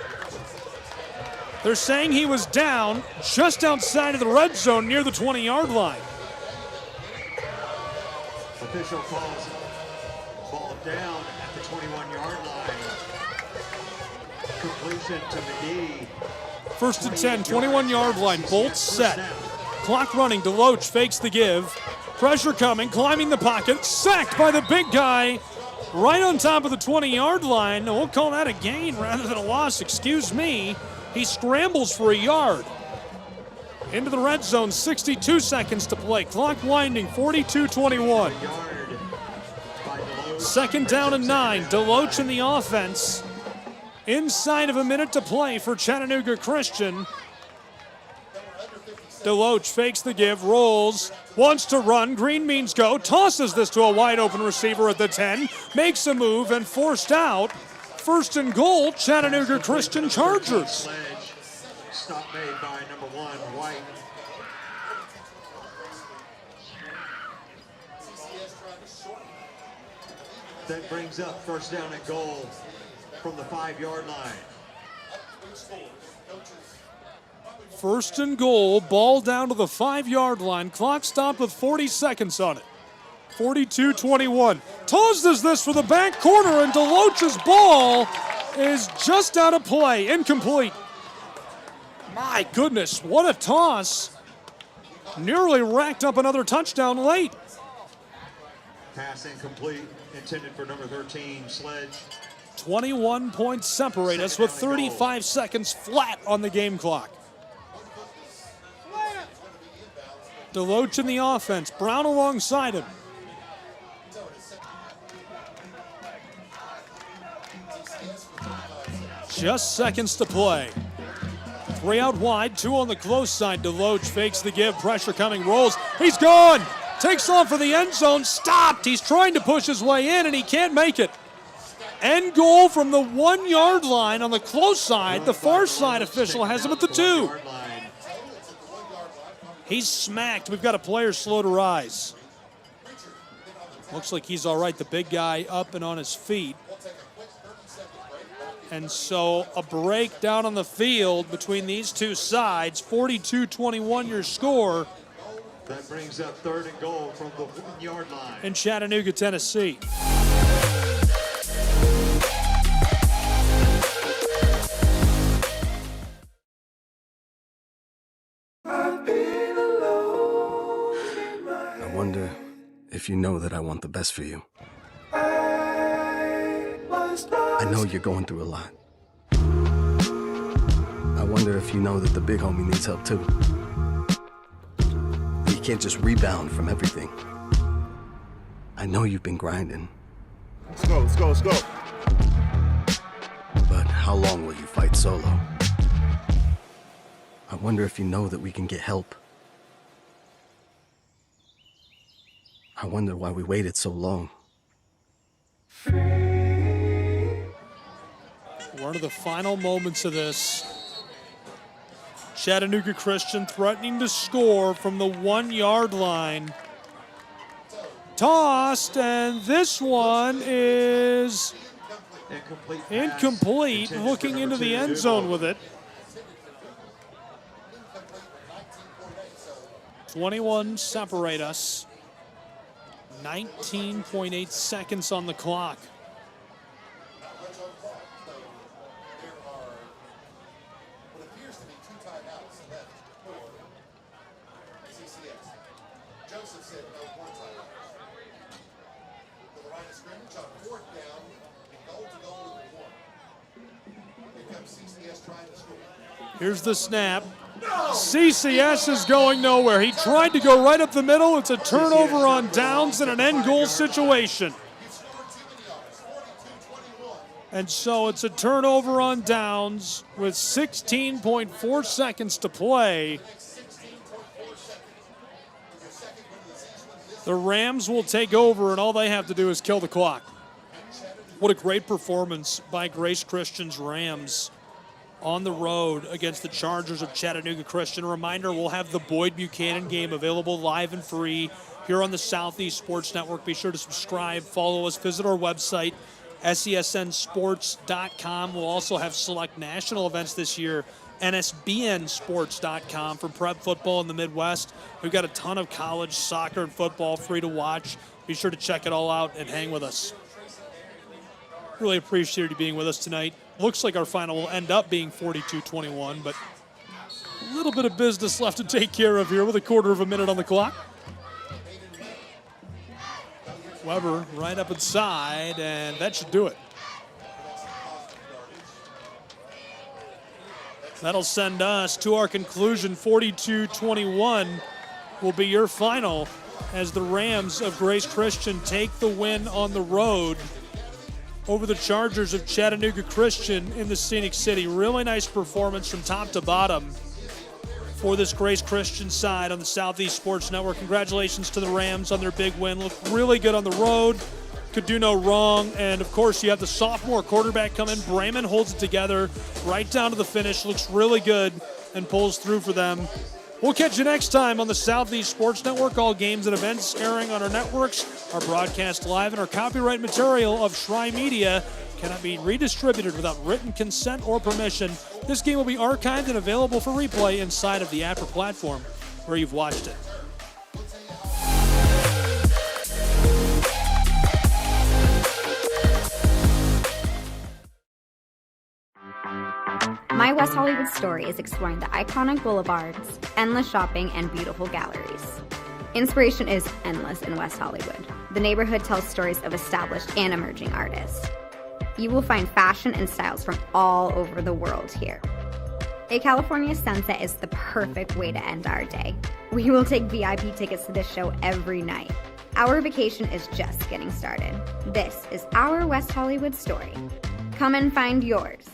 They're saying he was down just outside of the red zone near the 20-yard line. Official calls ball down at the 21-yard line. Completion to McGee. First and 10, 21-yard line. Bolts set. Clock running. Deloach fakes the give. Pressure coming, climbing the pocket. Sacked by the big guy right on top of the 20-yard line. We'll call that a gain rather than a loss. Excuse me. He scrambles for a yard. Into the red zone, 62 seconds to play. Clock winding, 42-21. Second down and 9. Deloach in the offense. Inside of a minute to play for Chattanooga Christian. Deloach fakes the give, rolls, wants to run. Green means go, tosses this to a wide open receiver at the 10, makes a move and forced out. First and goal, Chattanooga Christian Chargers. Stop made by number 1, White. That brings up first down and goal from the 5-yard line. First and goal, ball down to the 5-yard line. Clock stopped with 40 seconds on it. 42-21. Toz does this for the back corner, and DeLoach's ball is just out of play, incomplete. My goodness, what a toss. Nearly racked up another touchdown late. Pass incomplete, intended for number 13, Sledge. 21 points separate us with 35 seconds flat on the game clock. DeLoach in the offense, Brown alongside him. Just seconds to play. 3 out wide, 2 on the close side. DeLoach fakes the give, pressure coming, rolls. He's gone! Takes off for the end zone, stopped! He's trying to push his way in and he can't make it. End goal from the 1-yard line on the close side. The far side official has him at the 2. He's smacked. We've got a player slow to rise. Looks like he's all right. The big guy up and on his feet. And so a break down on the field between these two sides. 42-21 your score. That brings up 3rd and goal from the 1-yard line. In Chattanooga, Tennessee. I wonder if you know that I want the best for you. I know you're going through a lot. I wonder if you know that the big homie needs help too. You can't just rebound from everything. I know you've been grinding. Let's go, let's go, let's go. But how long will you fight solo? I wonder if you know that we can get help. I wonder why we waited so long. One of the final moments of this. Chattanooga Christian threatening to score from the 1-yard line. Tossed, and this one is incomplete. Looking into the end zone with it. 21 separate us. 19.8 seconds on the clock. Here's the snap. CCS is going nowhere. He tried to go right up the middle. It's a turnover on downs in an end goal situation. And so it's a turnover on downs with 16.4 seconds to play. The Rams will take over, and all they have to do is kill the clock. What a great performance by Grace Christian's Rams on the road against the Chargers of Chattanooga Christian. A reminder, we'll have the Boyd Buchanan game available live and free here on the Southeast Sports Network. Be sure to subscribe, follow us, visit our website, SESNsports.com. We'll also have select national events this year, NSBNsports.com for prep football in the Midwest. We've got a ton of college soccer and football free to watch. Be sure to check it all out and hang with us. Really appreciate you being with us tonight. Looks like our final will end up being 42-21, but a little bit of business left to take care of here with a quarter of a minute on the clock. Weber right up inside, and that should do it. That'll send us to our conclusion. 42-21 will be your final as the Rams of Grace Christian take the win on the road over the Chargers of Chattanooga Christian in the Scenic City. Really nice performance from top to bottom for this Grace Christian side on the Southeast Sports Network. Congratulations to the Rams on their big win. Looked really good on the road. Could do no wrong. And, of course, you have the sophomore quarterback come in. Brayman holds it together right down to the finish. Looks really good and pulls through for them. We'll catch you next time on the Southeast Sports Network. All games and events airing on our networks are broadcast live, and our copyright material of Schrei Media cannot be redistributed without written consent or permission. This game will be archived and available for replay inside of the app or platform where you've watched it. My West Hollywood story is exploring the iconic boulevards, endless shopping, and beautiful galleries. Inspiration is endless in West Hollywood. The neighborhood tells stories of established and emerging artists. You will find fashion and styles from all over the world here. A California sunset is the perfect way to end our day. We will take VIP tickets to this show every night. Our vacation is just getting started. This is our West Hollywood story. Come and find yours.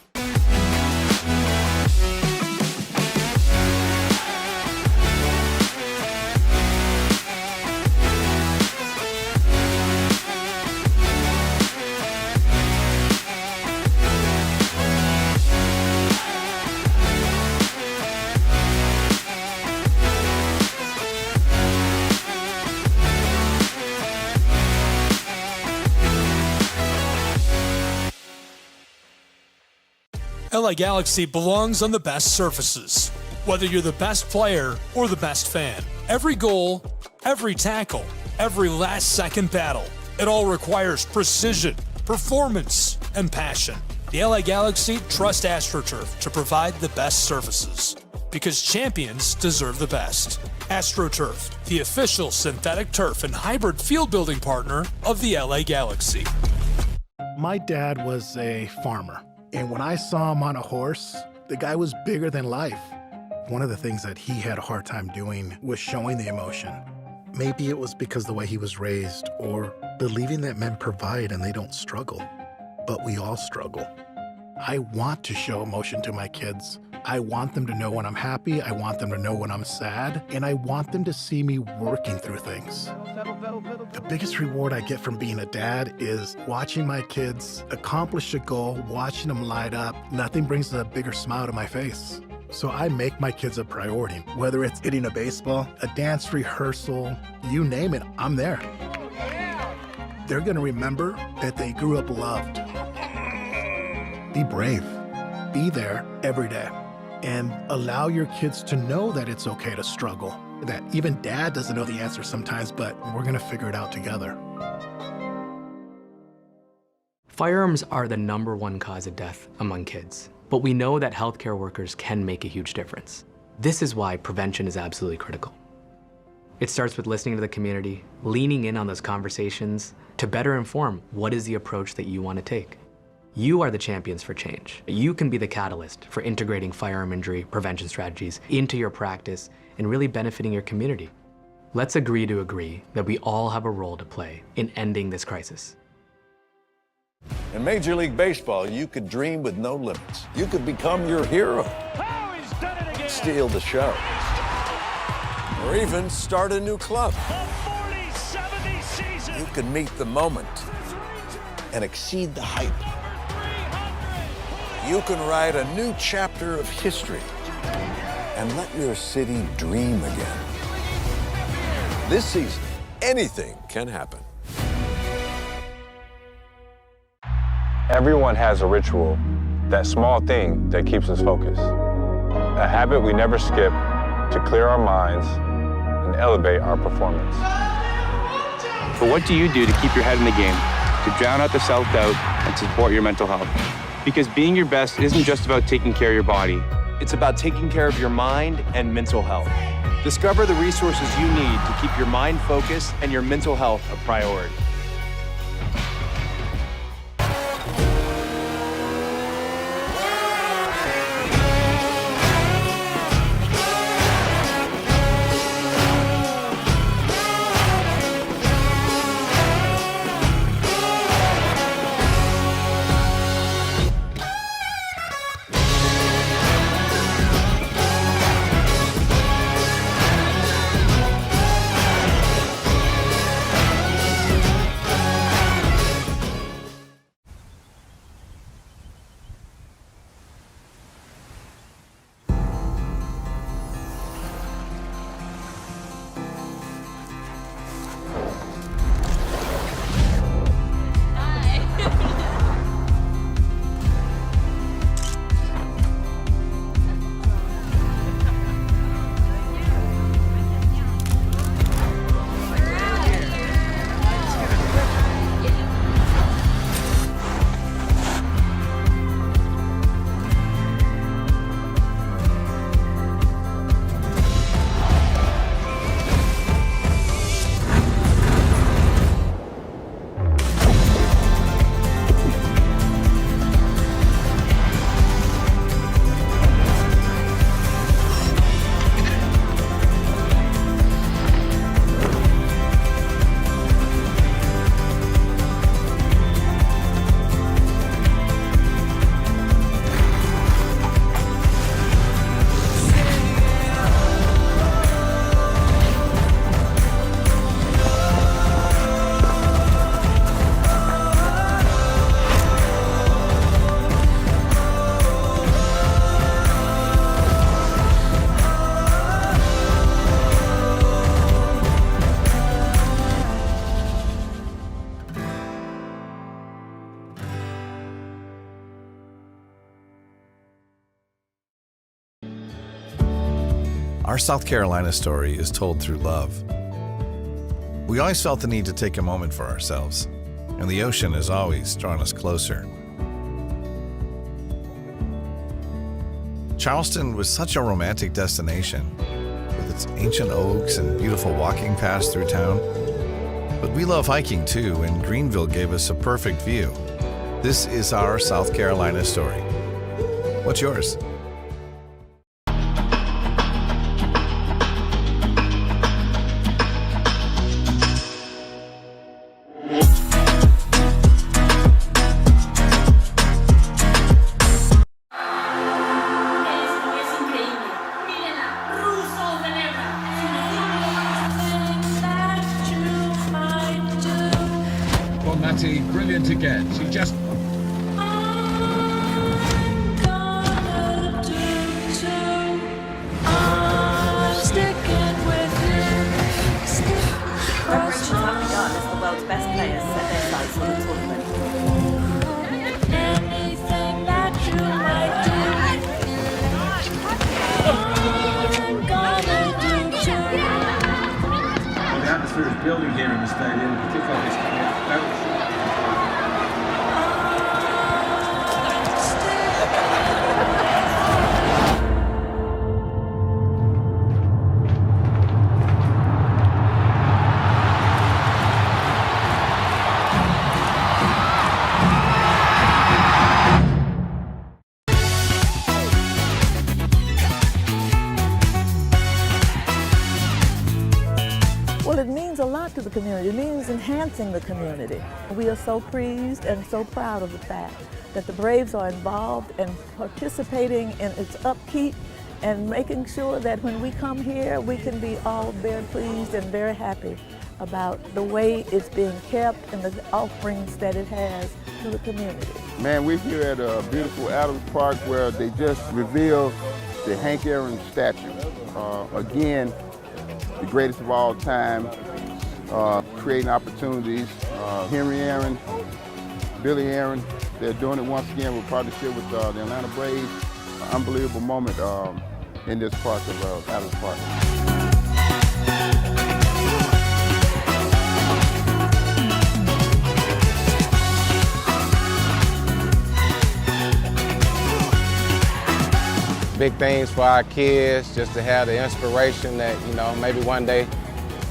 LA Galaxy belongs on the best surfaces. Whether you're the best player or the best fan, every goal, every tackle, every last-second battle, it all requires precision, performance, and passion. The LA Galaxy trust AstroTurf to provide the best surfaces, because champions deserve the best. AstroTurf, the official synthetic turf and hybrid field building partner of the LA Galaxy. My dad was a farmer. And when I saw him on a horse, the guy was bigger than life. One of the things that he had a hard time doing was showing the emotion. Maybe it was because the way he was raised, or believing that men provide and they don't struggle. But we all struggle. I want to show emotion to my kids. I want them to know when I'm happy, I want them to know when I'm sad, and I want them to see me working through things. The biggest reward I get from being a dad is watching my kids accomplish a goal, watching them light up. Nothing brings a bigger smile to my face. So I make my kids a priority. Whether it's hitting a baseball, a dance rehearsal, you name it, I'm there. They're gonna remember that they grew up loved. Be brave. Be there every day. And allow your kids to know that it's okay to struggle. That even dad doesn't know the answer sometimes, but we're gonna figure it out together. Firearms are the #1 cause of death among kids, but we know that healthcare workers can make a huge difference. This is why prevention is absolutely critical. It starts with listening to the community, leaning in on those conversations to better inform what is the approach that you want to take. You are the champions for change. You can be the catalyst for integrating firearm injury prevention strategies into your practice and really benefiting your community. Let's agree to agree that we all have a role to play in ending this crisis. In Major League Baseball, you could dream with no limits. You could become your hero, steal the show, or even start a new club. You could meet the moment and exceed the hype. You can write a new chapter of history and let your city dream again. This season, anything can happen. Everyone has a ritual, that small thing that keeps us focused. A habit we never skip to clear our minds and elevate our performance. But what do you do to keep your head in the game, to drown out the self-doubt and support your mental health? Because being your best isn't just about taking care of your body. It's about taking care of your mind and mental health. Discover the resources you need to keep your mind focused and your mental health a priority. Our South Carolina story is told through love. We always felt the need to take a moment for ourselves, and the ocean has always drawn us closer. Charleston was such a romantic destination, with its ancient oaks and beautiful walking paths through town. But we love hiking too, and Greenville gave us a perfect view. This is our South Carolina story. What's yours? Brilliant again. She just... Preparations have begun as the world's best players set their sights on the tournament. Anything that you might do, I'm gonna do too. The atmosphere is building here in the stadium, particularly this coach. Well, it means a lot to the community. It means enhancing the community. We are so pleased and so proud of the fact that the Braves are involved and participating in its upkeep and making sure that when we come here, we can be all very pleased and very happy about the way it's being kept and the offerings that it has to the community. Man, we're here at a beautiful Adams Park where they just revealed the Hank Aaron statue. Again, the greatest of all time, creating opportunities. Henry Aaron, Billy Aaron, they're doing it once again with partnership with the Atlanta Braves. Unbelievable moment in this park of Adams Park. Big things for our kids, just to have the inspiration that, you know, maybe one day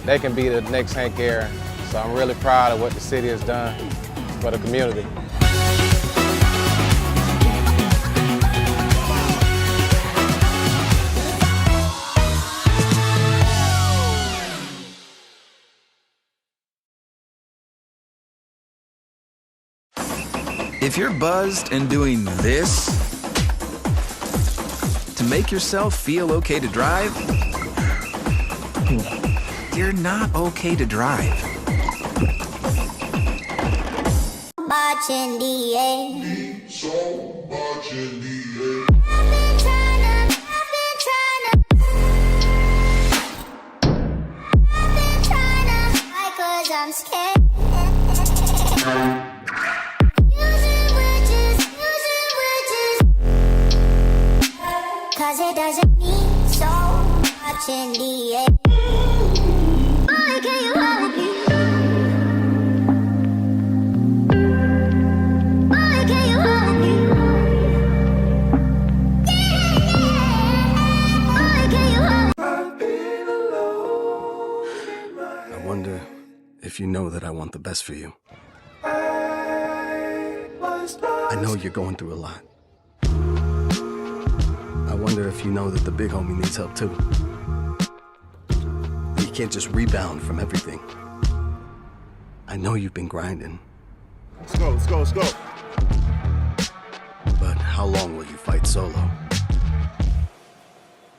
they can be the next Hank Aaron. So I'm really proud of what the city has done for the community. If you're buzzed and doing this to make yourself feel okay to drive, you're not okay to drive. Much in the air. So much in the air. I've been trying to, hide 'cause I'm scared. Cause it doesn't mean so much in the air. Boy, can you hold me? Boy, can you hold me? Boy, can you hold me? I wonder if you know that I want the best for you. I know you're going through a lot. I wonder if you know that the big homie needs help too. You can't just rebound from everything. I know you've been grinding. Let's go, let's go, let's go. But how long will you fight solo?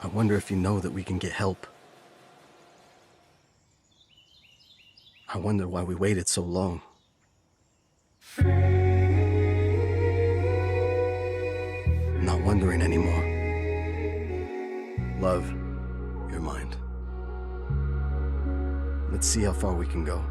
I wonder if you know that we can get help. I wonder why we waited so long. Not wondering anymore. Love, your mind. Let's see how far we can go.